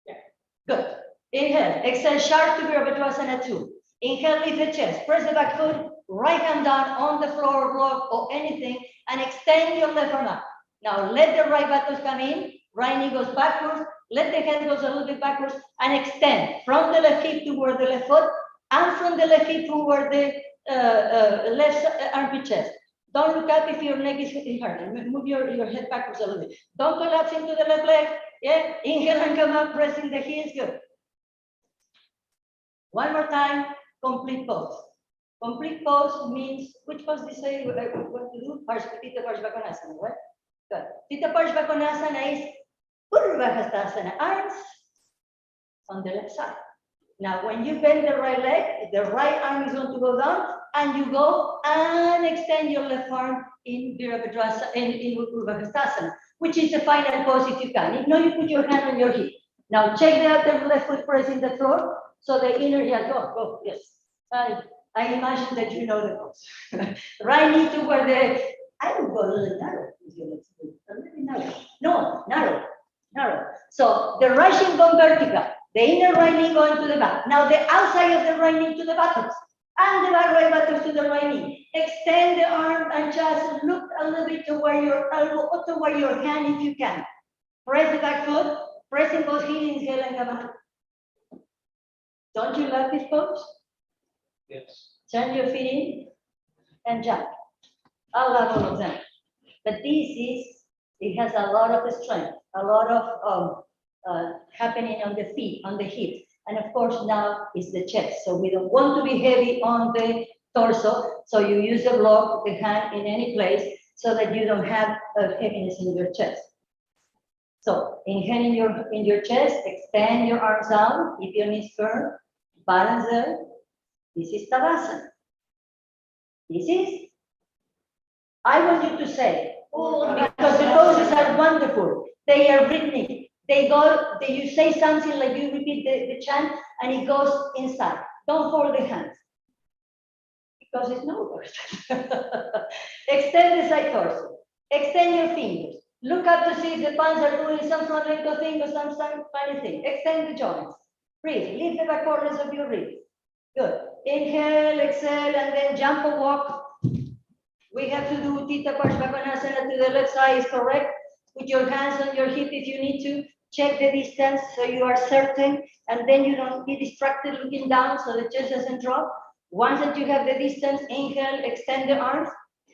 Yeah. Good. Inhale, exhale, sharp to Virasana 2. Inhale, lift the chest, press the back foot, right hand down on the floor, block, or anything, and extend your left arm up. Now let the right buttocks come in, right knee goes backwards, Let the head goes a little bit backwards and extend from the left hip toward the left foot and from the left hip toward the armpit chest. Don't look up if your neck is hurting. Move your head backwards a little bit. Don't collapse into the left leg. Yeah, inhale and come up, pressing the heels. Good. One more time, complete pose. Complete pose means, which pose do you say what to do? Tita Parshvakonasana, right? Good. Tita Parshvakonasana is Urvahastasana, arms on the left side. Now, when you bend the right leg, the right arm is going to go down, and you go and extend your left arm in Virasana, in Urvahastasana, which is the final pose if you can. If not, you put your hand on your hip. Now, check the other left foot pressing the floor, so the inner, yeah, go, yes. I imagine that you know the pose. Right knee toward the, I would go a little narrow. A little narrow. No, narrow. So the right shin going vertical, the inner right knee going to the back. Now the outside of the right knee to the buttocks, and the back right buttocks to the right knee. Extend the arm and just look a little bit toward your elbow or toward your hand if you can. Press the back foot, pressing both heels, inhale and come up. Don't you love this pose? Yes. Turn your feet in and jump. I love all of them. But it has a lot of strength, a lot of happening on the feet, on the hips. And of course now is the chest. So we don't want to be heavy on the torso. So you use the block, the hand in any place so that you don't have heaviness in your chest. So inhale in your chest, extend your arms out, keep your knees firm, balance there. This is Tadasana. I want you to say, oh, because the poses are wonderful. They are rhythmic. You say something like you repeat the chant and it goes inside. Don't fold the hands because it's no worse. Extend the side torso. Extend your fingers. Look up to see if the palms are doing some flamenco thing or some funny thing. Extend the joints. Breathe. Lift the back corners of your ribs. Good. Inhale, exhale, and then jump or walk. We have to do Tita Parshvakonasana to the left side, is correct? Put your hands on your hip if you need to. Check the distance so you are certain, and then you don't be distracted looking down so the chest doesn't drop. Once that you have the distance, inhale, extend the arms.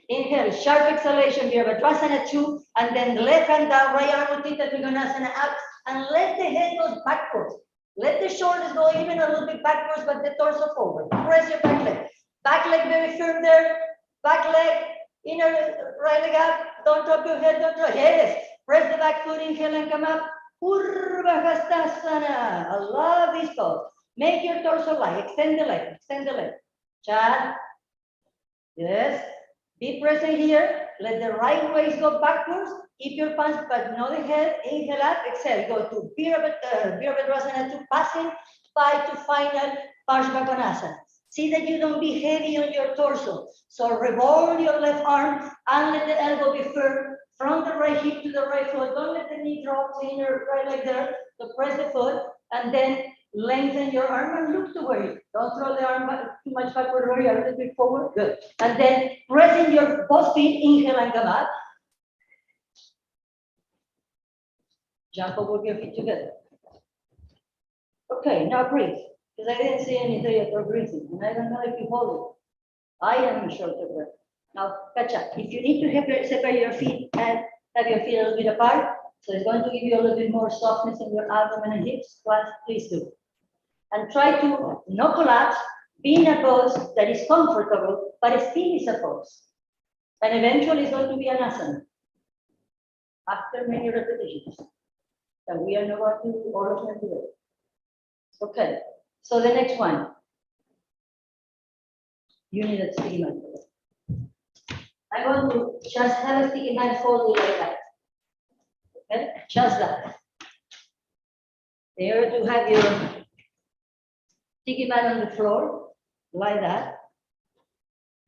Inhale, sharp exhalation, Virasana 2, and then the left hand down, right arm, Tita Trikonasana up, and let the head go backwards. Let the shoulders go even a little bit backwards, but the torso forward. Press your back leg. Back leg very firm there. Back leg, inner right leg up. Don't drop your head, don't drop. Yes. Press the back foot, inhale and come up. Urvahastasana. I love this pose. Make your torso light. Extend the leg. Extend the leg. Chad. Yes. Be present here. Let the right waist go backwards. Keep your palms, but not the head. Inhale up, exhale. Go to Virasana 2, passing by to final Parshvakonasana. See that you don't be heavy on your torso. So revolve your left arm and let the elbow be firm from the right hip to the right foot. Don't let the knee drop to inner right leg there. So press the foot and then lengthen your arm and look toward you. Don't throw the arm back, too much backward or a little bit forward. Good. And then pressing your both feet, inhale and come up. Jump over your feet together. Okay, now breathe. Because I didn't see any of your breathing. And I don't know if you hold it. I am short of breath. Now, catch up. If you need to separate your feet and have your feet a little bit apart, so it's going to give you a little bit more softness in your abdomen and hips, please do. And try to not collapse, be in a pose that is comfortable, but still is a pose. And eventually it's going to be an asana. After many repetitions. And we are not going to do all of them today. Okay, so the next one. You need a sticky mat. I'm going to just have a sticky mat folded like that. Okay, just that. There to have your sticky mat on the floor, like that.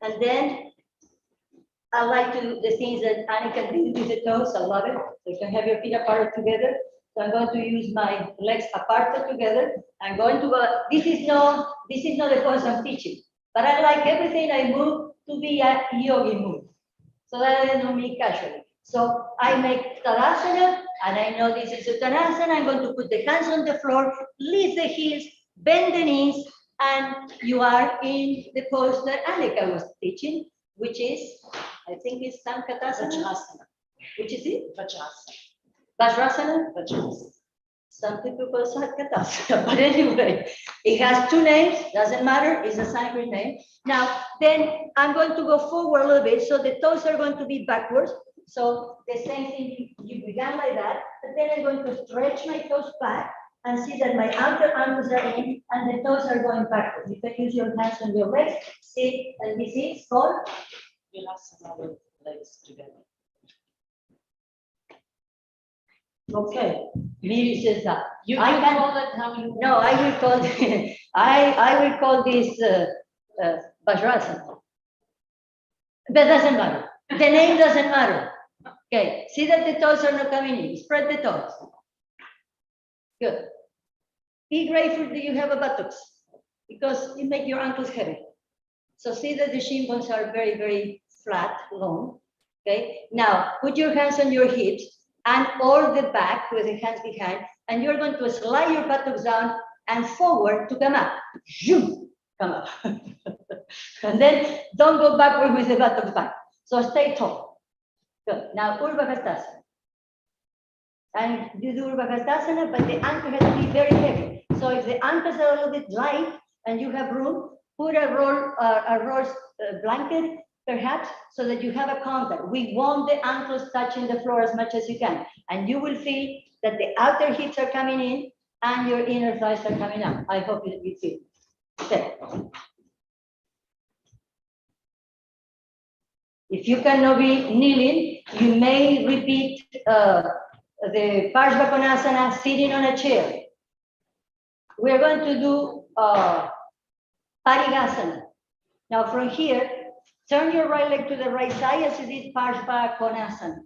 And then I like to do the things that Annie can do with the toes. I love it. So you can have your feet apart together. So I'm going to use my legs apart together. I'm going to go. This is not the pose I'm teaching, but I like everything I move to be a yogi move. So that I don't me casually. So I make Tadasana And I know this is Uttanasana. I'm going to put the hands on the floor, lift the heels, bend the knees, and you are in the pose that Alika was teaching, which is, I think it's Sankatasana. Vajrasana. Which is it? Vajrasana. Vajrasana? Vajrasana. Some people call Sankatasana, but anyway, it has two names, doesn't matter, it's a Sanskrit name. Now, then I'm going to go forward a little bit, so the toes are going to be backwards. So the same thing, you began like that, but then I'm going to stretch my toes back and see that my outer ankles are in and the toes are going backwards. You can use your hands on your legs, sit, and this is called Virasana with legs together. okay. Miri says that. You I can- call it how you. No, I will call I will call this Vajrasana. That doesn't matter. The name doesn't matter. Okay, see that the toes are not coming in. Spread the toes. Good. Be grateful that you have a buttocks because it makes your ankles heavy. So see that the shin bones are very, very flat, long. Okay, now put your hands on your hips and all the back with the hands behind, and you're going to slide your buttocks down and forward to come up. Zoom, come up. And then don't go backward with the buttocks back. So stay tall. Good. Now Urdhva Hastasana. And you do Urdhva Hastasana, but the ankle has to be very heavy. So if the ankles are a little bit light and you have room, put a roll blanket perhaps, so that you have a contact. We want the ankles touching the floor as much as you can. And you will feel that the outer hips are coming in and your inner thighs are coming up. I hope you feel. Okay. If you cannot be kneeling, you may repeat the Parshvakonasana sitting on a chair. We are going to do Parigasana. Now from here, turn your right leg to the right side as you did Parshvakonasana.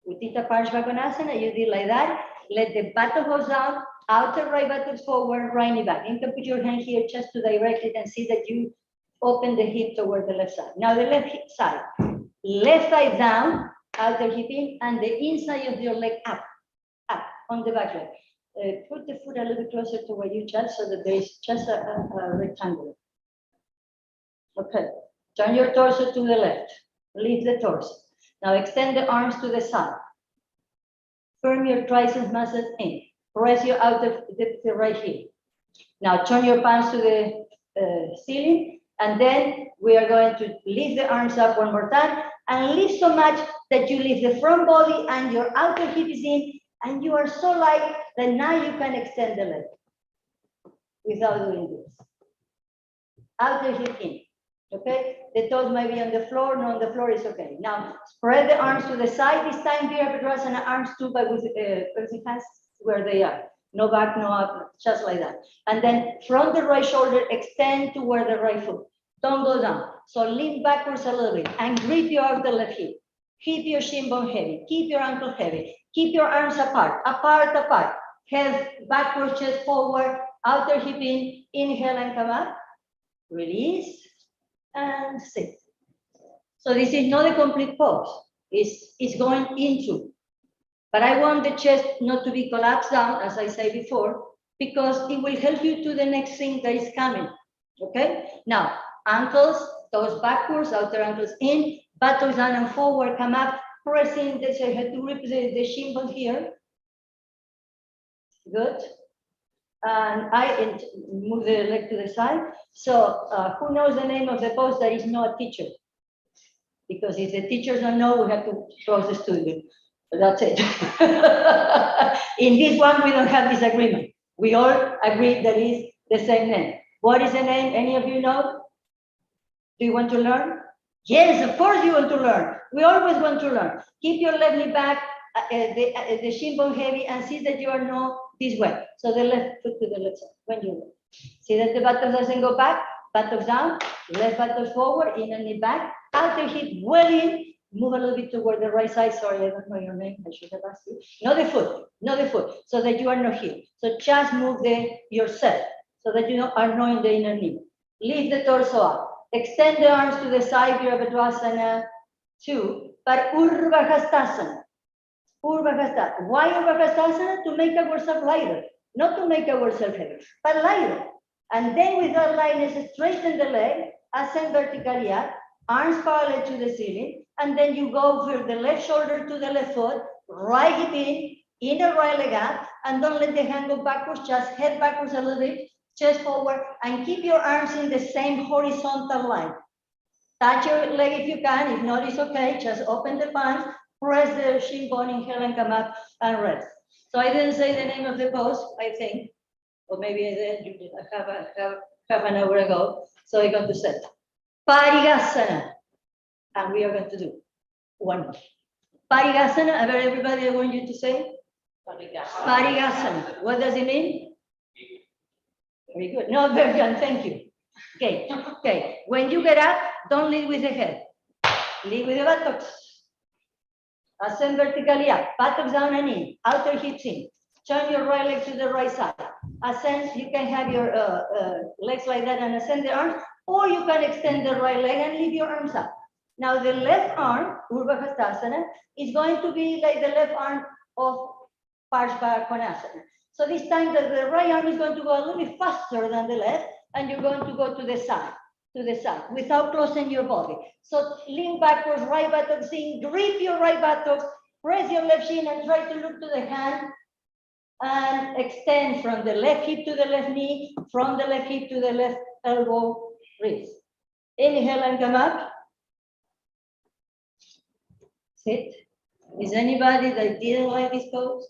We did a Parshvakonasana, you did like that. Let the buttock goes down, outer right buttocks forward, right knee back. You can put your hand here just to direct it and see that you open the hip toward the left side. Now the left hip side, left thigh down, outer hip in, and the inside of your leg up on the back leg. Put the foot a little bit closer to where you touch so that there is just a rectangle. Okay, turn your torso to the left, lift the torso. Now extend the arms to the side. Firm your triceps muscles in. Press your outer the right heel. Now turn your palms to the ceiling, and then we are going to lift the arms up one more time and lift so much that you lift the front body and your outer hip is in, and you are so light that now you can extend the leg without doing this. Outer hip in. Okay, the toes might be on the floor, no, on the floor is okay. Now spread the arms to the side. This time Virasana, arms too, but with the hands where they are. No back, no up, just like that. And then from the right shoulder, extend toward the right foot. Don't go down. So lean backwards a little bit and grip your outer left hip. Keep your shin bone heavy. Keep your ankle heavy. Keep your arms apart, apart, apart. Head backwards, chest forward, outer hip in. Inhale and come up. Release. And sit. So this is not a complete pose. It's going into. But I want the chest not to be collapsed down, as I said before, because it will help you to the next thing that is coming. Okay? Now, ankles, toes backwards, outer ankles in, buttocks down and forward, come up, pressing the head to rip the shin bone here. Good. And I move the leg to the side. So who knows the name of the pose that is not a teacher? Because if the teachers don't know, we have to close the studio. That's it. In this one, we don't have disagreement. We all agree that is the same name. What is the name? Any of you know? Do you want to learn? Yes, of course you want to learn. We always want to learn. Keep your left knee back, the shin bone heavy, and see that you are not this way. So the left foot to the left side when you move. See that the buttocks doesn't go back, buttocks down, left buttocks forward, in and knee back, outer hip well in, move a little bit toward the right side. Sorry, I don't know your name, I should have asked you. Not the foot, so that you are not here. So just move yourself, so that you are not in the inner knee. Lift the torso up. Extend the arms to the side, Virasana 2, but Urdhva Hastasana. Urvahastasana. Why Urvahastasana? To make ourselves lighter, not to make ourselves heavy, but lighter. And then with that lightness, straighten the leg, ascend vertically up, arms parallel to the ceiling, and then you go from the left shoulder to the left foot, right hip in, inner right leg up, and don't let the hand go backwards, just head backwards a little bit, chest forward, and keep your arms in the same horizontal line. Touch your leg if you can, if not, it's okay, just open the palms, press the shin bone, inhale and come up and rest. So I didn't say the name of the pose, I think, or maybe I did, you did, half an hour ago, so I'm going to say Parigasana, and we are going to do one more. Parigasana, I bet everybody I want you to say. Parigasana. What does it mean? Very good. No, very good. Thank you. Okay. Okay. When you get up, don't lead with the head. Lead with the buttocks. Ascend vertically up. Buttocks down and in. Outer hips in. Turn your right leg to the right side. Ascend. You can have your legs like that and ascend the arms, or you can extend the right leg and leave your arms up. Now the left arm, Urvahastasana, is going to be like the left arm of Parshva-Konasana. So this time the right arm is going to go a little bit faster than the left, and you're going to go to the side, without closing your body. So lean backwards, right buttocks in, grip your right buttocks, press your left shin and try to look to the hand, and extend from the left hip to the left knee, from the left hip to the left elbow, wrist. Inhale and come up. Sit. Is anybody that didn't like this pose?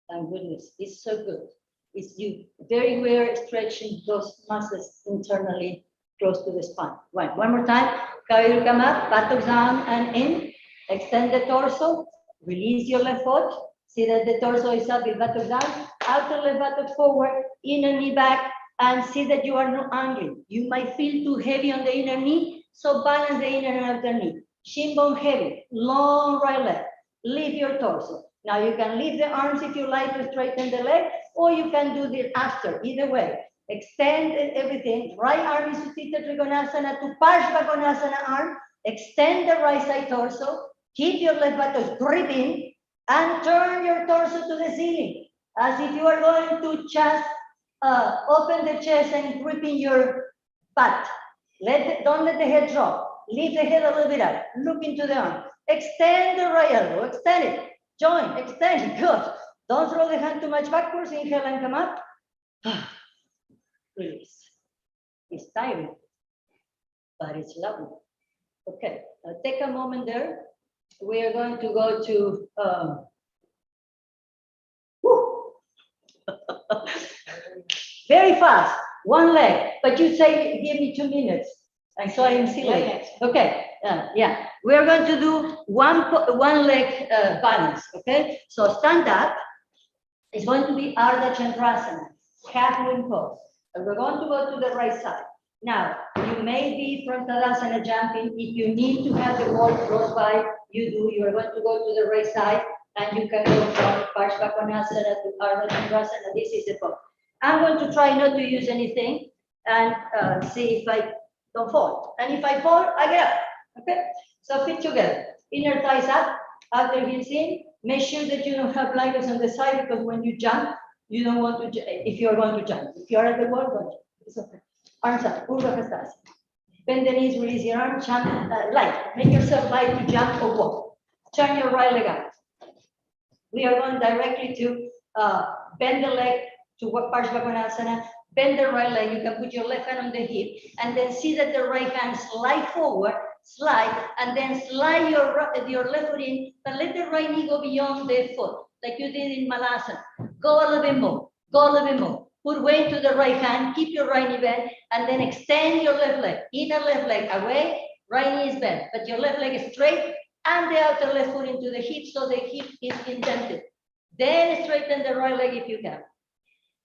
Thank goodness, it's so good. It's you very well stretching those muscles internally close to the spine. One more time. Carry will come up, buttocks down and in. Extend the torso. Release your left foot. See that the torso is up with buttocks down. Outer left buttock forward, inner knee back, and see that you are not angling. You might feel too heavy on the inner knee, so balance the inner and outer knee. Shin bone heavy, long right leg. Lift your torso. Now you can lift the arms if you like to straighten the leg, or you can do this after, either way. Extend everything. Right arm is Utthita Trikonasana to Parshva-Konasana arm. Extend the right side torso. Keep your left buttocks gripping and turn your torso to the ceiling, as if you are going to just open the chest and gripping your butt. Don't let the head drop. Lift the head a little bit up. Look into the arm. Extend the right elbow. Extend it. Join. Extend it. Good. Don't throw the hand too much backwards. Inhale and come up. Release. It's tiring, but it's lovely. Okay. Take a moment there. We are going to go to very fast. One leg, but you say give me 2 minutes. And so I am silly. Okay, yeah. We are going to do one leg balance, okay? So stand up. It's going to be Ardha Chandrasana, half moon pose. And we're going to go to the right side. Now, you may be from Tadasana jumping. If you need to have the wall close by, you do. You are going to go to the right side, and you can go from Parshva-Konasana to Ardha Chandrasana. This is the pose. I'm going to try not to use anything and see if I don't fall. And if I fall, I get up. Okay? So feet together. Inner thighs up, outer heels in. Make sure that you don't have blankets on the side, because when you jump, you don't want to, if you're going to jump. If you're at the wall, don't jump. It's okay. Arms up, Urvahastasana. Bend the knees, release your arm, jump, light. Make yourself light to jump or walk. Turn your right leg out. We are going directly to bend the leg to Parshva-Konasana. Bend the right leg. You can put your left hand on the hip, and then see that the right hand slide forward, slide, and then slide your left foot in, but let the right knee go beyond the foot, like you did in Malasada. Go a little bit more. Go a little bit more. Put weight to the right hand, keep your right knee bent, and then extend your left leg. Inner left leg away, right knee is bent, but your left leg is straight, and the outer left foot into the hip, so the hip is indented. Then straighten the right leg if you can.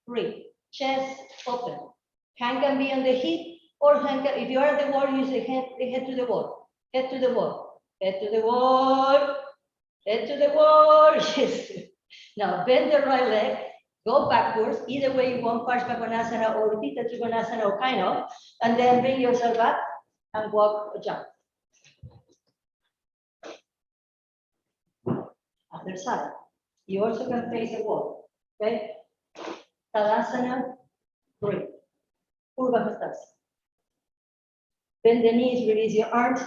Breathe. Chest open. Hand can be on the hip, or hand can, if you are at the wall, use the head to the wall. Head to the wall. Head to the wall. Head to the wall. Yes. Now bend the right leg. Go backwards, either way you want, Parshva-Konasana or Utthita Trikonasana or kind of, and then bring yourself up and walk or jump. other side. You also can face the wall, okay? Tadasana, breathe. Urdhva Hastasana. Bend the knees, release your arms.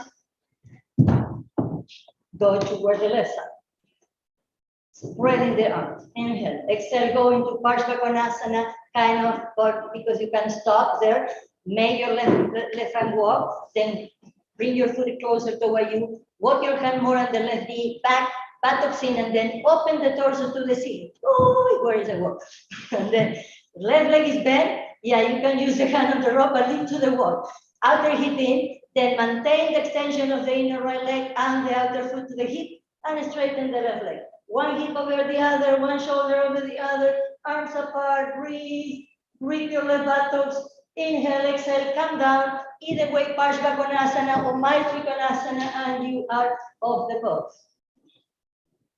Go toward the left side. Spreading the arms. Inhale. Exhale, go into Parshvakonasana, kind of, but because you can stop there. Make your left hand walk. Then bring your foot closer toward you. Walk your hand more on the left knee, back, buttocks in, and then open the torso to the ceiling. Oh, where is the walk? And then left leg is bent. Yeah, you can use the hand on the rope and lean to the wall. Outer hip in, then maintain the extension of the inner right leg and the outer foot to the hip, and straighten the left leg. One hip over the other, one shoulder over the other, arms apart, breathe, breathe your left buttocks, inhale, exhale, come down, either way, Parshvakonasana or Maitrikonasana, and you are off the pose.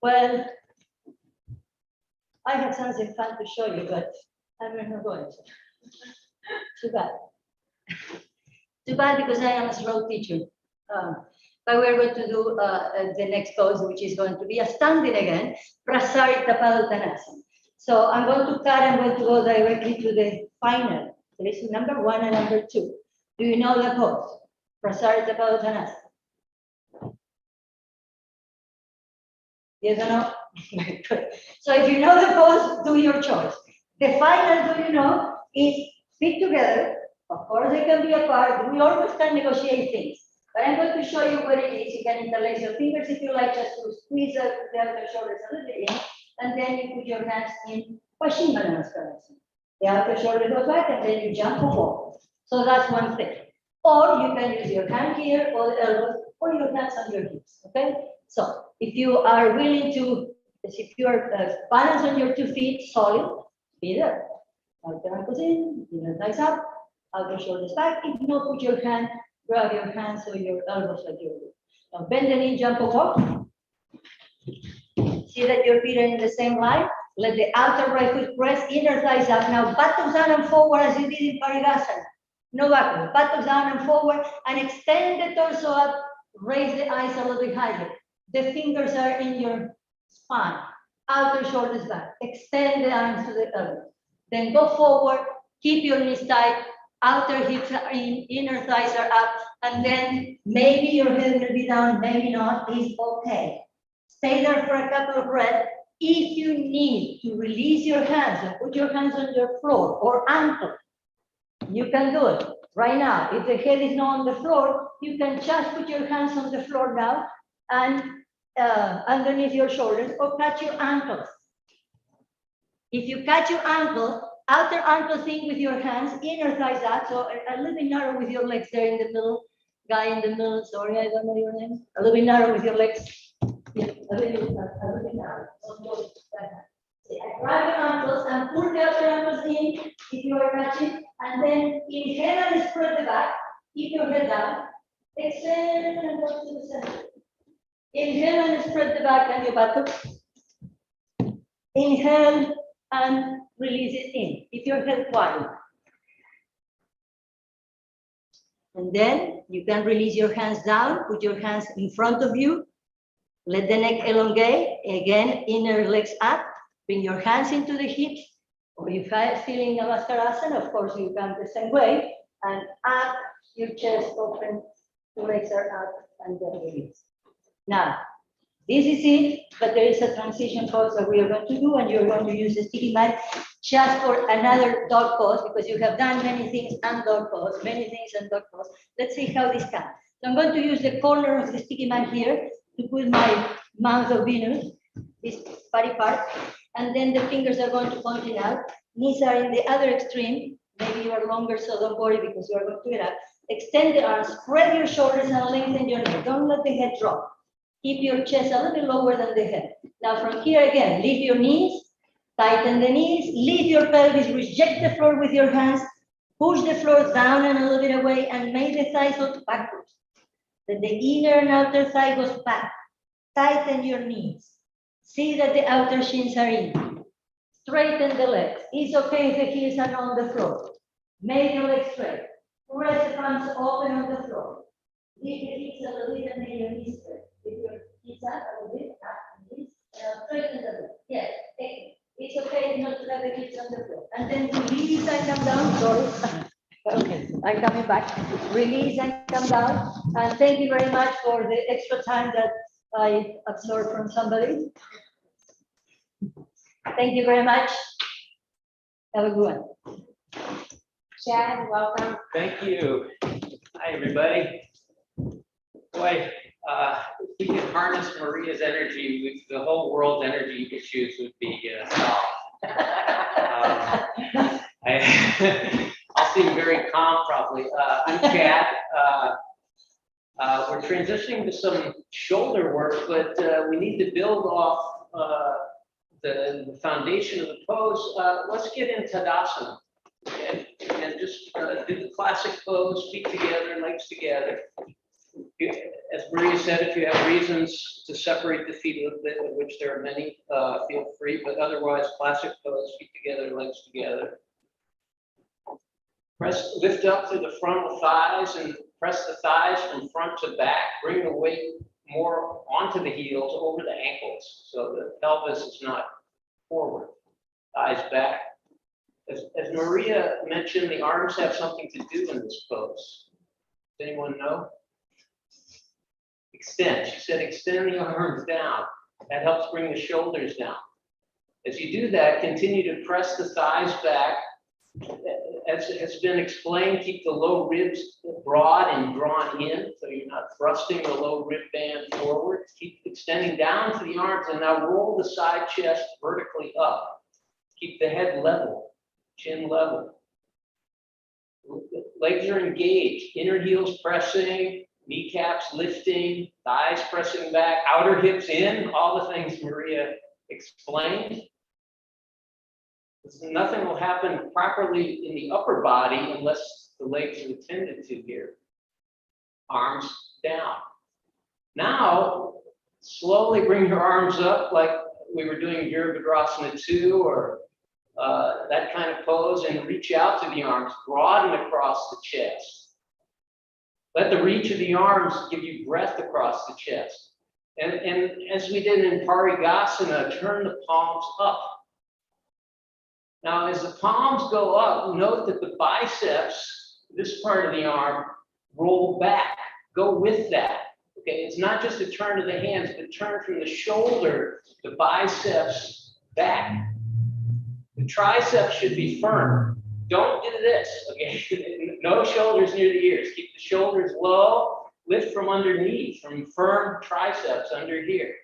Well, I have something fun to show you, but I'm not going to. Too bad. Too bad because I am a slow teacher. But we're going to do the next pose, which is going to be a standing again, Prasarita Uttanasana. So I'm going to cut, I'm going to go directly to the final. There is number 1 and number 2. Do you know the pose? Prasarita Uttanasana. You don't know? So if you know the pose, do your choice. The final, do you know, is feet together. Of course, they can be apart. We always can negotiate things. But I'm going to show you what it is. You can interlace your fingers if you like, just to squeeze the outer shoulders a little bit in. And then you put your hands in Paschimottanasana. The outer shoulder goes back, and then you jump or walk. So that's one thing. Or you can use your hand here, or the elbows, or your hands on your hips. Okay? So if you are willing to, if you are balanced on your 2 feet, solid, be there. Outer ankles in, inner thighs up, outer shoulders back. If you not, put your hand, grab your hands or your elbows like you do. Now bend the knee, jump or walk. See that your feet are in the same line. Let the outer right foot press, inner thighs up. Now buttocks down and forward as you did in Virasana. No backward. Buttocks down and forward, and extend the torso up. Raise the eyes a little bit higher. The fingers are in your spine. Outer shoulders back. Extend the arms to the elbows. Then go forward. Keep your knees tight. Outer hips are in, inner thighs are up, and then maybe your head will be down, maybe not. It's okay. Stay there for a couple of breaths. If you need to release your hands and put your hands on your floor or ankle, you can do it right now. If the head is not on the floor, you can just put your hands on the floor now and underneath your shoulders, or catch your ankles. If you catch your ankle, outer ankle thing with your hands, inner thighs out, so a little bit narrow with your legs there in the middle. Guy in the middle, sorry, I don't know your name. A little bit narrow with your legs. Yeah, a little bit narrow. Grab your ankles and pull the outer ankles in if you are catching, and then inhale and spread the back. Keep your head down. Exhale and go to the center. Inhale and spread the back and your buttocks. Inhale and release it in. Keep your head quiet. And then you can release your hands down, put your hands in front of you. Let the neck elongate. Again, inner legs up. Bring your hands into the hips. Or if you're feeling Namaskar, of course, you come the same way. And up, your chest open, the legs are up, and then release. Now, this is it, but there is a transition pose that we are going to do, and you're going to use the sticky mat just for another dog pose, because you have done many things and dog pose, many things and dog pose. Let's see how this comes. So I'm going to use the corner of the sticky mat here to put my mouth of Venus, this body part, and then the fingers are going to point it out. Knees are in the other extreme. Maybe you are longer, so don't worry, because you are going to get up. Extend the arms, spread your shoulders, and lengthen your neck. Don't let the head drop. Keep your chest a little bit lower than the head. Now from here again, lift your knees, tighten the knees, lift your pelvis, reject the floor with your hands, push the floor down and a little bit away, and make the thighs go backwards. Then the inner and outer thigh goes back. Tighten your knees. See that the outer shins are in. Straighten the legs. It's okay if the heels are on the floor. Make your legs straight. Press the palms open on the floor. Lift the hips a little bit and make your knees straight. With your knees up a little bit, up and this, straighten the leg. Yes, it's okay not to have the hips on the floor. And then release and come down, sorry. Okay, I'm coming back. Release and come down. And thank you very much for the extra time that I absorbed from somebody. Thank you very much. Have a good one. Chad, welcome. Thank you. Hi, everybody. Boy, if we could harness Maria's energy, the whole world's energy issues would be solved. I'll seem very calm, probably. I'm Chad. We're transitioning to some shoulder work, but we need to build off the foundation of the pose. Let's get in Tadasana. And just do the classic pose, feet together, legs together. As Maria said, if you have reasons to separate the feet a little bit, of which there are many, feel free, but otherwise, classic pose, feet together, legs together. Lift up through the frontal thighs and press the thighs from front to back. Bring the weight more onto the heels, over the ankles, so the pelvis is not forward, thighs back. As Maria mentioned, the arms have something to do in this pose. Does anyone know? Extend. She said extend the arms down. That helps bring the shoulders down. As you do that, continue to press the thighs back. As has been explained, keep the low ribs broad and drawn in, so you're not thrusting the low rib band forward. Keep extending down to the arms, and now roll the side chest vertically up. Keep the head level, chin level. Legs are engaged, inner heels pressing, kneecaps lifting, thighs pressing back, outer hips in, all the things Maria explained. Nothing will happen properly in the upper body unless the legs are attended to here. Arms down. Now, slowly bring your arms up like we were doing Virasana 2 or that kind of pose, and reach out to the arms, broaden across the chest. Let the reach of the arms give you breath across the chest. And as we did in Virasana, turn the palms up. Now, as the palms go up, note that the biceps, this part of the arm, roll back. Go with that. Okay, it's not just a turn of the hands, but turn from the shoulder, the biceps back. The triceps should be firm. Don't do this, okay? No shoulders near the ears. Keep the shoulders low. Lift from underneath, from firm triceps under here.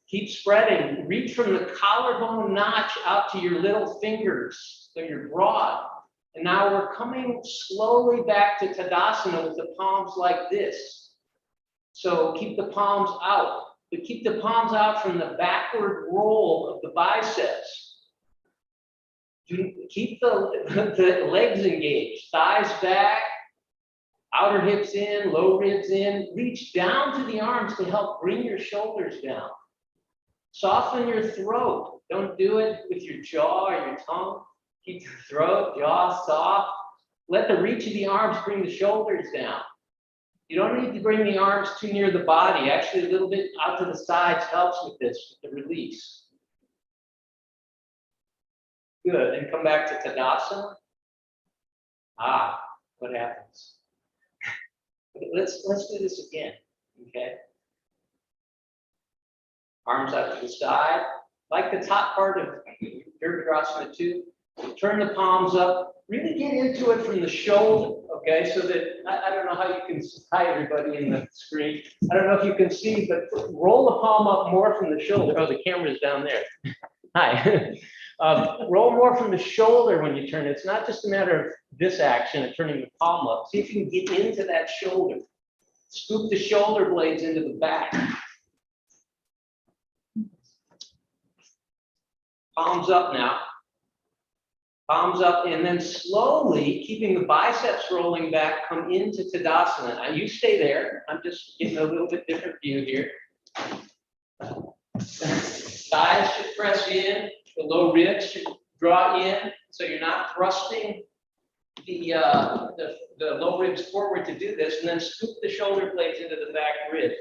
Keep spreading. Reach from the collarbone notch out to your little fingers, so you're broad. And now we're coming slowly back to Tadasana with the palms like this. So keep the palms out, but keep the palms out from the backward roll of the biceps. Keep the legs engaged, thighs back, outer hips in, low ribs in. Reach down to the arms to help bring your shoulders down. Soften your throat. Don't do it with your jaw or your tongue. Keep your throat, jaw soft. Let the reach of the arms bring the shoulders down. You don't need to bring the arms too near the body. Actually, a little bit out to the sides helps with this, with the release. Good, and come back to Tadasana. What happens? Let's do this again, okay? Arms out to the side, like the top part of Virasana 2. Turn the palms up. Really get into it from the shoulder, okay? So that I don't know how you can. Hi, everybody in the screen. I don't know if you can see, but roll the palm up more from the shoulder. Oh, the camera's down there. Hi. Roll more from the shoulder when you turn it. It's not just a matter of this action of turning the palm up. See if you can get into that shoulder. Scoop the shoulder blades into the back. Palms up now. Palms up, and then slowly, keeping the biceps rolling back, come into Tadasana. Now you stay there. I'm just getting a little bit different view here. Thighs should press in. The low ribs should draw in, so you're not thrusting the low ribs forward to do this, and then scoop the shoulder blades into the back rib.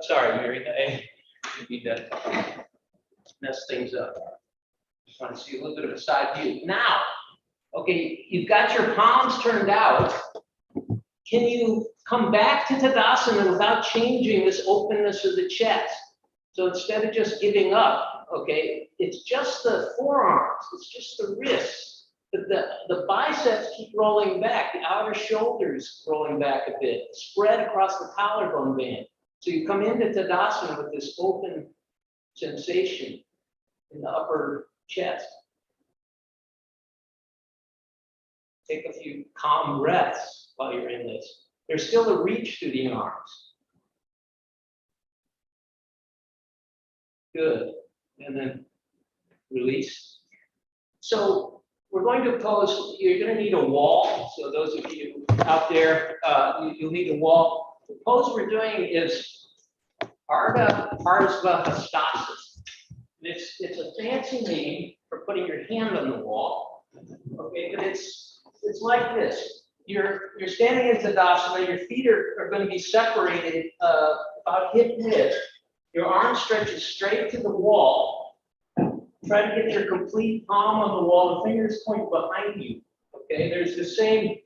Sorry, Mary, I should be done. mess things up. Just want to see a little bit of a side view. Now, okay, you've got your palms turned out. Can you come back to Tadasana without changing this openness of the chest? So instead of just giving up, okay, it's just the forearms, it's just the wrists. But the biceps keep rolling back, the outer shoulders rolling back a bit, spread across the collarbone band. So you come into Tadasana with this open sensation in the upper chest. Take a few calm breaths while you're in this. There's still a reach through the arms. Good. And then release. So we're going to pose, you're going to need a wall. So those of you out there, you'll need a wall. The pose we're doing is Ardha Hastasis. It's a fancy name for putting your hand on the wall. Okay, but it's like this. You're standing in Tadasana, your feet are going to be separated about hip width. Your arm stretches straight to the wall. Try to get your complete palm on the wall, the fingers point behind you. Okay, there's the same,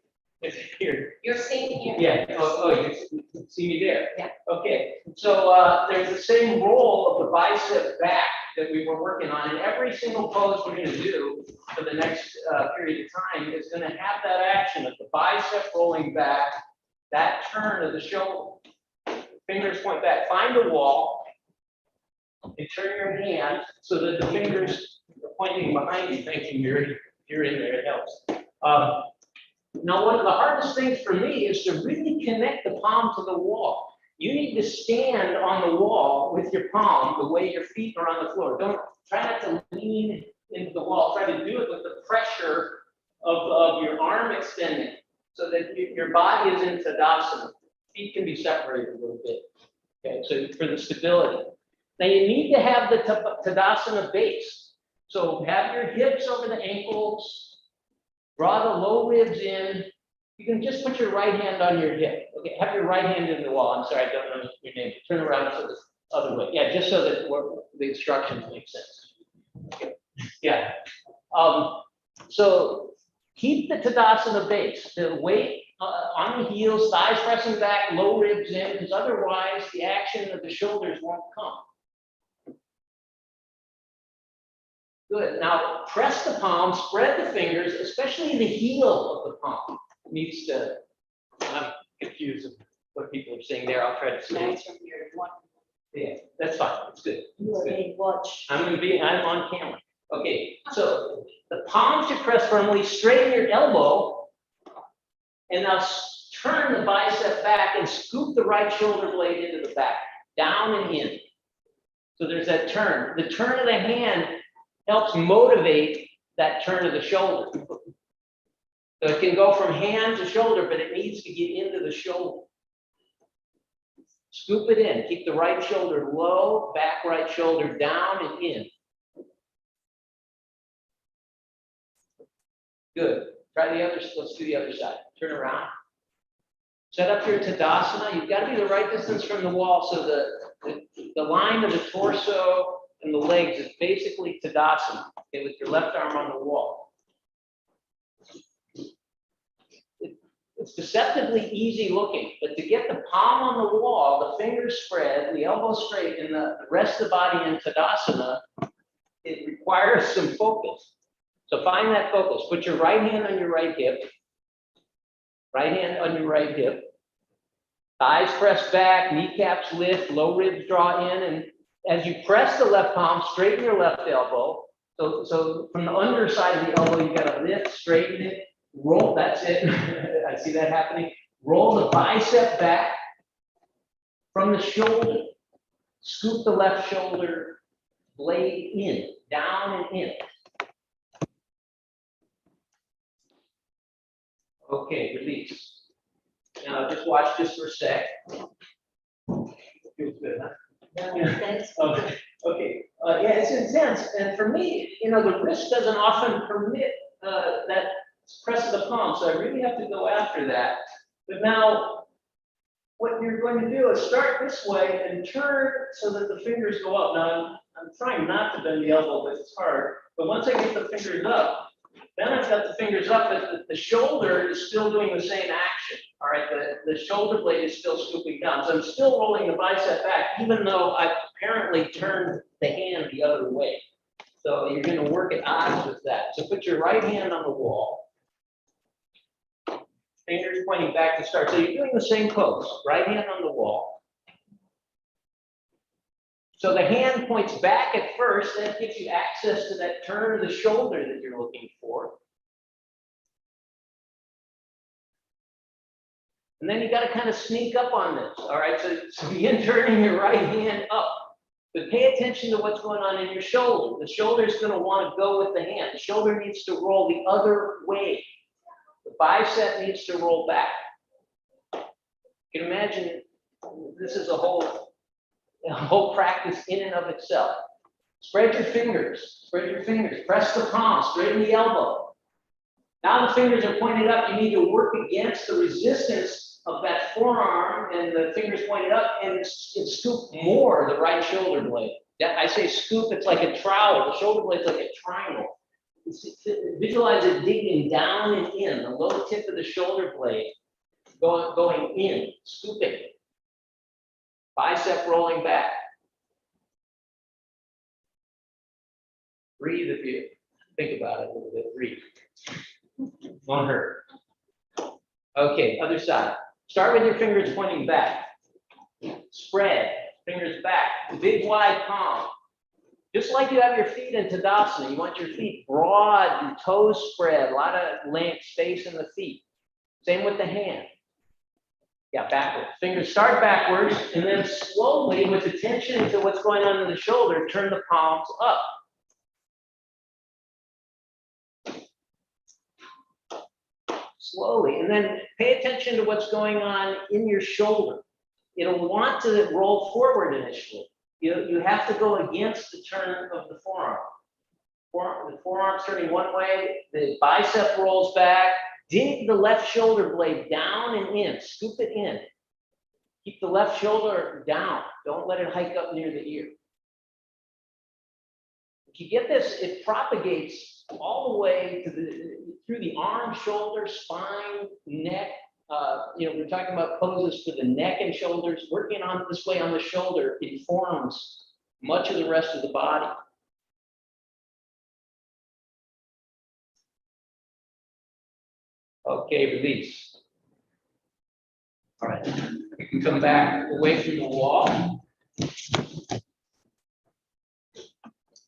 here. You're seeing here. Yeah, you see me there? Yeah. Okay, so there's the same roll of the bicep back that we were working on, and every single pose we're going to do for the next period of time is going to have that action of the bicep rolling back, that turn of the shoulder, fingers point back, find a wall, and turn your hand so that the fingers are pointing behind you, thinking you're in there, it helps. Now, one of the hardest things for me is to really connect the palm to the wall. You need to stand on the wall with your palm the way your feet are on the floor. Don't try not to lean into the wall. Try to do it with the pressure of your arm extending so that your body is in Tadasana. Feet can be separated a little bit. Okay, so for the stability. Now you need to have the Tadasana base. So have your hips over the ankles, draw the low ribs in. You can just put your right hand on your hip. Okay, have your right hand in the wall. I'm sorry, I don't know your name. Turn around so this other way. Yeah, just so that the instructions make sense. Okay. Yeah. So keep the Tadasana base. The weight on the heels, thighs pressing back, low ribs in, because otherwise the action of the shoulders won't come. Good. Now press the palm, spread the fingers, especially the heel of the palm needs to. I'm confused of what people are saying there. I'll try to say. Nice from here. Yeah, that's fine. It's good. You are being watched. I'm on camera. Okay, so the palm should press firmly, straighten your elbow, and now turn the bicep back and scoop the right shoulder blade into the back, down and in. So there's that turn. The turn of the hand helps motivate that turn of the shoulder. So it can go from hand to shoulder, but it needs to get into the shoulder. Scoop it in. Keep the right shoulder low, back right shoulder down and in. Good. Try the other, let's do the other side. Turn around. Set up your Tadasana. You've got to be the right distance from the wall. So the line of the torso and the legs is basically Tadasana. Okay, with your left arm on the wall. It's deceptively easy looking, but to get the palm on the wall, the fingers spread, the elbow straight, and the rest of the body in Tadasana, it requires some focus. So find that focus. Put your right hand on your right hip. Right hand on your right hip. Thighs press back, kneecaps lift, low ribs draw in, and as you press the left palm, straighten your left elbow. So from the underside of the elbow, you got to lift, straighten it, roll. That's it. I see that happening. Roll the bicep back from the shoulder. Scoop the left shoulder blade in, down and in. Okay, release. Now just watch this for a sec. Feels good, huh? Okay. Okay. Yeah, it's intense, and for me, the wrist doesn't often permit that press of the palm, so I really have to go after that. But now, what you're going to do is start this way and turn so that the fingers go up. Now, I'm trying not to bend the elbow, but it's hard. But once I get the fingers up, then I've got the fingers up, but the shoulder is still doing the same action. All right, the shoulder blade is still scooping down. So I'm still rolling the bicep back, even though I've apparently turned the hand the other way. So you're going to work at odds with that. So put your right hand on the wall. Fingers pointing back to start. So you're doing the same pose, right hand on the wall. So the hand points back at first, that gives you access to that turn of the shoulder that you're looking for. And then you got to kind of sneak up on this, all right? So begin turning your right hand up. But pay attention to what's going on in your shoulder. The shoulder is going to want to go with the hand. The shoulder needs to roll the other way. The bicep needs to roll back. You can imagine this is a whole practice in and of itself. Spread your fingers, press the palm, straighten the elbow. Now the fingers are pointed up, you need to work against the resistance of that forearm and the fingers pointed up and scoop more the right shoulder blade. I say scoop, it's like a trowel, the shoulder blade's like a triangle. Visualize it digging down and in, the low tip of the shoulder blade going in, scooping. Bicep rolling back. Breathe if you think about it a little bit, breathe. Won't hurt. Okay, other side. Start with your fingers pointing back. Spread, fingers back, big wide palm. Just like you have your feet in Tadasana, you want your feet broad, your toes spread, a lot of length, space in the feet. Same with the hand. Yeah, backwards. Fingers start backwards, and then slowly, with attention to what's going on in the shoulder, turn the palms up. Slowly, and then pay attention to what's going on in your shoulder. It'll want to roll forward initially. You have to go against the turn of the forearm. The forearm's turning one way, the bicep rolls back. Dig the left shoulder blade down and in, scoop it in. Keep the left shoulder down. Don't let it hike up near the ear. If you get this, it propagates all the way to through the arm, shoulder, spine, neck. We're talking about poses for the neck and shoulders. Working on this way on the shoulder informs much of the rest of the body. Okay, release. All right, you can come back away from the wall.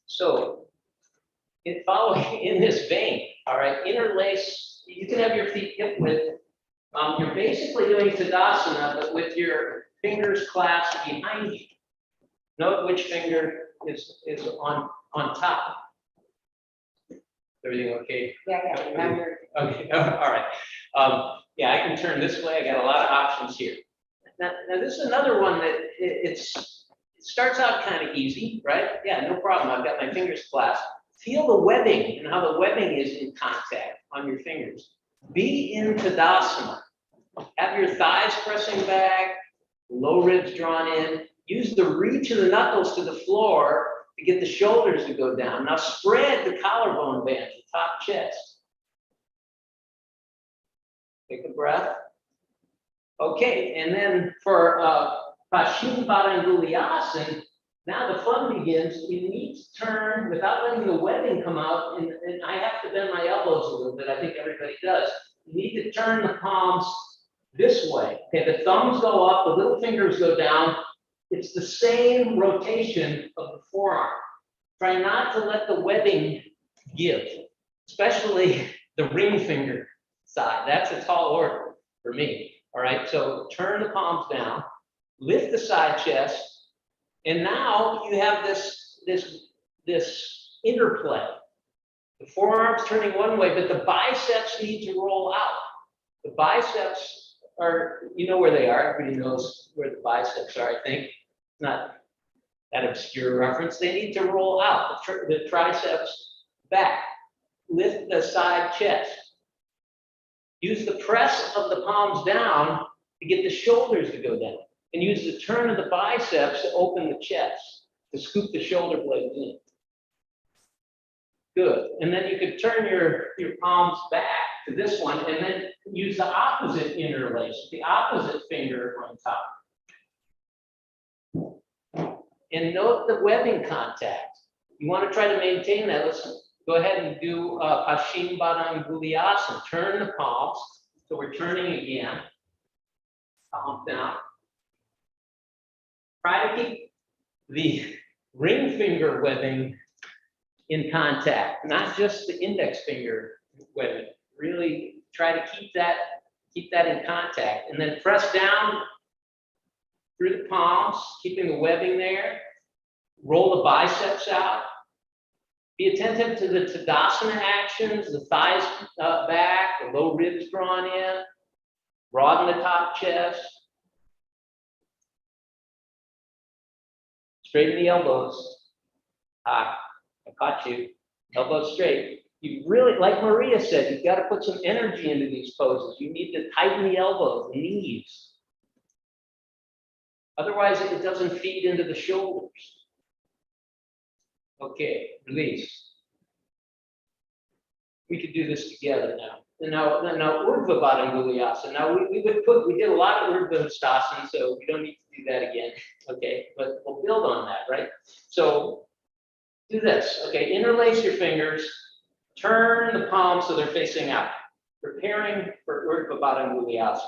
So, following in this vein, all right, interlace, you can have your feet hip width. You're basically doing Tadasana, but with your fingers clasped behind you. Note which finger is on top. Everything okay? Yeah. Okay, all right. Yeah, I can turn this way. I got a lot of options here. Now this is another one that it starts out kind of easy, right? Yeah, no problem. I've got my fingers clasped. Feel the webbing and how the webbing is in contact on your fingers. Be in Tadasana. Have your thighs pressing back, low ribs drawn in. Use the reach of the knuckles to the floor to get the shoulders to go down. Now spread the collarbone band, the top chest. Take a breath. Okay, and then for Paschimottanasana, now the fun begins. You need to turn without letting the webbing come out, and I have to bend my elbows a little bit. I think everybody does. You need to turn the palms this way. Okay, the thumbs go up, the little fingers go down. It's the same rotation of the forearm. Try not to let the webbing give, especially the ring finger side. That's a tall order for me. All right, so turn the palms down, lift the side chest, and now you have this interplay. The forearm's turning one way, but the biceps need to roll out. The biceps are, you know where they are. Everybody knows where the biceps are, I think. Not that obscure reference. They need to roll out. The triceps back. Lift the side chest. Use the press of the palms down to get the shoulders to go down. And use the turn of the biceps to open the chest. to scoop the shoulder blades in. Good. And then you could turn your palms back to this one and then use the opposite interlace, the opposite finger on top. And note the webbing contact. You want to try to maintain that. Let's go ahead and do Paschimottanasana. Turn the palms. So we're turning again. Palm down. Try to keep the ring finger webbing in contact, not just the index finger webbing. Really try to keep that in contact, and then press down through the palms, keeping the webbing there. Roll the biceps out. Be attentive to the Tadasana actions, the thighs back, the low ribs drawn in. Broaden the top chest. Straighten the elbows. I caught you. Elbows straight. You really, like Maria said, you've got to put some energy into these poses. You need to tighten the elbows, the knees. Otherwise, it doesn't feed into the shoulders. Okay, release. We could do this together now. Now, Urdhva Baddha. Now, we did a lot of Urdhva Hastasana, so we don't need to do that again. Okay, but we'll build on that, right? So do this. Okay, interlace your fingers. Turn the palms so they're facing out. Preparing for Urdhva Baddha.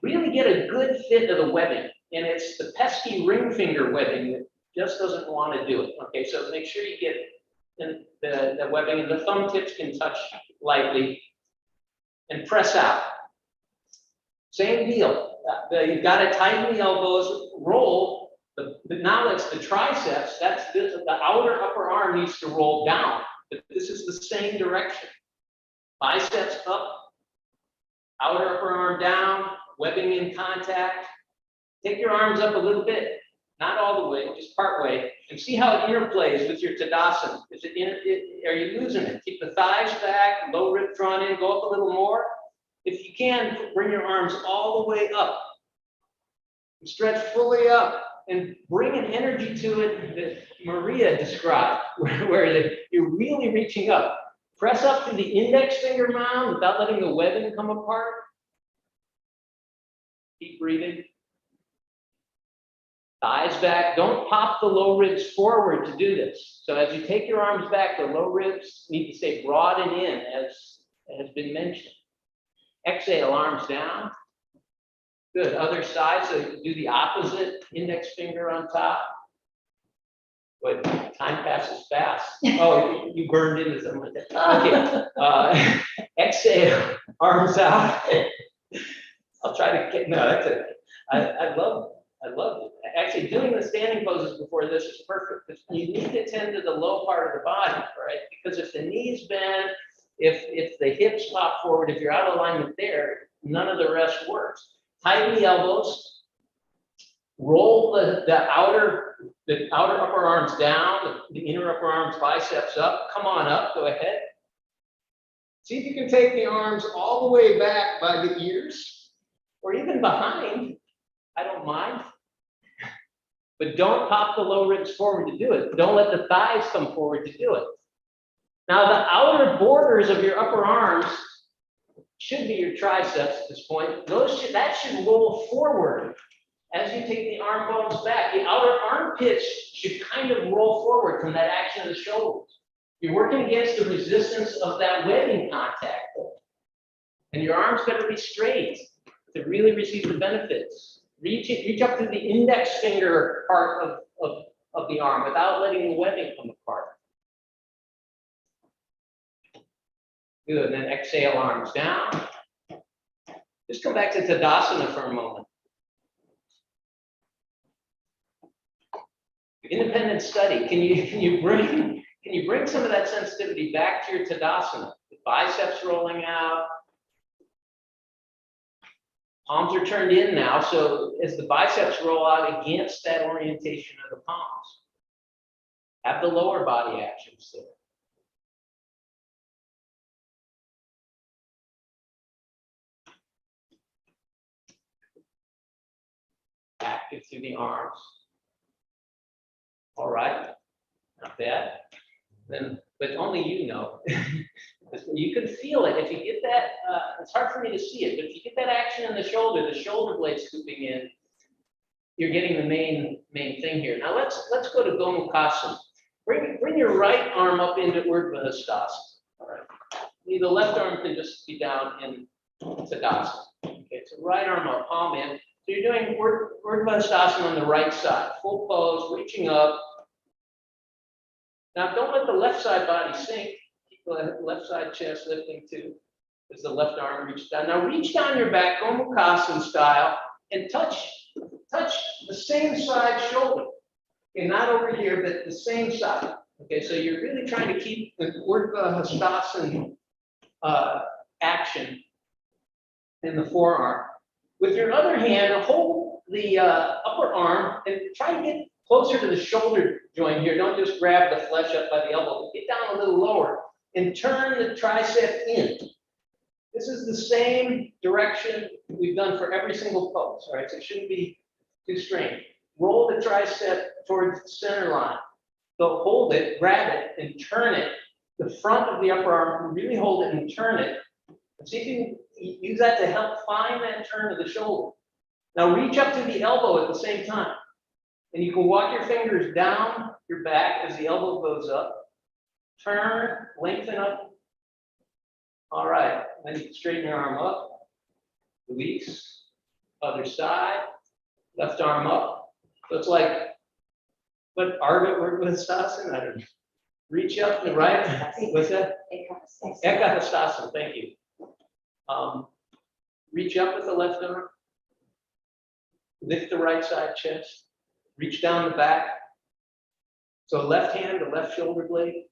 Really get a good fit of the webbing. And it's the pesky ring finger webbing that just doesn't want to do it. Okay, so make sure you get the webbing, and the thumb tips can touch lightly. And press out. Same deal. You've got to tighten the elbows, roll. But now that's the triceps. That's the outer upper arm needs to roll down. But this is the same direction. Biceps up, outer upper arm down, webbing in contact. Take your arms up a little bit, not all the way, just part way, and see how it interplays with your Tadasana. Are you losing it? Keep the thighs back, low rib drawn in, go up a little more. If you can, bring your arms all the way up. Stretch fully up and bring an energy to it that Maria described, where you're really reaching up. Press up to the index finger mound without letting the webbing come apart. Keep breathing. Thighs back. Don't pop the low ribs forward to do this. So as you take your arms back, the low ribs need to stay broad and in, as has been mentioned. Exhale, arms down. Good. Other side, so you can do the opposite, index finger on top. But time passes fast. Oh, you burned into something like that. Okay. Exhale, arms out. I'll try to get, no, that's it. I love it. Actually, doing the standing poses before this is perfect, because you need to tend to the low part of the body, right? Because if the knees bend, if the hips pop forward, if you're out of alignment there, none of the rest works. Tighten the elbows, roll the outer upper arms down, the inner upper arms, biceps up. Come on up, go ahead. See if you can take the arms all the way back by the ears, or even behind. I don't mind. But don't pop the low ribs forward to do it. Don't let the thighs come forward to do it. Now, the outer borders of your upper arms should be your triceps at this point. That should roll forward as you take the arm bones back. The outer armpits should kind of roll forward from that action of the shoulders. You're working against the resistance of that webbing contact. And your arms better be straight to really receive the benefits. Reach up to the index finger part of the arm without letting the webbing come apart. Good, and then exhale, arms down. Just come back to Tadasana for a moment. Independent study. Can you bring some of that sensitivity back to your Tadasana? The biceps rolling out. Palms are turned in now, so as the biceps roll out against that orientation of the palms, have the lower body actions there. Active through the arms. All right, not bad. Then, but only you know. You can feel it. If you get that, it's hard for me to see it, but if you get that action in the shoulder blade scooping in, you're getting the main thing here. Now let's go to Gomukhasana. Bring your right arm up into Urdhva Hastasana. All right. The left arm can just be down in Tadasana. Okay, so right arm up, palm in. So you're doing Urdhva Hastasana on the right side. Full pose, reaching up. Now don't let the left side body sink. Keep the left side chest lifting too, as the left arm reaches down. Now reach down your back, Gomukhasana style, and touch the same side shoulder. Okay, not over here, but the same side. Okay, so you're really trying to keep the Urdhva Hastasana action in the forearm. With your other hand, hold the upper arm and try to get closer to the shoulder joint here. Don't just grab the flesh up by the elbow. Get down a little lower and turn the tricep in. This is the same direction we've done for every single pose. All right, so it shouldn't be too strange. Roll the tricep towards the center line. So hold it, grab it, and turn it. The front of the upper arm, really hold it and turn it. And see if you can use that to help find that turn of the shoulder. Now reach up to the elbow at the same time. And you can walk your fingers down your back as the elbow goes up. Turn, lengthen up. All right, then you can straighten your arm up. Release, other side, left arm up. So it's like, what Ardha Urdhva Hastasana? I don't know. Reach up and right. What's that? Yogathon, thank you. Reach up with the left arm. Lift the right side chest. Reach down the back. So left hand, the left shoulder blade.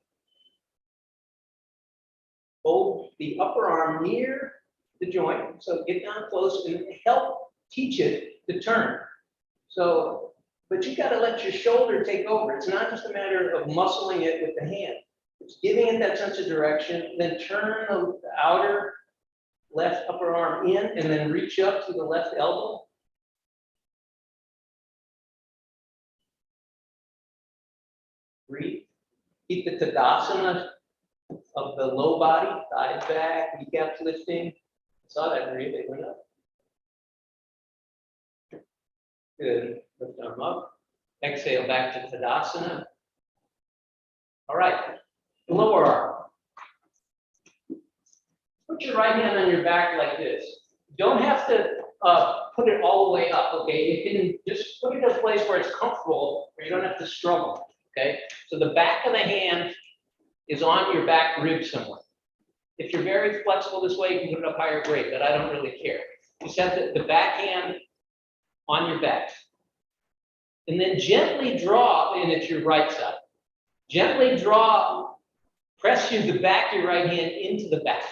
Hold the upper arm near the joint. So get down close and help teach it to turn. So, but you got to let your shoulder take over. It's not just a matter of muscling it with the hand. It's giving it that sense of direction, then turn the outer left upper arm in and then reach up to the left elbow. Breathe. Keep the Tadasana of the low body, thighs back, kneecaps lifting. Saw that, Maria, they went up. Good, lift arm up. Exhale back to Tadasana. All right, the lower arm. Put your right hand on your back like this. You don't have to put it all the way up, okay? You can just put it in a place where it's comfortable, where you don't have to struggle, okay? So the back of the hand is on your back rib somewhere. If you're very flexible this way, you can put it up higher, great, but I don't really care. Just have the back hand on your back. And then gently draw, and it's your right side. Gently draw, press the back of your right hand into the back.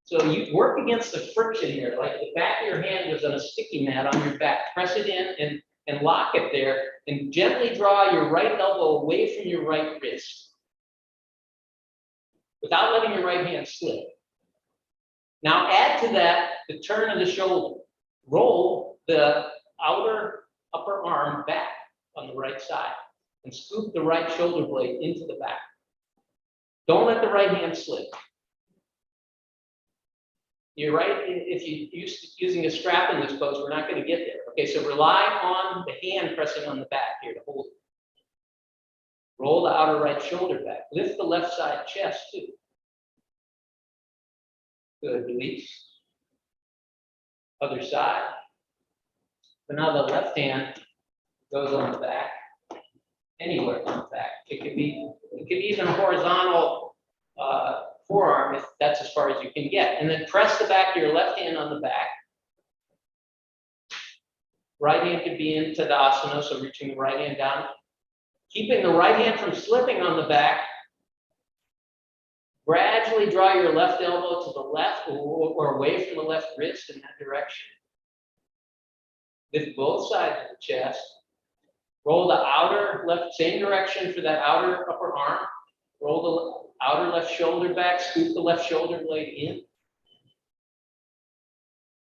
So you work against the friction here, like the back of your hand was on a sticky mat on your back. Press it in and lock it there, and gently draw your right elbow away from your right wrist without letting your right hand slip. Now add to that the turn of the shoulder. Roll the outer upper arm back on the right side and scoop the right shoulder blade into the back. Don't let the right hand slip. You're right, if you're using a strap in this pose, we're not going to get there. Okay, so rely on the hand pressing on the back here to hold it. Roll the outer right shoulder back. Lift the left side chest too. Good, release. Other side. But now the left hand goes on the back, anywhere on the back. It could be even a horizontal forearm if that's as far as you can get. And then press the back of your left hand on the back. Right hand could be in Tadasana, so reaching the right hand down. Keeping the right hand from slipping on the back. Gradually draw your left elbow to the left or away from the left wrist in that direction. Lift both sides of the chest. Roll the outer left, same direction for that outer upper arm. Roll the outer left shoulder back, scoop the left shoulder blade in.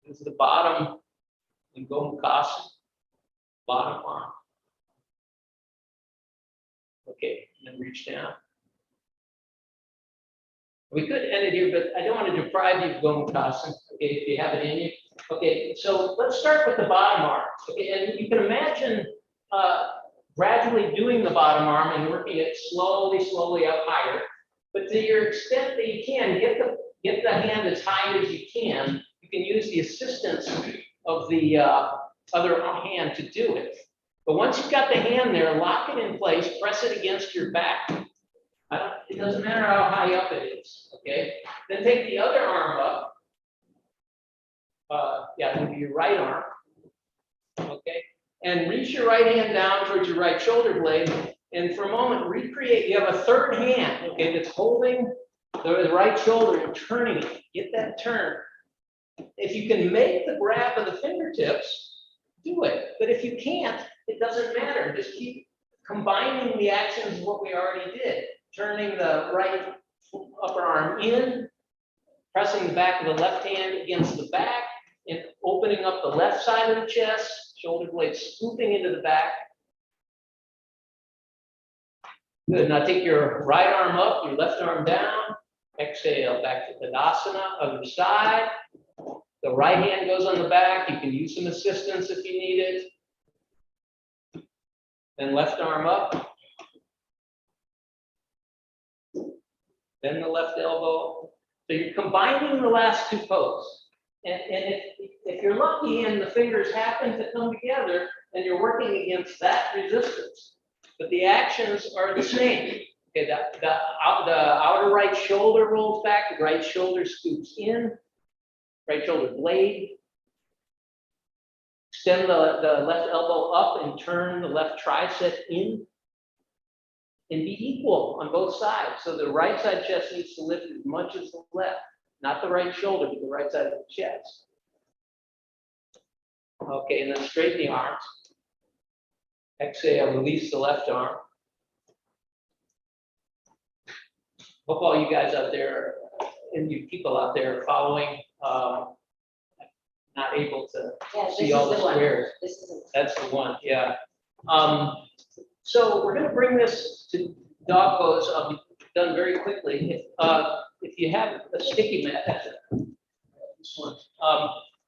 This is the bottom in Gomukhasana, bottom arm. Okay, and then reach down. We could end it here, but I don't want to deprive you of Gomukhasana, okay, if you have it in you. Okay, so let's start with the bottom arm. Okay, and you can imagine gradually doing the bottom arm and working it slowly up higher. But to your extent that you can, get the hand as high as you can. You can use the assistance of the other hand to do it. But once you've got the hand there, lock it in place, press it against your back. It doesn't matter how high up it is, okay? Then take the other arm up. Move your right arm, okay? And reach your right hand down towards your right shoulder blade. And for a moment, recreate, you have a third hand, okay, that's holding the right shoulder and turning it. Get that turn. If you can make the grab of the fingertips, do it. But if you can't, it doesn't matter. Just keep combining the actions of what we already did. Turning the right upper arm in, pressing the back of the left hand against the back, and opening up the left side of the chest, shoulder blades scooping into the back. Good, now take your right arm up, your left arm down, exhale back to Tadasana, other side. The right hand goes on the back, you can use some assistance if you need it. Then left arm up. Then the left elbow. So you're combining the last two poses. And if you're lucky and the fingers happen to come together, then you're working against that resistance. But the actions are the same. Okay, the outer right shoulder rolls back, the right shoulder scoops in, right shoulder blade. Extend the left elbow up and turn the left tricep in. And be equal on both sides. So the right side chest needs to lift as much as the left. Not the right shoulder, but the right side of the chest. Okay, and then straighten the arms. Exhale, release the left arm. Hope all you guys out there and you people out there are following, not able to see all the squares. That's the one, yeah. So we're going to bring this to dog pose. I'll be done very quickly. If you have a sticky mat, that's it. This one.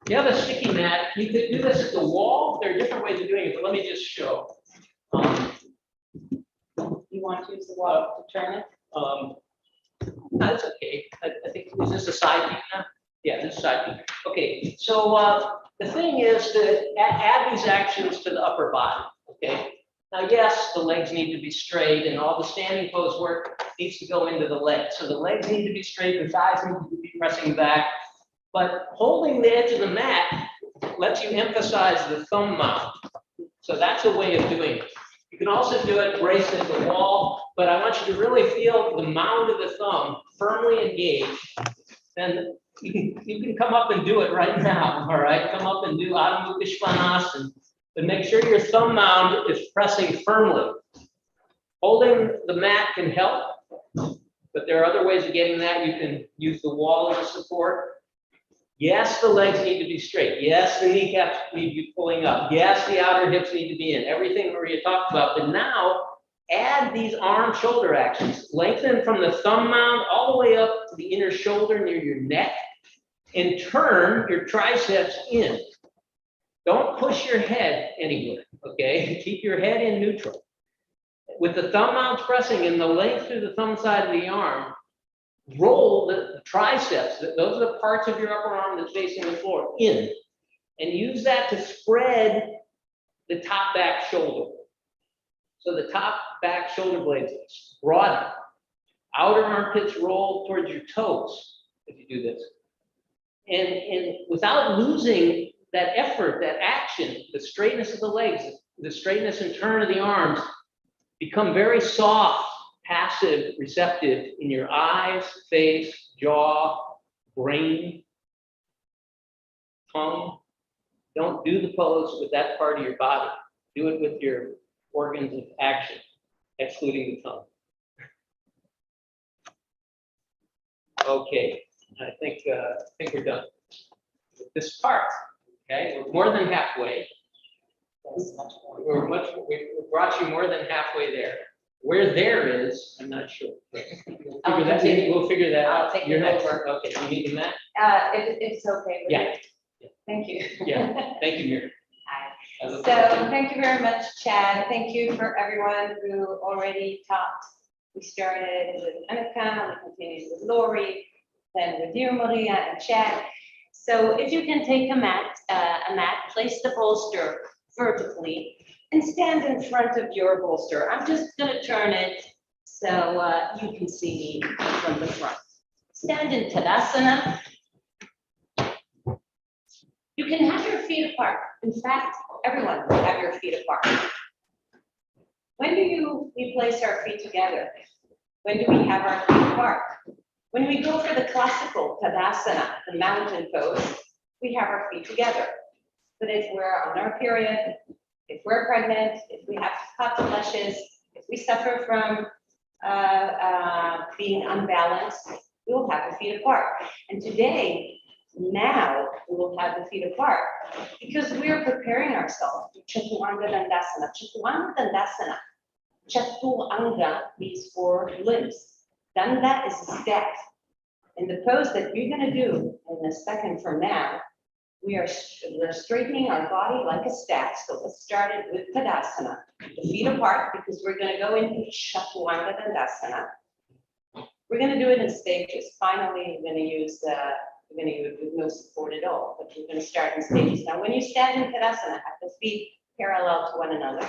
If you have a sticky mat, you could do this at the wall. There are different ways of doing it, but let me just show. You want to use the wall to turn it? That's okay. I think, is this a side view now? Yeah, this is side view. Okay, so the thing is to add these actions to the upper body, okay? Now, yes, the legs need to be straight and all the standing pose work needs to go into the legs. So the legs need to be straight, the thighs need to be pressing back. But holding the edge of the mat lets you emphasize the thumb mount. So that's a way of doing it. You can also do it braced at the wall, but I want you to really feel the mound of the thumb firmly engaged. And you can come up and do it right now, all right? Come up and do Adho Mukha Svanasana. But make sure your thumb mound is pressing firmly. Holding the mat can help, but there are other ways of getting that. You can use the wall as a support. Yes, the legs need to be straight. Yes, the kneecaps need to be pulling up. Yes, the outer hips need to be in. Everything Maria talked about. But now, add these arm-shoulder actions. Lengthen from the thumb mound all the way up to the inner shoulder near your neck, and turn your triceps in. Don't push your head anywhere, okay? Keep your head in neutral. With the thumb mounts pressing and the length through the thumb side of the arm, roll the triceps, those are the parts of your upper arm that's facing the floor, in. And use that to spread the top back shoulder. So the top back shoulder blades broaden. Outer armpits roll towards your toes if you do this. And without losing that effort, that action, the straightness of the legs, the straightness and turn of the arms, become very soft, passive, receptive in your eyes, face, jaw, brain, tongue. Don't do the pose with that part of your body. Do it with your organs of action, excluding the tongue. Okay, I think we're done with this part. Okay, we're more than halfway. We brought you more than halfway there. Where there is, I'm not sure. I'll We'll figure that I'll out. take You're it next. over. Okay, you need the mat? If it's okay with Yeah. you. Thank you. Yeah, thank you, Mary. Hi. I So look forward to it. thank you very much, Chad. Thank you for everyone who already talked. We started with Annika, we continued with Lori, then with you, Maria, and Chad. So if you can take a mat, place the bolster vertically and stand in front of your bolster. I'm just gonna turn it so you can see me from the front. Stand in Tadasana. You can have your feet apart. In fact, everyone will have your feet apart. When do we place our feet together? When do we have our feet apart? When we go for the classical Tadasana, the mountain pose, we have our feet together. But if we're on our period, if we're pregnant, if we have hot flushes, if we suffer from being unbalanced, we will have the feet apart. And today, now, we will have the feet apart because we are preparing ourselves to Chaturanga Dandasana. Chaturanga Dandasana. Chaturanga means 4 limbs. Danda is a staff. In the pose that we're going to do in a second from now, we're straightening our body like a staff. So let's start it with Tadasana. The feet apart because we're going to go into Chaturanga Dandasana. We're going to do it in stages. Finally, we're going to use it with no support at all, but we're going to start in stages. Now, when you stand in Tadasana, have the feet parallel to one another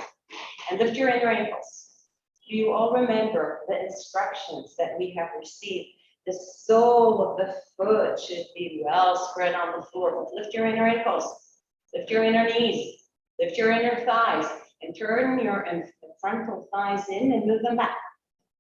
and lift your inner ankles. Do you all remember the instructions that we have received? The sole of the foot should be well spread on the floor. Lift your inner ankles, lift your inner knees, lift your inner thighs, and turn your frontal thighs in and move them back.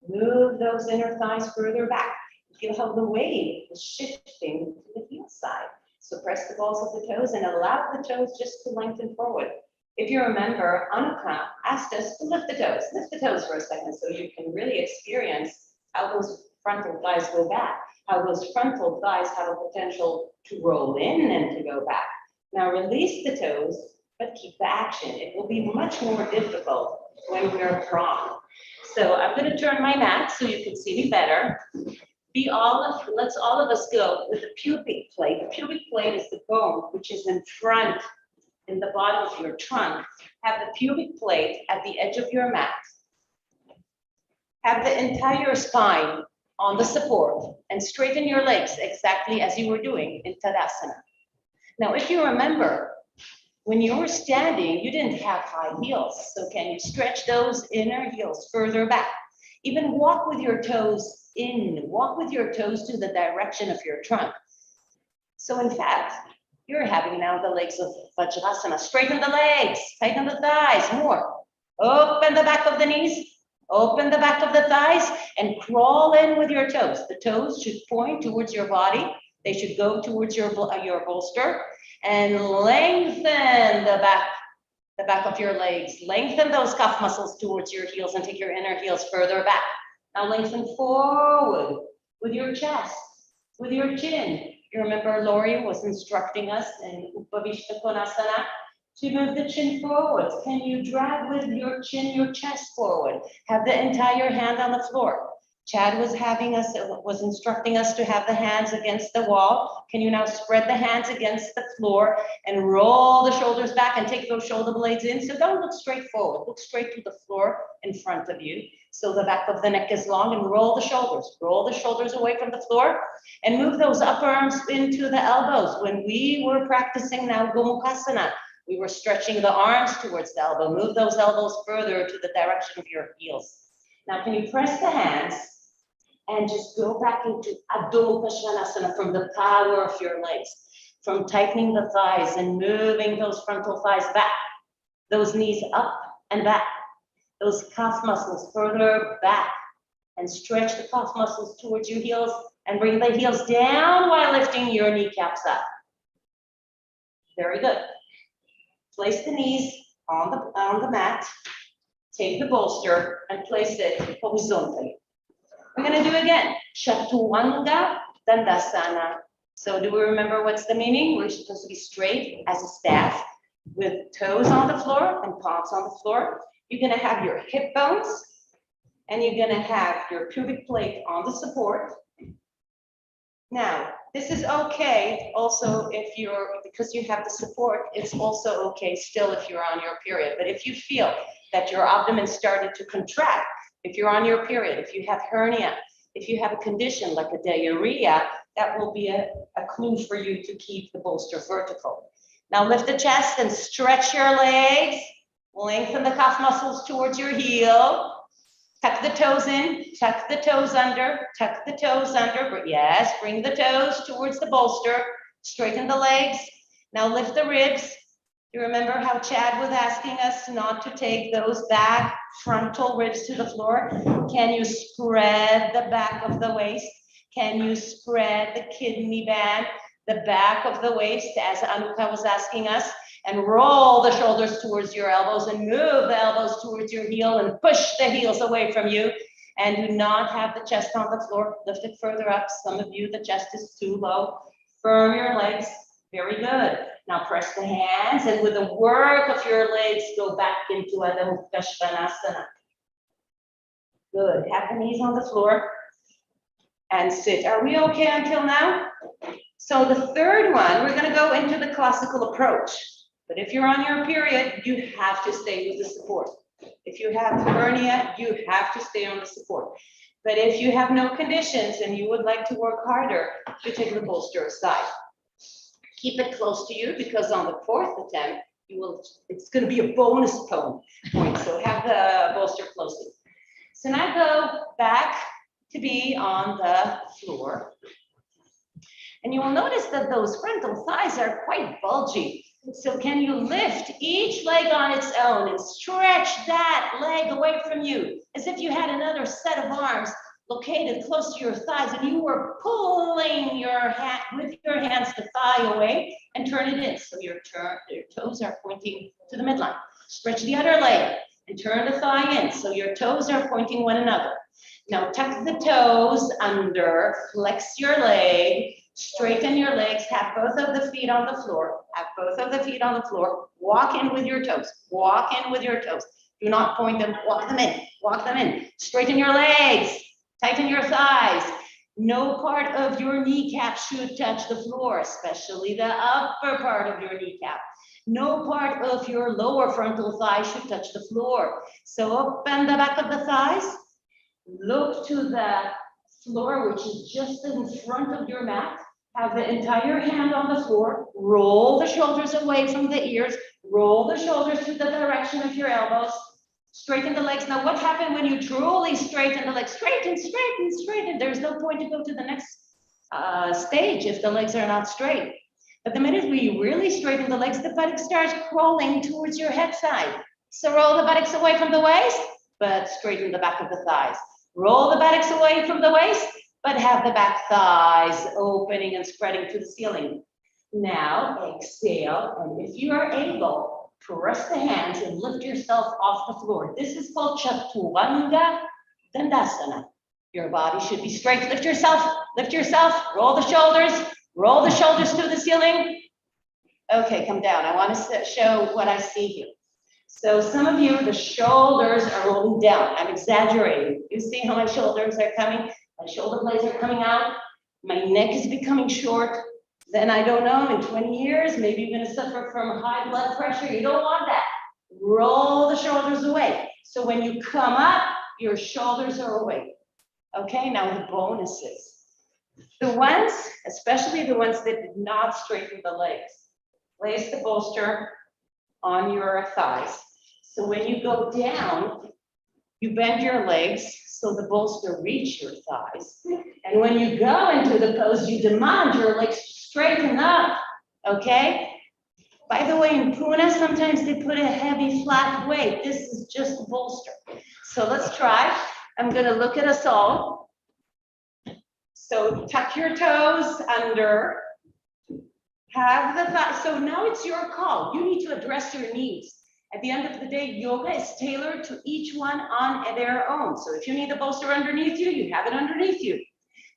Move those inner thighs further back. Feel how the weight is shifting to the heel side. So press the balls of the toes and allow the toes just to lengthen forward. If you remember, Anuka asked us to lift the toes for a second so you can really experience how those frontal thighs go back, how those frontal thighs have a potential to roll in and to go back. Now release the toes, but keep the action. It will be much more difficult when we're prone. So I'm going to turn my mat so you can see me better. Let's all of us go with the pubic plate. The pubic plate is the bone which is in front, in the bottom of your trunk. Have the pubic plate at the edge of your mat. Have the entire spine on the support and straighten your legs exactly as you were doing in Tadasana. Now, if you remember, when you were standing, you didn't have high heels. So can you stretch those inner heels further back? Even walk with your toes in, walk with your toes to the direction of your trunk. So in fact, you're having now the legs of Vajrasana. Straighten the legs, tighten the thighs more. Open the back of the knees, open the back of the thighs, and crawl in with your toes. The toes should point towards your body. They should go towards your bolster and lengthen the back of your legs. Lengthen those calf muscles towards your heels and take your inner heels further back. Now lengthen forward with your chest, with your chin. You remember Lori was instructing us in Uttanasana to move the chin forward. Can you drag with your chin, your chest forward? Have the entire hand on the floor. Chad was instructing us to have the hands against the wall. Can you now spread the hands against the floor and roll the shoulders back and take those shoulder blades in? So don't look straight forward, look straight to the floor in front of you. So the back of the neck is long and roll the shoulders away from the floor and move those upper arms into the elbows. When we were practicing now Gomukhasana, we were stretching the arms towards the elbow. Move those elbows further to the direction of your heels. Now, can you press the hands and just go back into Adho Mukha from the power of your legs, from tightening the thighs and moving those frontal thighs back, those knees up and back, those calf muscles further back, and stretch the calf muscles towards your heels and bring the heels down while lifting your kneecaps up. Very good. Place the knees on the mat, take the bolster and place it horizontally. We're going to do again, Chaturanga Dandasana. So do we remember what's the meaning? We're supposed to be straight as a staff with toes on the floor and palms on the floor. You're going to have your hip bones And you're gonna have your pubic plate on the support. Now, this is okay also if because you have the support, it's also okay still if you're on your period. But if you feel that your abdomen started to contract, if you're on your period, if you have hernia, if you have a condition like a diarrhea, that will be a clue for you to keep the bolster vertical. Now lift the chest and stretch your legs, lengthen the calf muscles towards your heel. Tuck the toes in, tuck the toes under, tuck the toes under. But yes, bring the toes towards the bolster, straighten the legs. Now lift the ribs. You remember how Chad was asking us not to take those back frontal ribs to the floor? Can you spread the back of the waist? Can you spread the kidney band, the back of the waist, as Anuka was asking us? And roll the shoulders towards your elbows and move the elbows towards your heel and push the heels away from you. And do not have the chest on the floor. Lift it further up. Some of you, the chest is too low. Firm your legs. Very good. Now press the hands and with the work of your legs, go back into Ardha Mukta Svanasana. Good. Have the knees on the floor and sit. Are we okay until now? So the third one, we're going to go into the classical approach. But if you're on your period, you have to stay with the support. If you have hernia, you have to stay on the support. But if you have no conditions and you would like to work harder, you take the bolster aside. Keep it close to you because on the fourth attempt, it's going to be a bonus point. So have the bolster closely. So now go back to be on the floor. And you will notice that those frontal thighs are quite bulgy. So can you lift each leg on its own and stretch that leg away from you as if you had another set of arms located close to your thighs and you were pulling your hand with your hands the thigh away and turn it in. So your toes are pointing to the midline. Stretch the other leg and turn the thigh in. So your toes are pointing one another. Now tuck the toes under, flex your leg, straighten your legs, have both of the feet on the floor, walk in with your toes, Do not point them, walk them in, straighten your legs, tighten your thighs. No part of your kneecap should touch the floor, especially the upper part of your kneecap. No part of your lower frontal thigh should touch the floor. So open the back of the thighs, look to the floor, which is just in front of your mat. Have the entire hand on the floor, roll the shoulders away from the ears, roll the shoulders to the direction of your elbows, straighten the legs. Now what happened when you truly straighten the legs? Straighten. There's no point to go to the next stage if the legs are not straight. But the minute we really straighten the legs, the buttock starts crawling towards your head side. So roll the buttocks away from the waist, but straighten the back of the thighs. Roll the buttocks away from the waist, but have the back thighs opening and spreading to the ceiling. Now exhale, and if you are able, press the hands and lift yourself off the floor. This is called Chaturanga Tadasana. Your body should be straight. Lift yourself, roll the shoulders to the ceiling. Okay, come down. I want to show what I see here. So some of you, the shoulders are rolling down. I'm exaggerating. You see how my shoulders are coming? My shoulder blades are coming out. My neck is becoming short. Then I don't know, in 20 years, maybe you're going to suffer from high blood pressure. You don't want that. Roll the shoulders away. So when you come up, your shoulders are away. Okay, now the bonuses. The ones, especially the ones that did not straighten the legs, place the bolster on your thighs. So when you go down, you bend your legs so the bolster reach your thighs. And when you go into the pose, you demand your legs straighten up, okay? By the way, in Pune, sometimes they put a heavy flat weight. This is just a bolster. So let's try. I'm gonna look at us all. So tuck your toes under. Have the thigh. So now it's your call. You need to address your needs. At the end of the day, yoga is tailored to each one on their own. So if you need the bolster underneath you, you have it underneath you.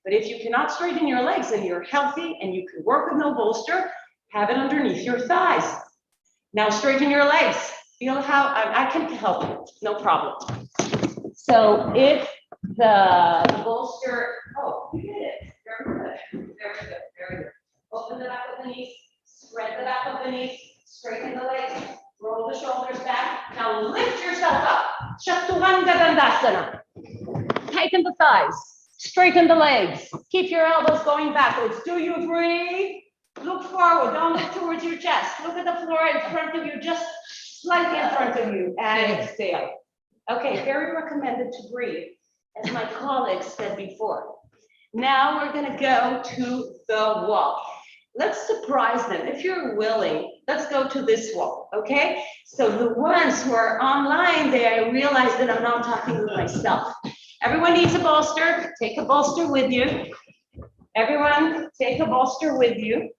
But if you cannot straighten your legs and you're healthy and you can work with no bolster, have it underneath your thighs. Now straighten your legs. Feel how I can help you, no problem. So if the bolster, oh, you did it. Very good, very good, very good. Open the back of the knees, spread the back of the knees, straighten the legs, roll the shoulders back. Now lift yourself up. Chaturanga Dandasana. Tighten the thighs, straighten the legs. Keep your elbows going backwards. Do you breathe? Look forward, don't look towards your chest. Look at the floor in front of you, just slightly in front of you, and exhale. Okay, very recommended to breathe, as my colleagues said before. Now we're gonna go to the wall. Let's surprise them. If you're willing, let's go to this wall, okay? So the ones who are online, they realize that I'm not talking with myself. Everyone needs a bolster. Take a bolster with you. Everyone, take a bolster with you.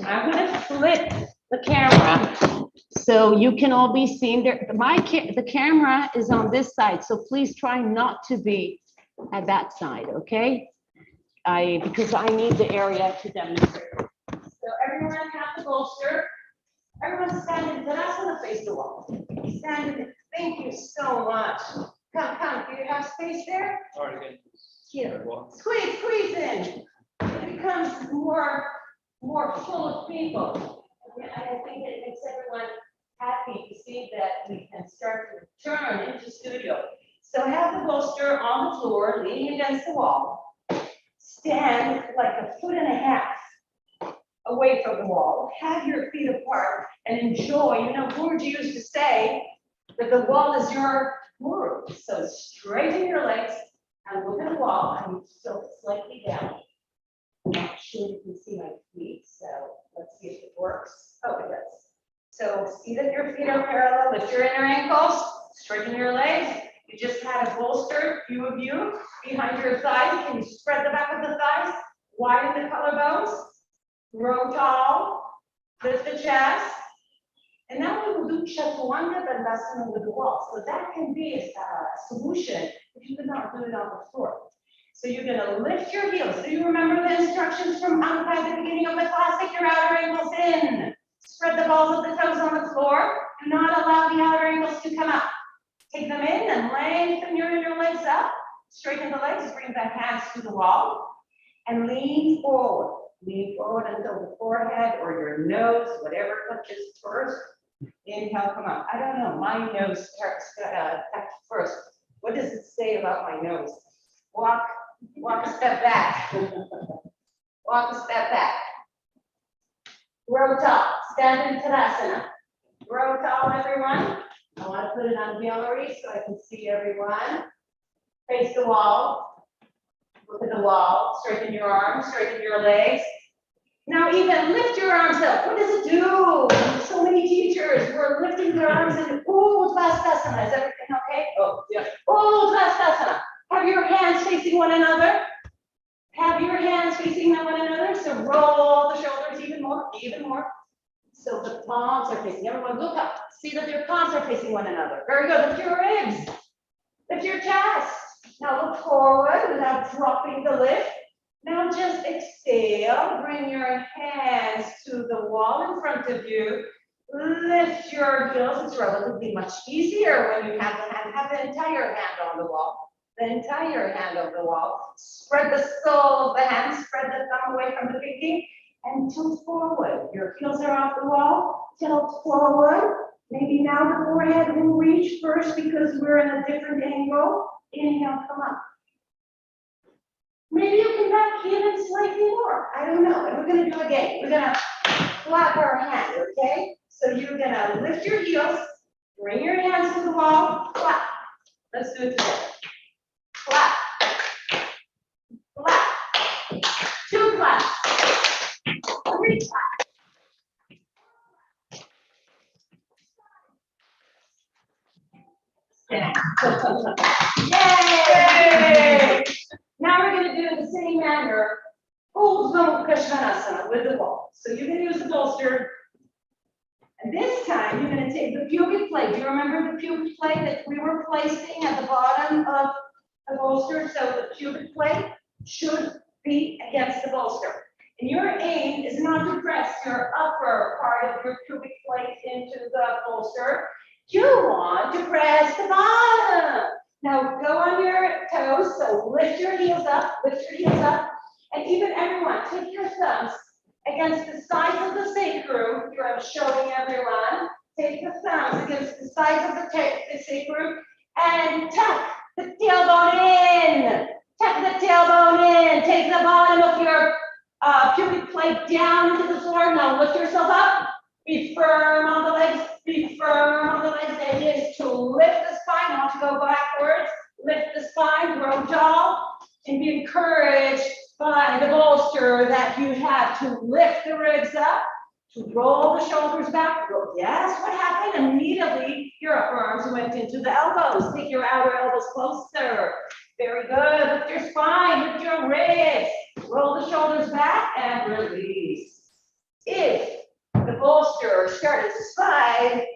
I'm gonna flip the camera so you can all be seen there. The camera is on this side, so please try not to be at that side, okay? Because I need the area to demonstrate. So everyone have the bolster. Everyone stand in Tadasana, face the wall. Stand in, thank you so much. Come, do you have space there? All right, again. Here, squeeze in. It becomes more full of people. I think it makes everyone happy to see that we can start to return into studio. So have the bolster on the floor, leaning against the wall. Stand like 1.5 feet away from the wall. Have your feet apart and enjoy. You know, Guruji used to say that the wall is your guru. So straighten your legs and look at the wall and tilt slightly down. I'm not sure you can see my feet, so let's see if it works. Oh, it does. So see that your feet are parallel. Lift your inner ankles, straighten your legs. You just had a bolster, few of you, behind your thighs. Can you spread the back of the thighs? Widen the collarbones. Grow tall. Lift the chest. And now we will do Chaturanga Dandasana with the wall. So that can be a solution if you cannot do it on the floor. So you're gonna lift your heels. Do you remember the instructions from Ardha at the beginning of the class? Take your outer ankles in. Spread the balls of the toes on the floor. Do not allow the outer ankles to come up. Take them in and lengthen your inner legs up. Straighten the legs, bring the hands to the wall. And lean forward. Lean forward until the forehead or your nose, whatever touches first. Inhale, come up. I don't know, my nose starts first. What does it say about my nose? Walk a step back. Walk a step back. Grow tall. Stand in Tadasana. Grow tall, everyone. I want to put it on gallery so I can see everyone. Face the wall. Look at the wall. Straighten your arms. Straighten your legs. Now even lift your arms up. What does it do? So many teachers were lifting their arms and Uttanasana. Is everything okay? Oh, yeah. Uttanasana. Have your hands facing one another. Have your hands facing one another. So roll the shoulders even more. So the palms are facing. Everyone look up. See that your palms are facing one another. Very good. Lift your ribs. Lift your chest. Now look forward without dropping the lift. Now just exhale. Bring your hands to the wall in front of you. Lift your heels. It's relatively much easier when you have the entire hand on the wall. The entire hand of the wall. Spread the sole of the hand. Spread the thumb away from the pinky. And tilt forward. Your heels are off the wall. Tilt forward. Maybe now the forehead will reach first because we're in a different angle. Inhale, come up. Maybe you can back even slightly more. I don't know. And we're going to do it again. We're going to clap our hands, okay? So you're going to lift your heels. Bring your hands to the wall. Clap. Let's do it together. Clap. Clap. 2 claps. 3 claps. Yay! Now we're going to do in the same manner, Chandrasana with the ball. So you're going to use the bolster. And this time you're going to take the pubic plate. Do you remember the pubic plate that we were placing at the bottom of the bolster? So the pubic plate should be against the bolster. And your aim is not to press your upper part of your pubic plate into the bolster. You want to press the bottom. Now go on your toes, so lift your heels up, and even everyone, take your thumbs against the sides of the sacrum. Here I'm showing everyone. Take the thumbs against the sides of the sacrum and tuck the tailbone in. Tuck the tailbone in. Take the bottom of your pubic plate down into the floor. Now lift yourself up. Be firm on the legs. Be firm on the legs. The idea is to lift the spine, not to go backwards. Lift the spine, grow tall, and be encouraged by the bolster that you have to lift the ribs up, to roll the shoulders back. Yes, what happened? Immediately, your upper arms went into the elbows. Take your outer elbows closer. Very good. Lift your spine, lift your ribs. Roll the shoulders back and release. If the bolster started to slide,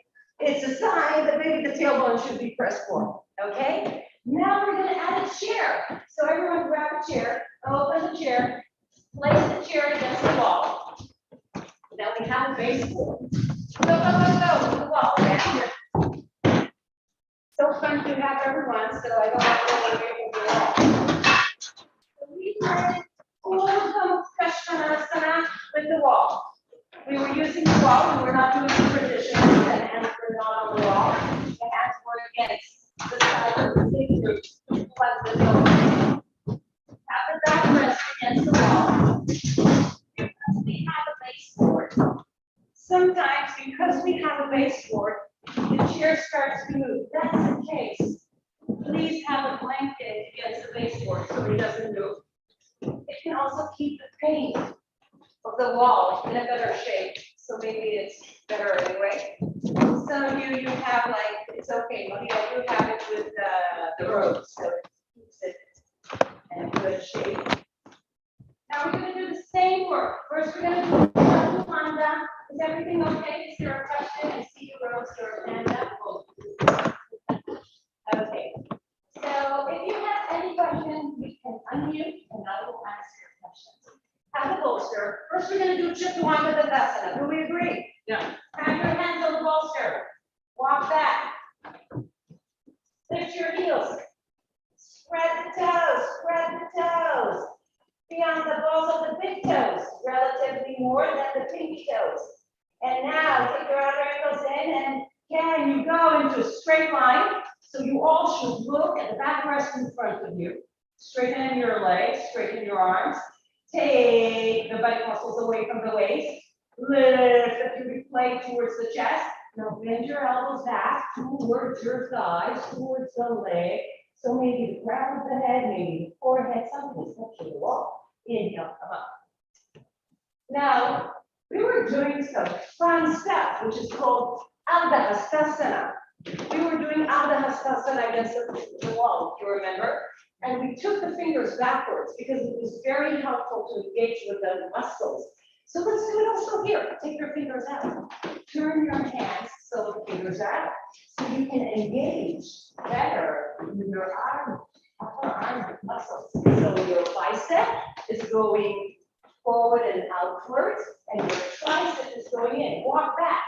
it's a sign that maybe the tailbone should be pressed forward. Okay? Now we're going to add a chair. So everyone grab a chair, open the chair, place the chair against the wall. Now we have a base board. Go to the wall. Yeah. So fun to have everyone, so I don't have to go away from the wall. So we started all the Chandrasana with the wall. We were using the wall, we were not doing the tradition, the hands were not on the wall. The hands were against the side of the sacrum, like the nose. Have the back rest against the wall. Because we have a baseboard. Sometimes, because we have a baseboard, the chair starts to move. That's the case. Please have a blanket against the baseboard so it doesn't move. It can also keep the paint of the wall in a better shape. So maybe it's better anyway. Some of you have like, it's okay, Maria, you have it with the rope, so it keeps it in good shape. Now we're going to do the same work. First, we're going to do Ardha. Is everything okay? Is there a question? I see you rose your hand up. Okay. So if you have any questions, you can unmute and I will answer your questions. Have the bolster. First, we're going to do Tadasana. Do we agree? Yeah. Have your hands on the bolster. Walk back. Lift your heels. Spread the toes. Spread the toes. Beyond the balls of the big toes, relatively more than the pinky toes. And now take your outer ankles in and can you go into a straight line? So you all should look at the back rest in front of you. Straighten your legs, straighten your arms. Take the butt muscles away from the waist. Lift the pubic plate towards the chest. Now bend your elbows back towards your thighs, towards the leg. So maybe the crown of the head, maybe the forehead, something is touching the wall. Inhale, come up. Now, we were doing some fun stuff, which is called Ardha. We were doing Ardha against the wall, if you remember. And we took the fingers backwards because it was very helpful to engage with the muscles. So let's do it also here. Take your fingers out. Turn your hands so the fingers are out. So you can engage better with your upper arm muscles. So your bicep is going forward and outwards, and your tricep is going in. Walk back.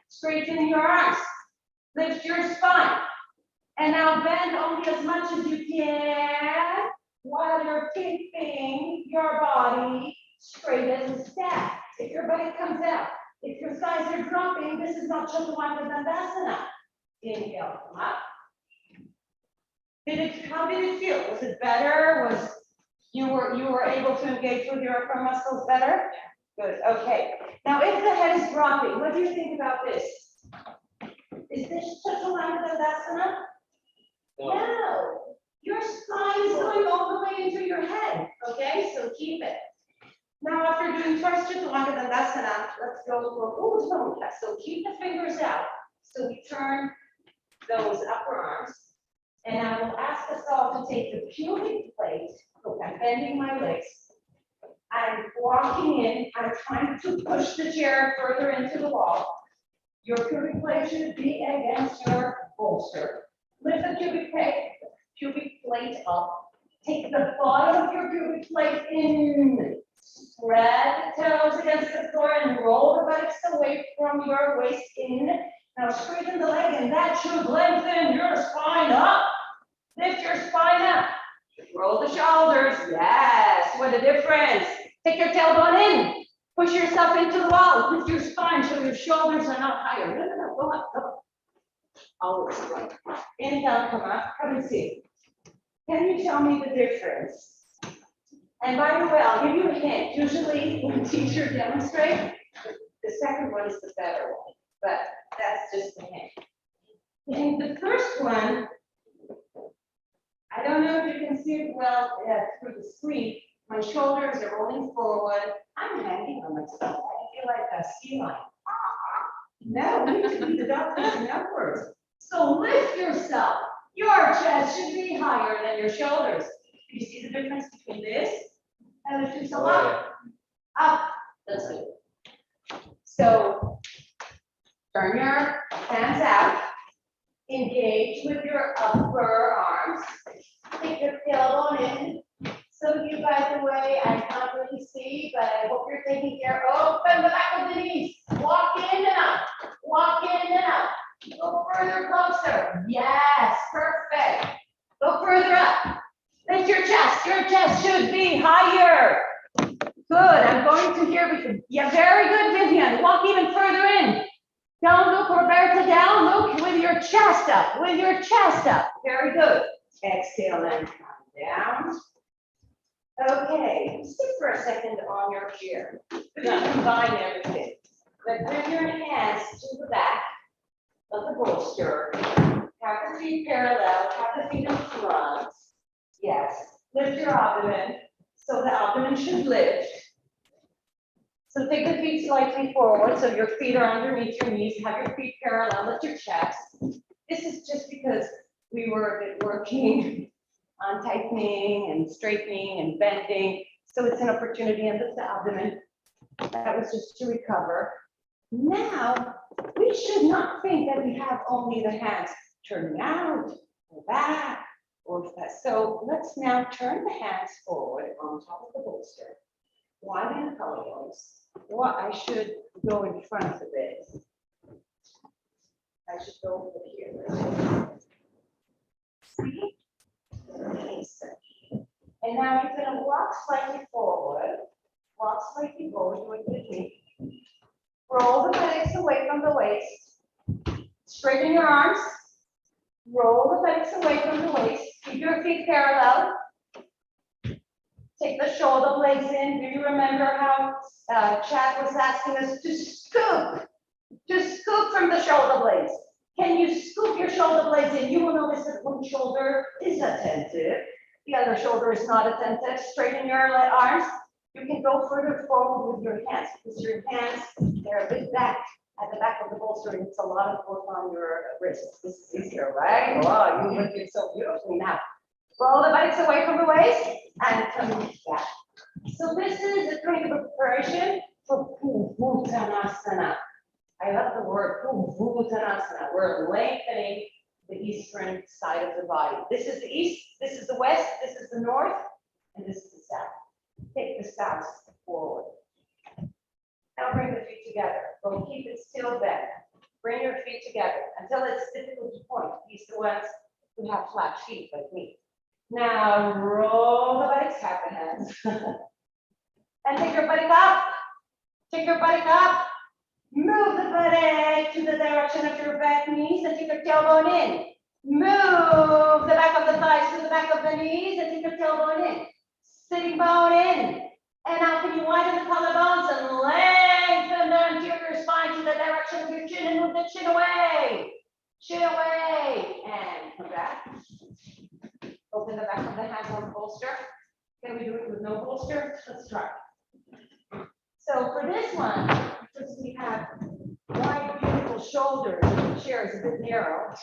Straighten your arms. Lift your spine. And now bend only as much as you can while you're keeping your body straight as a stack. If your belly comes out, if your thighs are dropping, this is not Tadasana. Inhale, come up. How did it feel? Was it better? Was you were able to engage with your upper muscles better? Good. Okay. Now, if the head is dropping, what do you think about this? Is this Tadasana? No. Your spine is going all the way into your head. Okay, so keep it. Now, after doing twice Tadasana, let's go for so keep the fingers out. So we turn those upper arms. And I will ask us all to take the pubic plate. Look, I'm bending my legs. I'm walking in. I'm trying to push the chair further into the wall. Your pubic plate should be against your bolster. Lift the pubic plate up. Take the bottom of your pubic plate in. Spread the toes against the floor and roll the buttocks away from your waist in. Now straighten the leg, and that should lengthen your spine up. Lift your spine up. Roll the shoulders. Yes, what a difference. Take your tailbone in. Push yourself into the wall. Lift your spine so your shoulders are not higher. No, no, no, go up, go up. Always right. Inhale, come up, come and see. Can you tell me the difference? And by the way, I'll give you a hint. Usually when a teacher demonstrates, the second one is the better one, but that's just a hint. In the first one, I don't know if you can see it well through the screen. My shoulders are rolling forward. I'm hanging on myself. I feel like a sea lion. No, we need to be the dog facing upwards. So lift yourself. Your chest should be higher than your shoulders. Do you see the difference between this and lift yourself up? Up. That's good. So turn your hands out. Engage with your upper arms. Take your tailbone in. Some of you, by the way, I can't really see, but I hope you're taking care. Open the back of the knees. Walk in and out. Walk in and out. Go further, closer. Yes, perfect. Go further up. Lift your chest. Your chest should be higher. Good. I'm going to hear. Yeah, very good, Vivian. Walk even further in. Don't look, Roberta, down. Look with your chest up. With your chest up. Very good. Exhale and come down. Okay, sit for a second on your chair. We're going to combine everything. But bring your hands to the back of the bolster. Have the feet parallel, have the feet in front. Yes, lift your abdomen. So the abdomen should lift. So take the feet slightly forward so your feet are underneath your knees. Have your feet parallel, lift your chest. This is just because we were working on tightening and straightening and bending. So it's an opportunity and lift the abdomen. That was just to recover. Now, we should not think that we have only the hands turning out or back or that. So let's now turn the hands forward on top of the bolster. Widen the collarbones. Well, I should go in front a bit. I should go over here. See? Okay, so. And now you're going to walk slightly forward. Walk slightly forward, do it with me. Roll the buttocks away from the waist. Straighten your arms. Roll the buttocks away from the waist. Keep your feet parallel. Take the shoulder blades in. Do you remember how Chad was asking us to scoop? To scoop from the shoulder blades. Can you scoop your shoulder blades in? You will notice that one shoulder is attentive. The other shoulder is not attentive. Straighten your arms. You can go further forward with your hands because your hands, they're a bit back at the back of the bolster, and it's a lot of work on your wrists. This is easier, right? Wow, you look it so beautifully now. Roll the buttocks away from the waist and come back. So this is a kind of a preparation for Uttanasana. I love the word Uttanasana. We're lengthening the eastern side of the body. This is the east, this is the west, this is the north, and this is the south. Take the south forward. Now bring the feet together. Don't keep it still bent. Bring your feet together until it's difficult to point. These are the ones who have flat feet like me. Now roll the buttocks, half the hands. And take your buttock up. Take your buttock up. Move the buttock to the direction of your back knees and take your tailbone in. Move the back of the thighs to the back of the knees and take your tailbone in. Sitting bone in. And now can you widen the collarbones and lengthen the anterior spine to the direction of your chin and move the chin away. Chin away. And come back. Open the back of the hands on the bolster. Can we do it with no bolster? Let's try. So for this one, because we have wide, beautiful shoulders, and the chair is a bit narrow,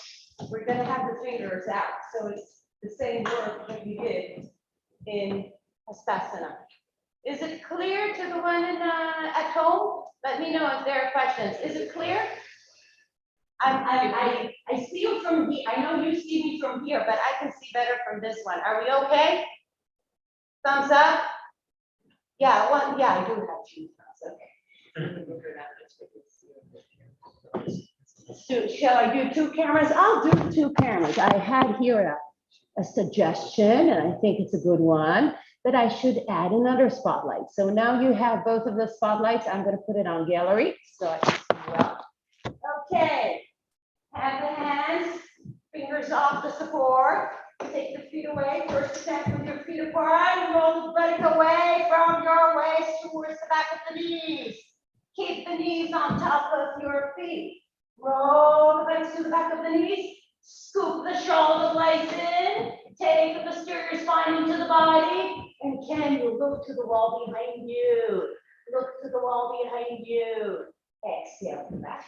we're going to have the fingers out. So it's the same work that we did in Asana. Is it clear to the one in, at home? Let me know if there are questions. Is it clear? I see you from here. I know you see me from here, but I can see better from this one. Are we okay? Thumbs up? Yeah, one, yeah, I do have two thumbs. Okay. shall I do 2 cameras? I'll do 2 cameras. I had here a suggestion, and I think it's a good one, that I should add another spotlight. So now you have both of the spotlights. I'm going to put it on gallery so I can see well. Okay, have the hands, fingers off the support. Take the feet away. First attempt with your feet apart. Roll the buttock away from your waist towards the back of the knees. Keep the knees on top of your feet. Roll the buttocks to the back of the knees. Scoop the shoulder blades in. Take the posterior spine into the body. And can you look to the wall behind you? Look to the wall behind you. Exhale to back.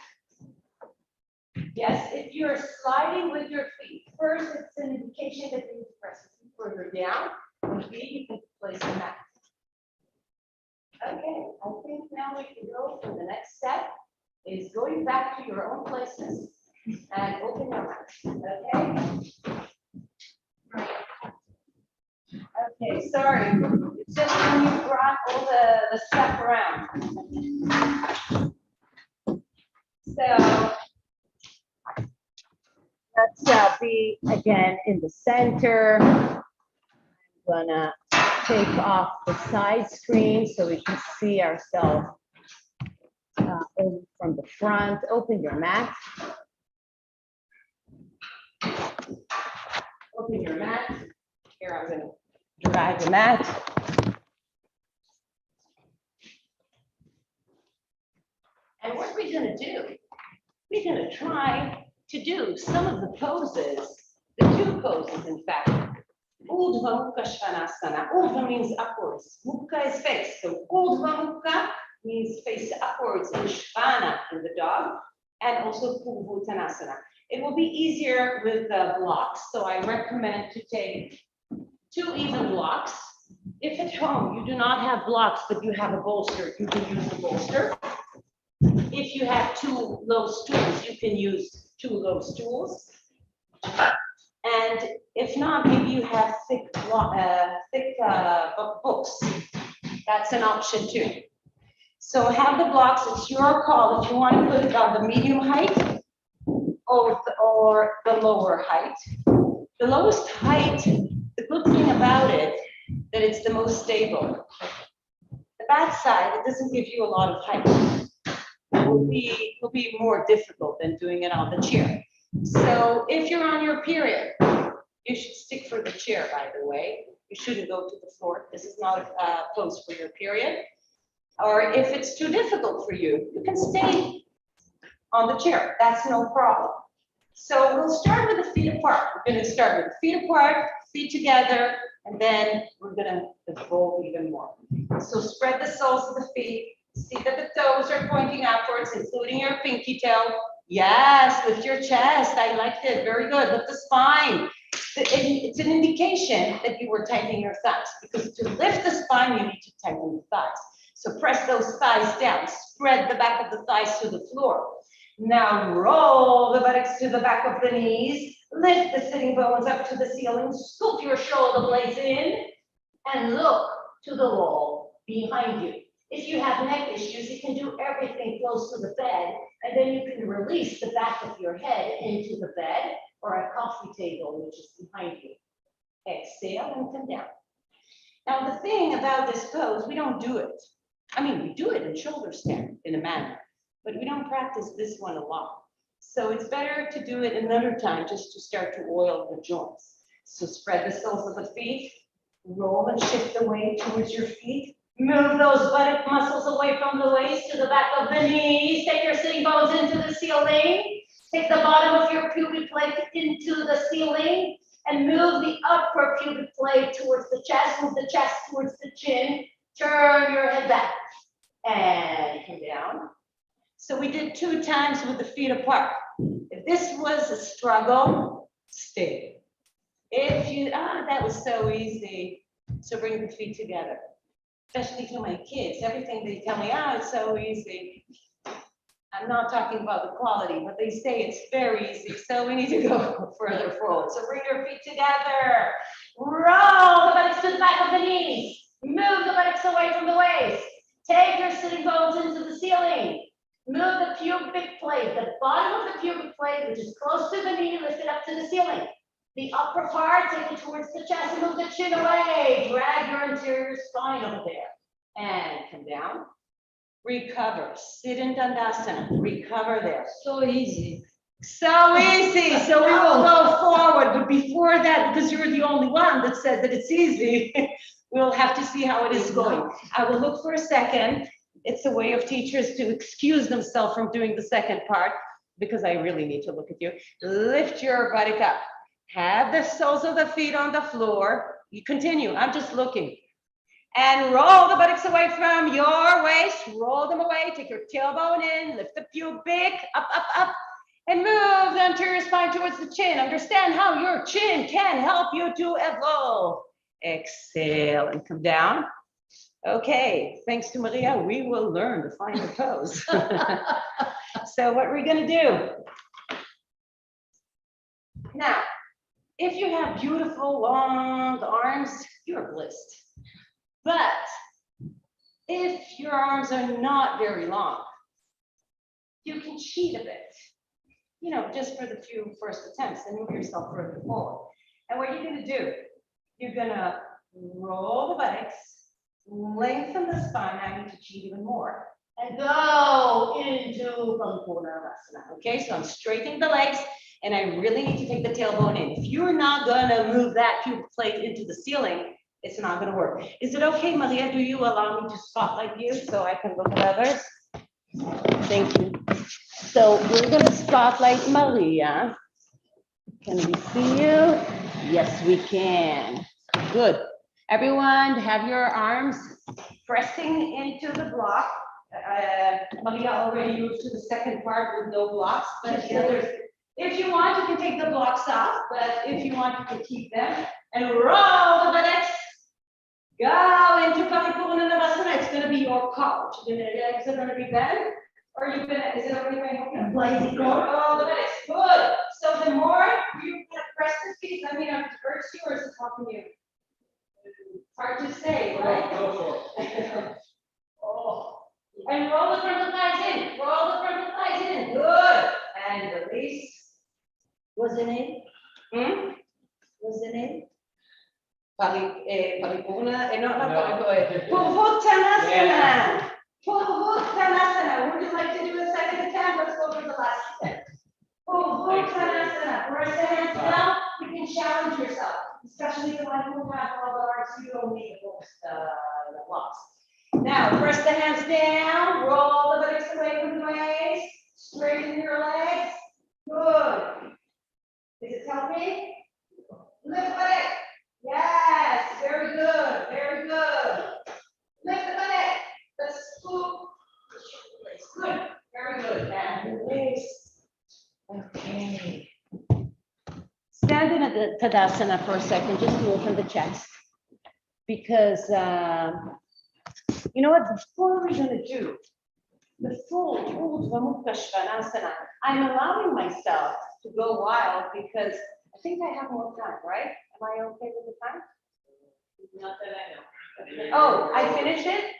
Yes, if you're sliding with your feet, first it's an indication that you need to press further down. And B, you can place the mat. Okay, I think now we can go for the next step is going back to your own places and open your mat. Okay? Okay, sorry. It's just when you brought all the stuff around. So let's be again in the center. I'm gonna take off the side screen so we can see ourselves from the front. Open your mat. Open your mat. Here I'm gonna drag the mat. And what we're gonna do, we're gonna try to do some of the poses, the 2 poses in fact. Urdhva Mukha Svanasana. Urdhva means upwards. Mukha is face. So Urdhva Mukha means face upwards in Shvana in the dog, and also Uttanasana. It will be easier with the blocks, so I recommend to take 2 even blocks. If at home you do not have blocks, but you have a bolster, you can use the bolster. If you have 2 low stools, you can use 2 low stools. And if not, maybe you have thick books. That's an option too. So have the blocks, it's your call if you want to put it on the medium height or the lower height. The lowest height, the good thing about it, that it's the most stable. The bad side, it doesn't give you a lot of height. It will be more difficult than doing it on the chair. So if you're on your period, you should stick for the chair, by the way. You shouldn't go to the floor. This is not a pose for your period. Or if it's too difficult for you, you can stay on the chair. That's no problem. So we'll start with the feet apart. We're going to start with feet apart, feet together, and then we're going to evolve even more. So spread the soles of the feet. See that the toes are pointing upwards, including your pinky toe. Yes, lift your chest. I liked it. Very good. Lift the spine. It's an indication that you were tightening your thighs, because to lift the spine, you need to tighten the thighs. So press those thighs down. Spread the back of the thighs to the floor. Now roll the buttocks to the back of the knees. Lift the sitting bones up to the ceiling. Scoop your shoulder blades in and look to the wall behind you. If you have neck issues, you can do everything close to the bed, and then you can release the back of your head into the bed or a coffee table, which is behind you. Exhale and come down. Now, the thing about this pose, we don't do it. I mean, we do it in shoulder stand in a manner, but we don't practice this one a lot. So it's better to do it another time just to start to oil the joints. So spread the soles of the feet, roll and shift the weight towards your feet. Move those buttock muscles away from the waist to the back of the knees. Take your sitting bones into the ceiling. Take the bottom of your pubic plate into the ceiling and move the upper pubic plate towards the chest. Move the chest towards the chin. Turn your head back and come down. So we did 2 times with the feet apart. If this was a struggle, stay. If you, that was so easy. So bring the feet together. Especially to my kids, everything they tell me, it's so easy. I'm not talking about the quality, but they say it's very easy. So we need to go further forward. So bring your feet together. Roll the buttocks to the back of the knees. Move the buttocks away from the waist. Take your sitting bones into the ceiling. Move the pubic plate, the bottom of the pubic plate, which is close to the knee, lift it up to the ceiling. The upper part, take it towards the chest and move the chin away. Drag your interior spine over there. And come down. Recover. Sit in Tadasana. Recover there. So easy. So easy. So we will go forward. But before that, because you're the only one that said that it's easy, we'll have to see how it is going. I will look for a second. It's a way of teachers to excuse themselves from doing the second part, because I really need to look at you. Lift your buttock up. Have the soles of the feet on the floor. You continue. I'm just looking. And roll the buttocks away from your waist. Roll them away. Take your tailbone in. Lift the pubic up, up, up. And move the anterior spine towards the chin. Understand how your chin can help you to evolve. Exhale and come down. Okay, thanks to Maria, we will learn to find the pose. So what we're gonna do. Now, if you have beautiful long arms, you're blessed. But if your arms are not very long, you can cheat a bit, you know, just for the few first attempts and move yourself further forward. And what you're gonna do, you're gonna roll the buttocks, lengthen the spine. I need to cheat even more. And go into Virasana. Okay, so I'm straightening the legs and I really need to take the tailbone in. If you're not gonna move that pubic plate into the ceiling, it's not gonna work. Is it okay, Maria? Do you allow me to spotlight you so I can look at others? Thank you. So we're gonna spotlight Maria. Can we see you? Yes, we can. Good. Everyone have your arms pressing into the block. Maria already moved to the second part with no blocks, but if you want, you can take the blocks off, but if you want, you can keep them and roll the buttocks. Go into Uttanasana. It's gonna be your call. Your legs are gonna be bent, or you're gonna, is it okay if I help you? Roll the buttocks. Good. So the more you press the feet, let me know if it hurts you or is it helping you? Hard to say, right? Go for it. Oh. And roll the front of the thighs in. Roll the front of the thighs in. Good. And release. What's the name? Hmm? What's the name? Paripurna, not No. Uttanasana. Uttanasana. Would you like to do a second attempt? Let's go for the last attempt. Uttanasana. Press the hands down. You can challenge yourself, especially the one who have all the arms. You don't need the blocks. Now, press the hands down. Roll the buttocks away from the waist. Straighten your legs. Good. Is it helping? Lift the buttock. Yes, very good, very good. Lift the buttock. Let's scoop. Good, very good. And release. Okay. Stand in a Tadasana for a second, just to open the chest. Because, you know what, before we're gonna do the full Urdhva Mukha Svanasana, I'm allowing myself to go wild because I think I have more time, right? Am I okay with the time? Not that I know. Oh, I finished it?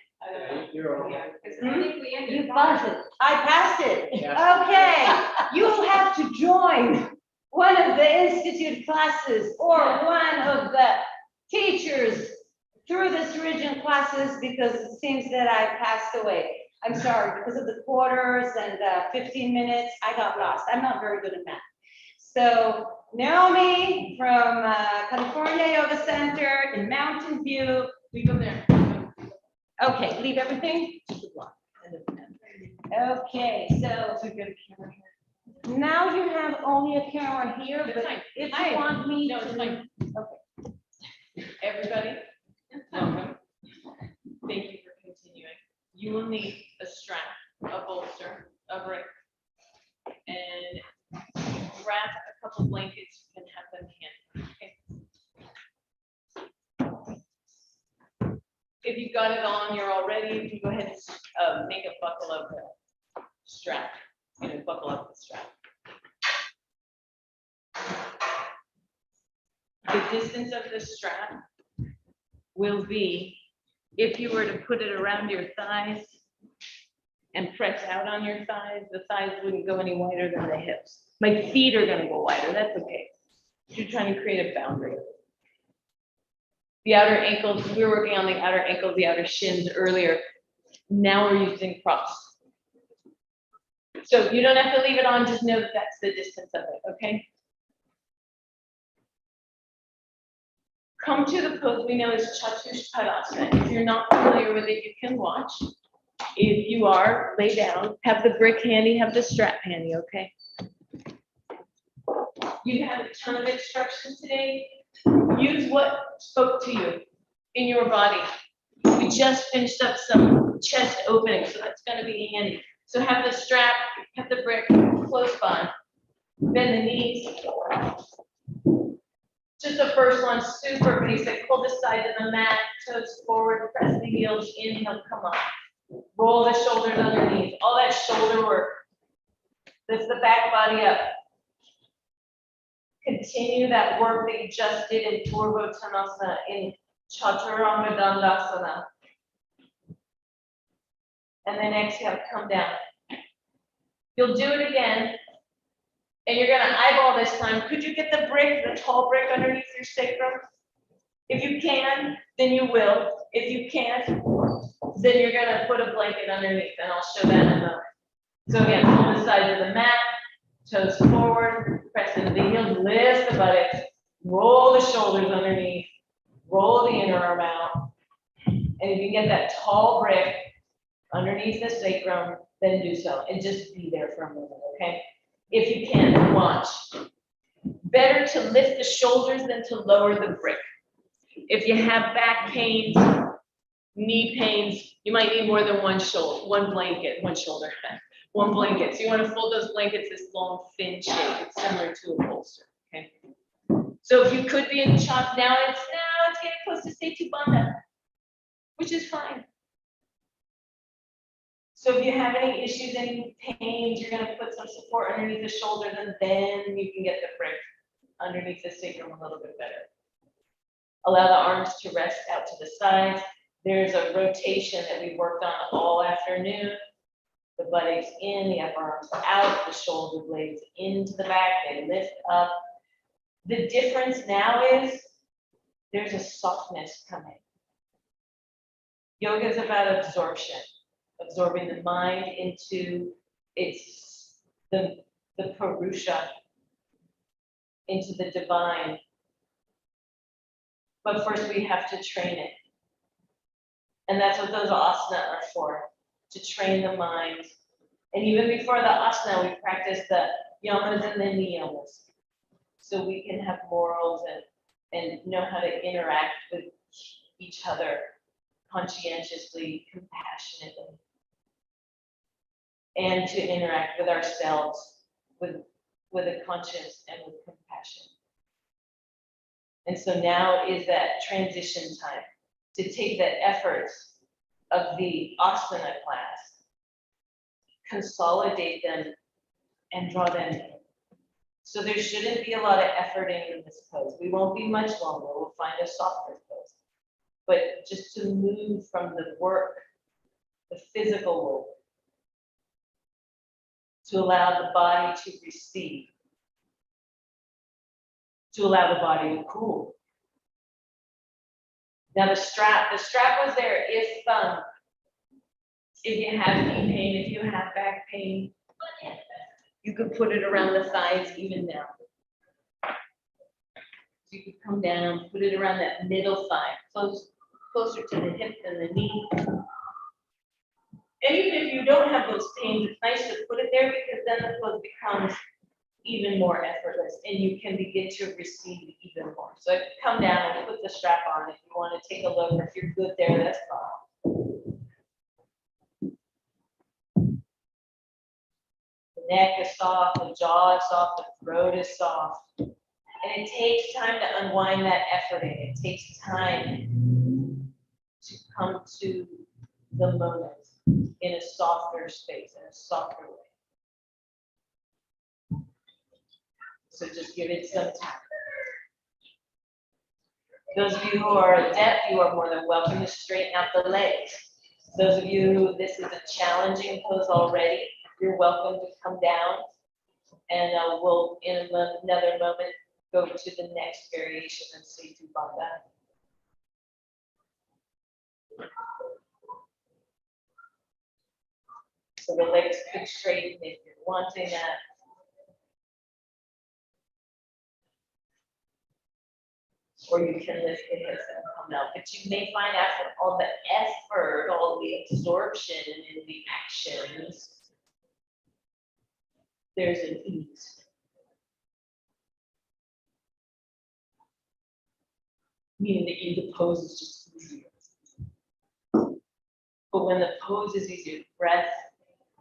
You're okay. You passed it. I passed it. Yeah. Okay, you have to join one of the institute classes or one of the teachers through this region classes because it seems that I passed away. I'm sorry, because of the quarters and 15 minutes, I got lost. I'm not very good at math. So Naomi from California Yoga Center in Mountain View. Leave them there. Okay, leave everything? Okay, so now you have only a camera here, but if you want me No, to. it's fine. Okay. Everybody, welcome. Thank you for continuing. You will need a strap, a bolster, a brick, and wrap a couple blankets. You can have them handy. Okay? If you've got it on, you're all ready. You can go ahead and make a buckle of the strap. Buckle up the strap. The distance of the strap will be, if you were to put it around your thighs, and press out on your thighs. The thighs wouldn't go any wider than the hips. My feet are gonna go wider, that's okay. You're trying to create a boundary. The outer ankles, we were working on the outer ankles, the outer shins earlier. Now we're using cross. So you don't have to leave it on, just know that that's the distance of it, okay? Come to the pose we know as Tadasana. If you're not familiar with it, you can watch. If you are, lay down, have the brick handy, have the strap handy, okay? You have a ton of instruction today. Use what spoke to you in your body. We just finished up some chest opening, so that's gonna be handy. So have the strap, have the brick close by. Bend the knees. Just the first one, super basic. Pull the sides of the mat, toes forward, press the heels, inhale, come up. Roll the shoulders underneath. All that shoulder work. Lift the back body up. Continue that work that you just did in Uttanasana, in Chandrasana. And then exhale, come down. You'll do it again. And you're gonna eyeball this time. Could you get the brick, the tall brick underneath your sacrum? If you can, then you will. If you can't, then you're gonna put a blanket underneath, and I'll show that in a moment. So again, pull the sides of the mat, toes forward, press into the heels, lift the buttocks, roll the shoulders underneath, roll the inner arm out. And if you get that tall brick underneath the sacrum, then do so, and just be there for a moment, okay? If you can, watch. Better to lift the shoulders than to lower the brick. If you have back pains, knee pains, you might need more than one shoulder, one blanket, one blanket. So you want to fold those blankets this long, thin shape. It's similar to a bolster, okay? So if you could be in chop, now it's getting close to Setu Bandha, which is fine. So if you have any issues, any pains, you're gonna put some support underneath the shoulders, and then you can get the brick underneath the sacrum a little bit better. Allow the arms to rest out to the sides. There's a rotation that we worked on all afternoon. The buttocks in, the upper arms out, the shoulder blades into the back, they lift up. The difference now is there's a softness coming. Yoga is about absorption. Absorbing the mind into the Purusha, into the divine. But first we have to train it. And that's what those asana are for, to train the mind. And even before the asana, we practice the yamas and the niyamas. So we can have morals and know how to interact with each other conscientiously, compassionately. And to interact with ourselves with a conscience and with compassion. And so now is that transition time to take the efforts of the asana class, consolidate them, and draw them in. So there shouldn't be a lot of effort in this pose. We won't be much longer. We'll find a softer pose. But just to move from the work, the physical work, to allow the body to receive, to allow the body to cool. Now the strap was there if you have knee pain, if you have back pain, you could put it around the thighs even now. So you could come down, put it around that middle thigh, closer to the hip than the knee. And even if you don't have those pains, it's nice to put it there because then the pose becomes even more effortless and you can begin to receive even more. So I could come down and put the strap on if you want to take a look, or if you're good there, that's fine. The neck is soft, the jaw is soft, the throat is soft. And it takes time to unwind that efforting. It takes time to come to the moment in a softer space, in a softer way. So just give it some time. Those of you who are adept, you are more than welcome to straighten out the legs. Those of you who this is a challenging pose already, you're welcome to come down. And we'll, in another moment, go to the next variation of Setu Bandha. So the legs could straighten if you're wanting that. Or you can lift the hips and come out. But you may find after all the effort, all the absorption in the actions, there's an ease. Meaning that the pose is just easier. But when the pose is easier,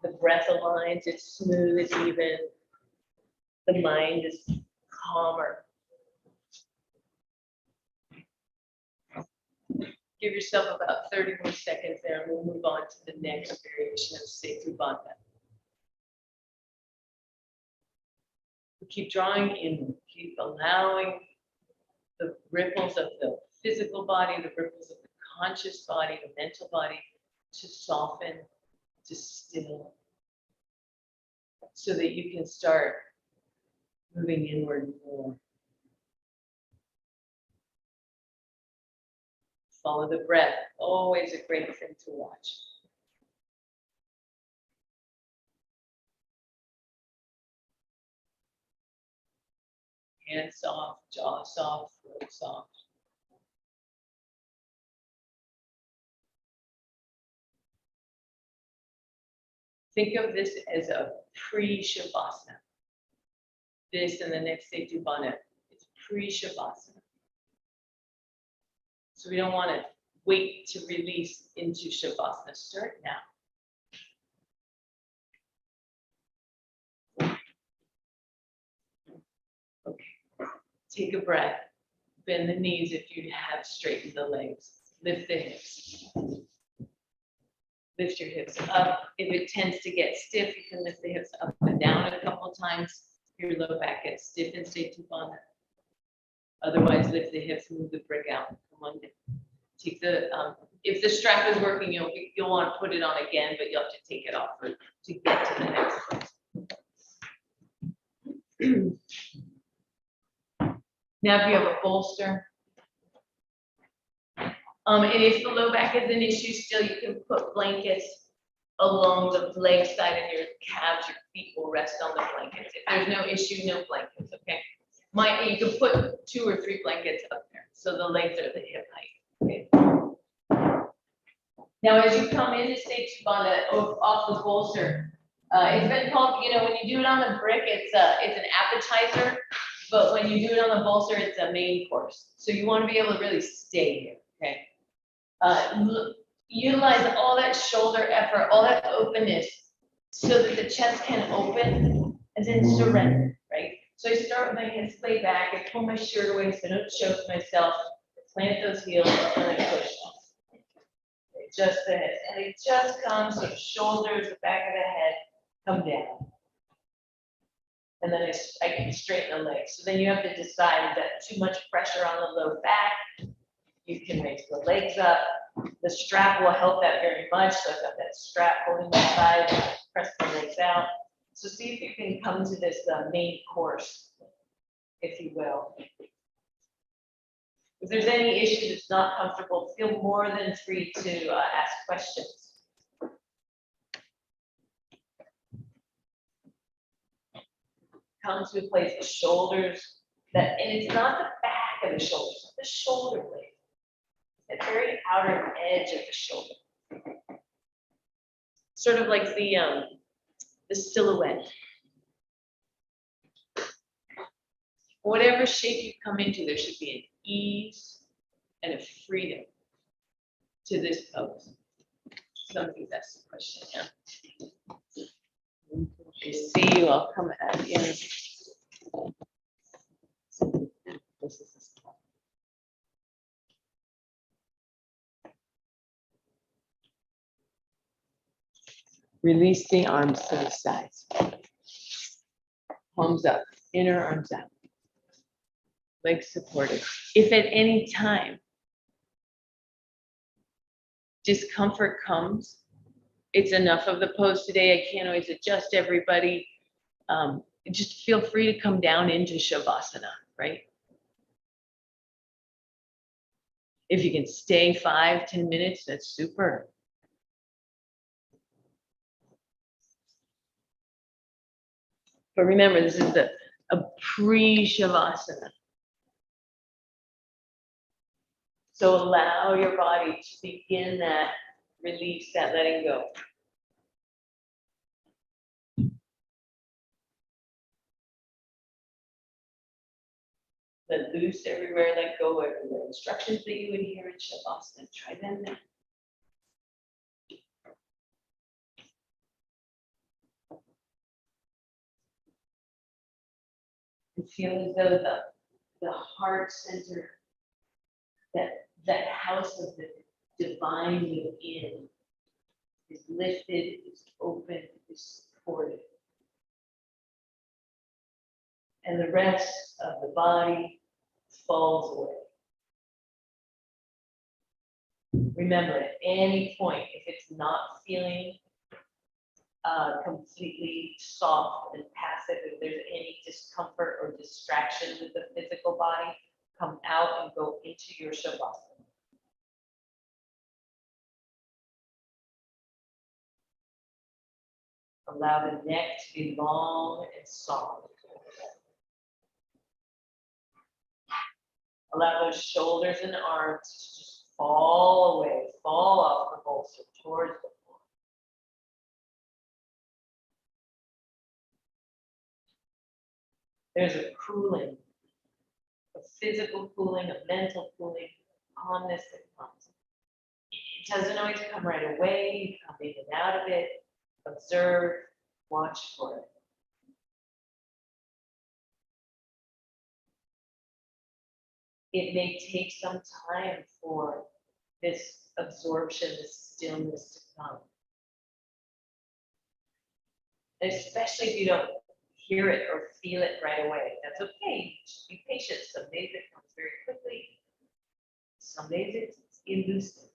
the breath aligns, it's smooth, it's even. The mind is calmer. Give yourself about 30 more seconds there, and we'll move on to the next variation of Setu Bandha. Keep drawing in, keep allowing the ripples of the physical body, the ripples of the conscious body, the mental body to soften, to still, so that you can start moving inward more. Follow the breath, always a great thing to watch. Hands soft, jaw soft, throat soft. Think of this as a pre-Shavasana. This and the next Setu Bandha, it's pre-Shavasana. So we don't want to wait to release into Shavasana. Start now. Okay, take a breath. Bend the knees if you have straightened the legs. Lift the hips. Lift your hips up. If it tends to get stiff, you can lift the hips up and down a couple times. Your low back gets stiff and Setu Bandha. Otherwise, lift the hips, move the brick out. Come on down. Take the if the strap is working, you'll want to put it on again, but you'll have to take it off to get to the next place. Now, if you have a bolster, and if the low back is an issue still, you can put blankets along the leg side and your calves, your feet will rest on the blankets. If there's no issue, no blankets, okay? You can put 2 or 3 blankets up there, so the legs are the hip height, okay? Now, as you come into Setu Bandha off the bolster, it's been called, when you do it on the brick, it's an appetizer, but when you do it on the bolster, it's a main course. So you want to be able to really stay here, okay? Utilize all that shoulder effort, all that openness, so that the chest can open and then surrender, right? So I start with my hands lay back, I pull my shirt away so I don't choke myself, plant those heels, and I push off. Just the head, and it just comes, so the shoulders, the back of the head come down. And then I can straighten the legs. So then you have to decide, is that too much pressure on the low back? You can raise the legs up. The strap will help that very much. So I've got that strap holding my side, press the legs out. So see if you can come to this main course, if you will. If there's any issue that's not comfortable, feel more than free to ask questions. Come to a place, the shoulders, and it's not the back of the shoulders, it's the shoulder blade. The very outer edge of the shoulder. Sort of like the silhouette. Whatever shape you come into, there should be an ease and a freedom to this pose. Something that's the question, yeah. I see you, I'll come at you. This is the spot. Release the arms to the sides. Palms up, inner arms out. Legs supported. If at any time discomfort comes, it's enough of the pose today, I can't always adjust everybody. Just feel free to come down into Shavasana, right? If you can stay 5-10 minutes, that's super. But remember, this is a pre-Shavasana. So allow your body to begin that release, that letting go. Let loose everywhere, let go everywhere. Instructions that you adhere in Shavasana, try them now. And feel as though the heart center, that house of the divine within is lifted, is open, is supported. And the rest of the body falls away. Remember, at any point, if it's not feeling completely soft and passive, if there's any discomfort or distraction with the physical body, come out and go into your Shavasana. Allow the neck to be long and soft. Allow those shoulders and arms to just fall away, fall off the bolster towards the floor. There's a cooling, a physical cooling, a mental cooling, calmness that comes. It doesn't always come right away. You come in and out of it. Observe, watch for it. It may take some time for this absorption, this stillness to come. Especially if you don't hear it or feel it right away. That's okay. Just be patient. Some days it comes very quickly. Some days it's elusive.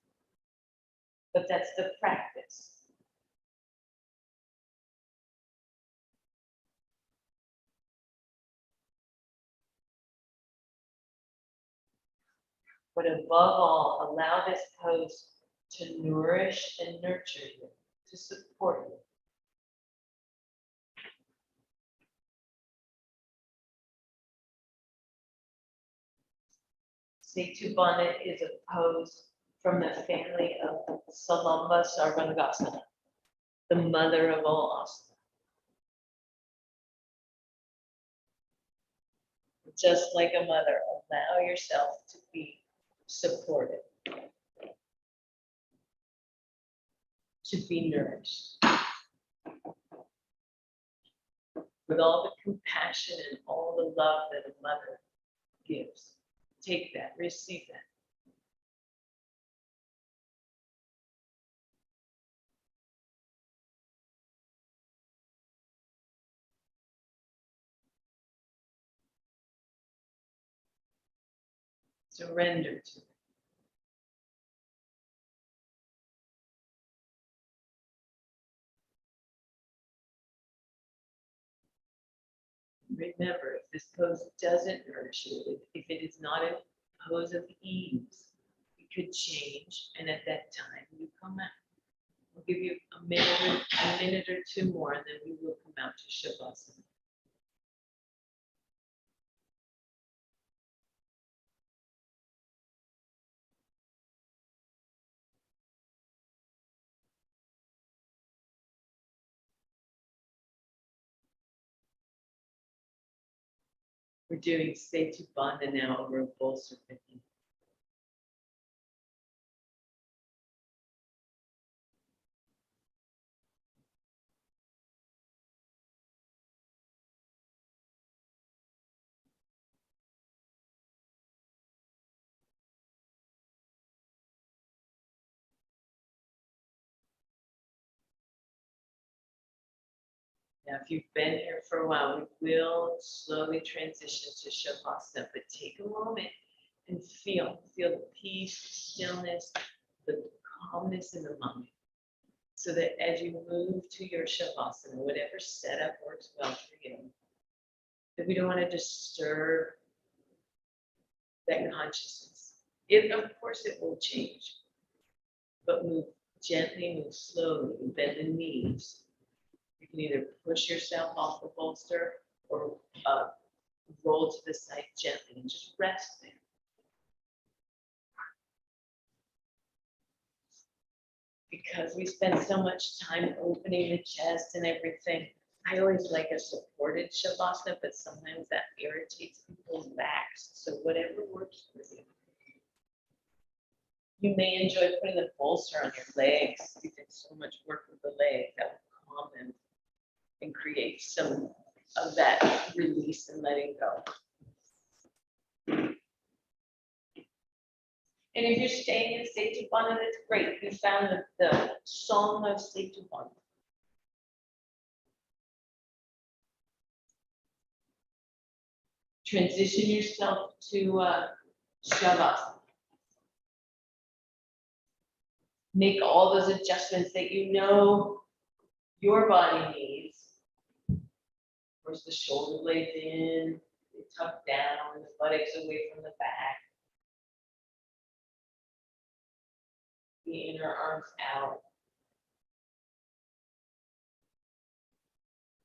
But that's the practice. But above all, allow this pose to nourish and nurture you, to support you. Setu Bandha is a pose from the family of Salamba Sarvangasana, the mother of all asana. Just like a mother, allow yourself to be supported, to be nourished. With all the compassion and all the love that a mother gives. Take that, receive that. Surrender to it. Remember, if this pose doesn't nourish you, if it is not a pose of ease, it could change, and at that time you come out. We'll give you a minute or two more, and then we will come out to Shavasana. We're doing Setu Bandha now over a bolster 50. Now, if you've been here for a while, we will slowly transition to Shavasana, but take a moment and feel the peace, stillness, the calmness in the mind. So that as you move to your Shavasana, whatever setup works well for you, that we don't want to disturb that consciousness. Of course, it will change, but move gently, move slowly, bend the knees. You can either push yourself off the bolster or roll to the side gently and just rest there. Because we spend so much time opening the chest and everything, I always like a supported Shavasana, but sometimes that irritates people's backs. So whatever works for you. You may enjoy putting the bolster on your legs. You did so much work with the legs that will calm them and create some of that release and letting go. And if you're staying in Setubana, that's great. You found the song of Setubana. Transition yourself to Shavasana. Make all those adjustments that you know your body needs. Of course, the shoulder blades in, they tuck down, the buttocks away from the back. The inner arms out.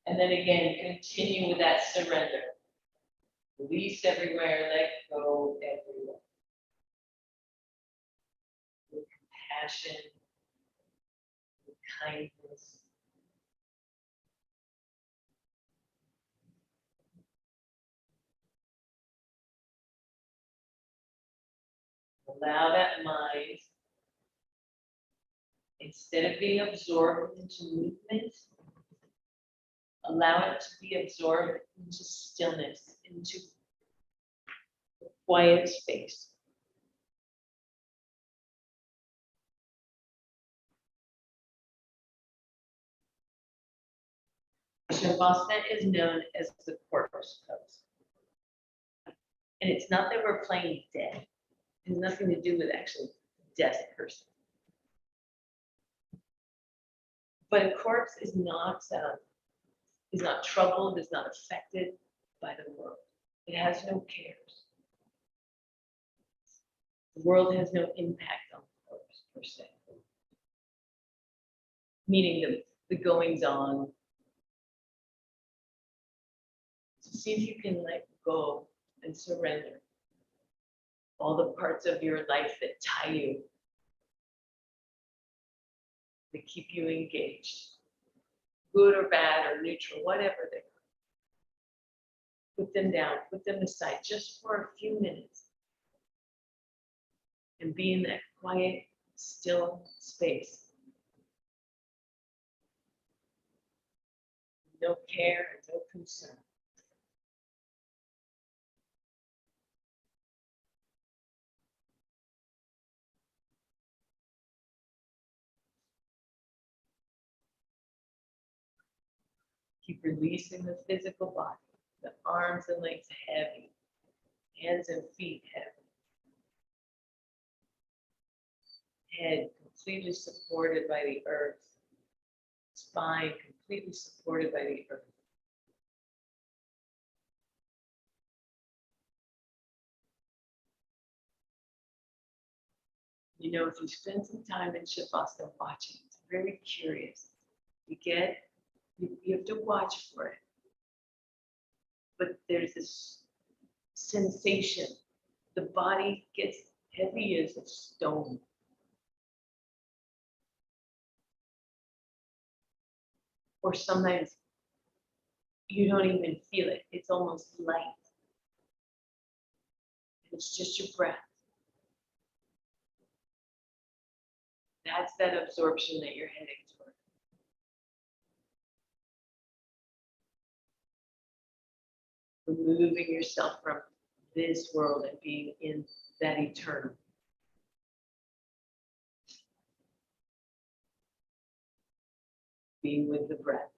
And then again, continue with that surrender. Release everywhere, let go everywhere. With compassion, with kindness. Allow that mind, instead of being absorbed into movement, allow it to be absorbed into stillness, into a quiet space. Shavasana is known as the corpse pose. And it's not that we're playing dead. It has nothing to do with actually death person. But a corpse is not troubled, is not affected by the world. It has no cares. The world has no impact on the corpse per se. Meaning the goings on. So see if you can let go and surrender all the parts of your life that tie you, that keep you engaged, good or bad or neutral, whatever they are. Put them down, put them aside just for a few minutes. And be in that quiet, still space. No care, no concern. Keep releasing the physical body, the arms and legs heavy, hands and feet heavy. Head completely supported by the earth. Spine completely supported by the earth. You know, if you spend some time in Shavasana watching, it's very curious. You have to watch for it. But there's this sensation. The body gets heavy as a stone. Or sometimes you don't even feel it. It's almost light. It's just your breath. That's that absorption that you're heading toward. Removing yourself from this world and being in that eternal. Being with the breath.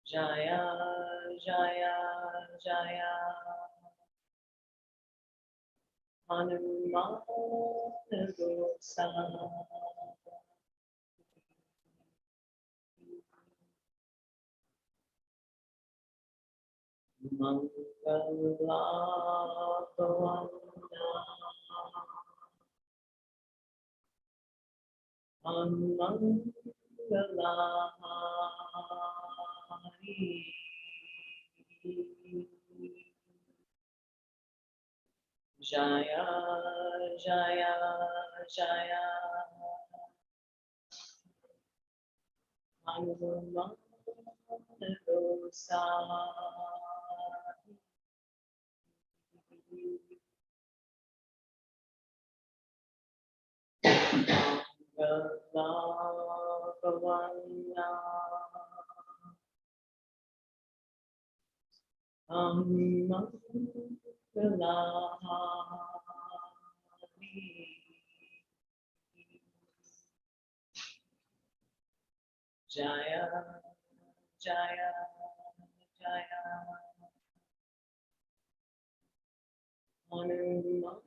Jaya, Jaya, Jaya. Hanuman Jaya, Jaya, Jaya. Hanuman Jaya, Jaya, Jaya. Hanuman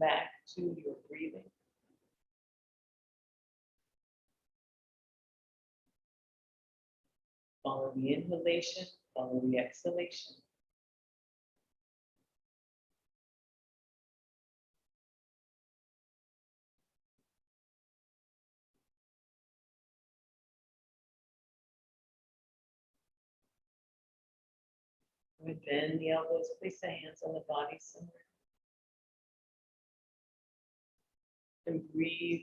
back to your breathing. Follow the inhalation, follow the exhalation. Good, bend the elbows, place the hands on the body somewhere. And breathe,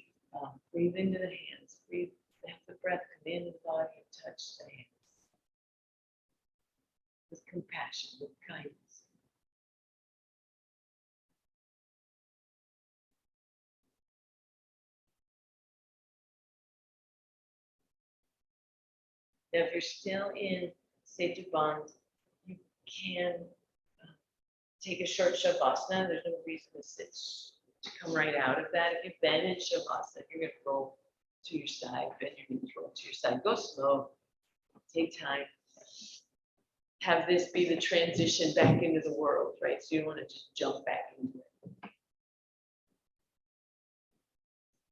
breathe into the hands. Breathe, have the breath come into the body and touch the hands. With compassion, with kindness. Now, if you're still in Setu Bandh, you can take a short Shavasana. There's no reason to sit, to come right out of that. If you've been in Shavasana, you're going to roll to your side, bend your knees, roll to your side. Go slow, take time. Have this be the transition back into the world, right? So you don't want to just jump back into it.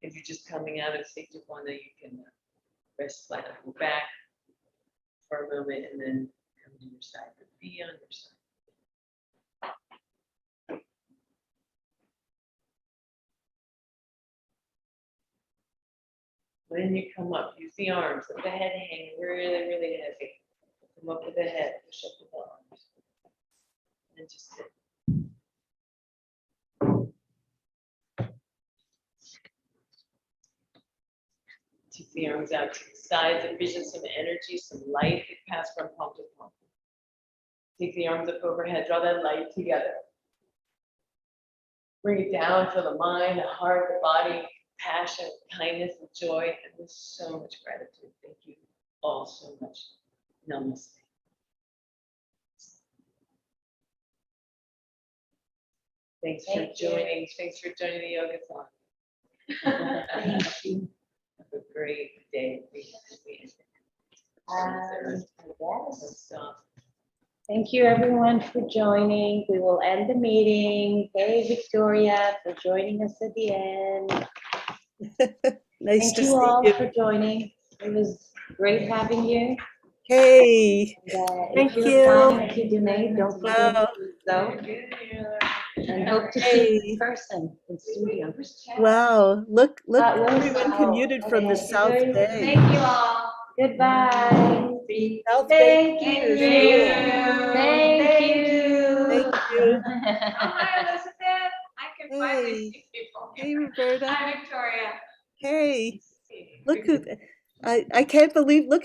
If you're just coming out of Setu Bandh, you can rest flat on your back for a moment and then come to your side, but be on your side. When you come up, use the arms, let the head hang really, really heavy. Come up with the head, push up with the arms. And just sit. Take the arms out to the sides, envision some energy, some light that pass from palm to palm. Take the arms up overhead, draw that light together. Bring it down for the mind, the heart, the body, passion, kindness, and joy, and with so much gratitude. Thank you all so much. Namaste. Thanks for joining. Thanks for joining the Yogathon. Thank you. Have a great day. Yes. Thank you, everyone, for joining. We will end the meeting. Hey, Victoria, for joining us at the end. Nice Thank to you see all you. for joining. It was great having you. Hey, And, Thank if you're you. planning to donate, don't forget Wow. to do so. And hope to see you in Hey, person in studio. wow. Look, That was- everyone commuted from the okay. South Bay. Thank you all. Goodbye. South Bay Thank Commuter you. School. Thank you. Thank you. Oh, hi, Elizabeth. I can finally Hey, see people. hey, Roberta. Hi, Victoria. Hey, look who, I can't believe, look at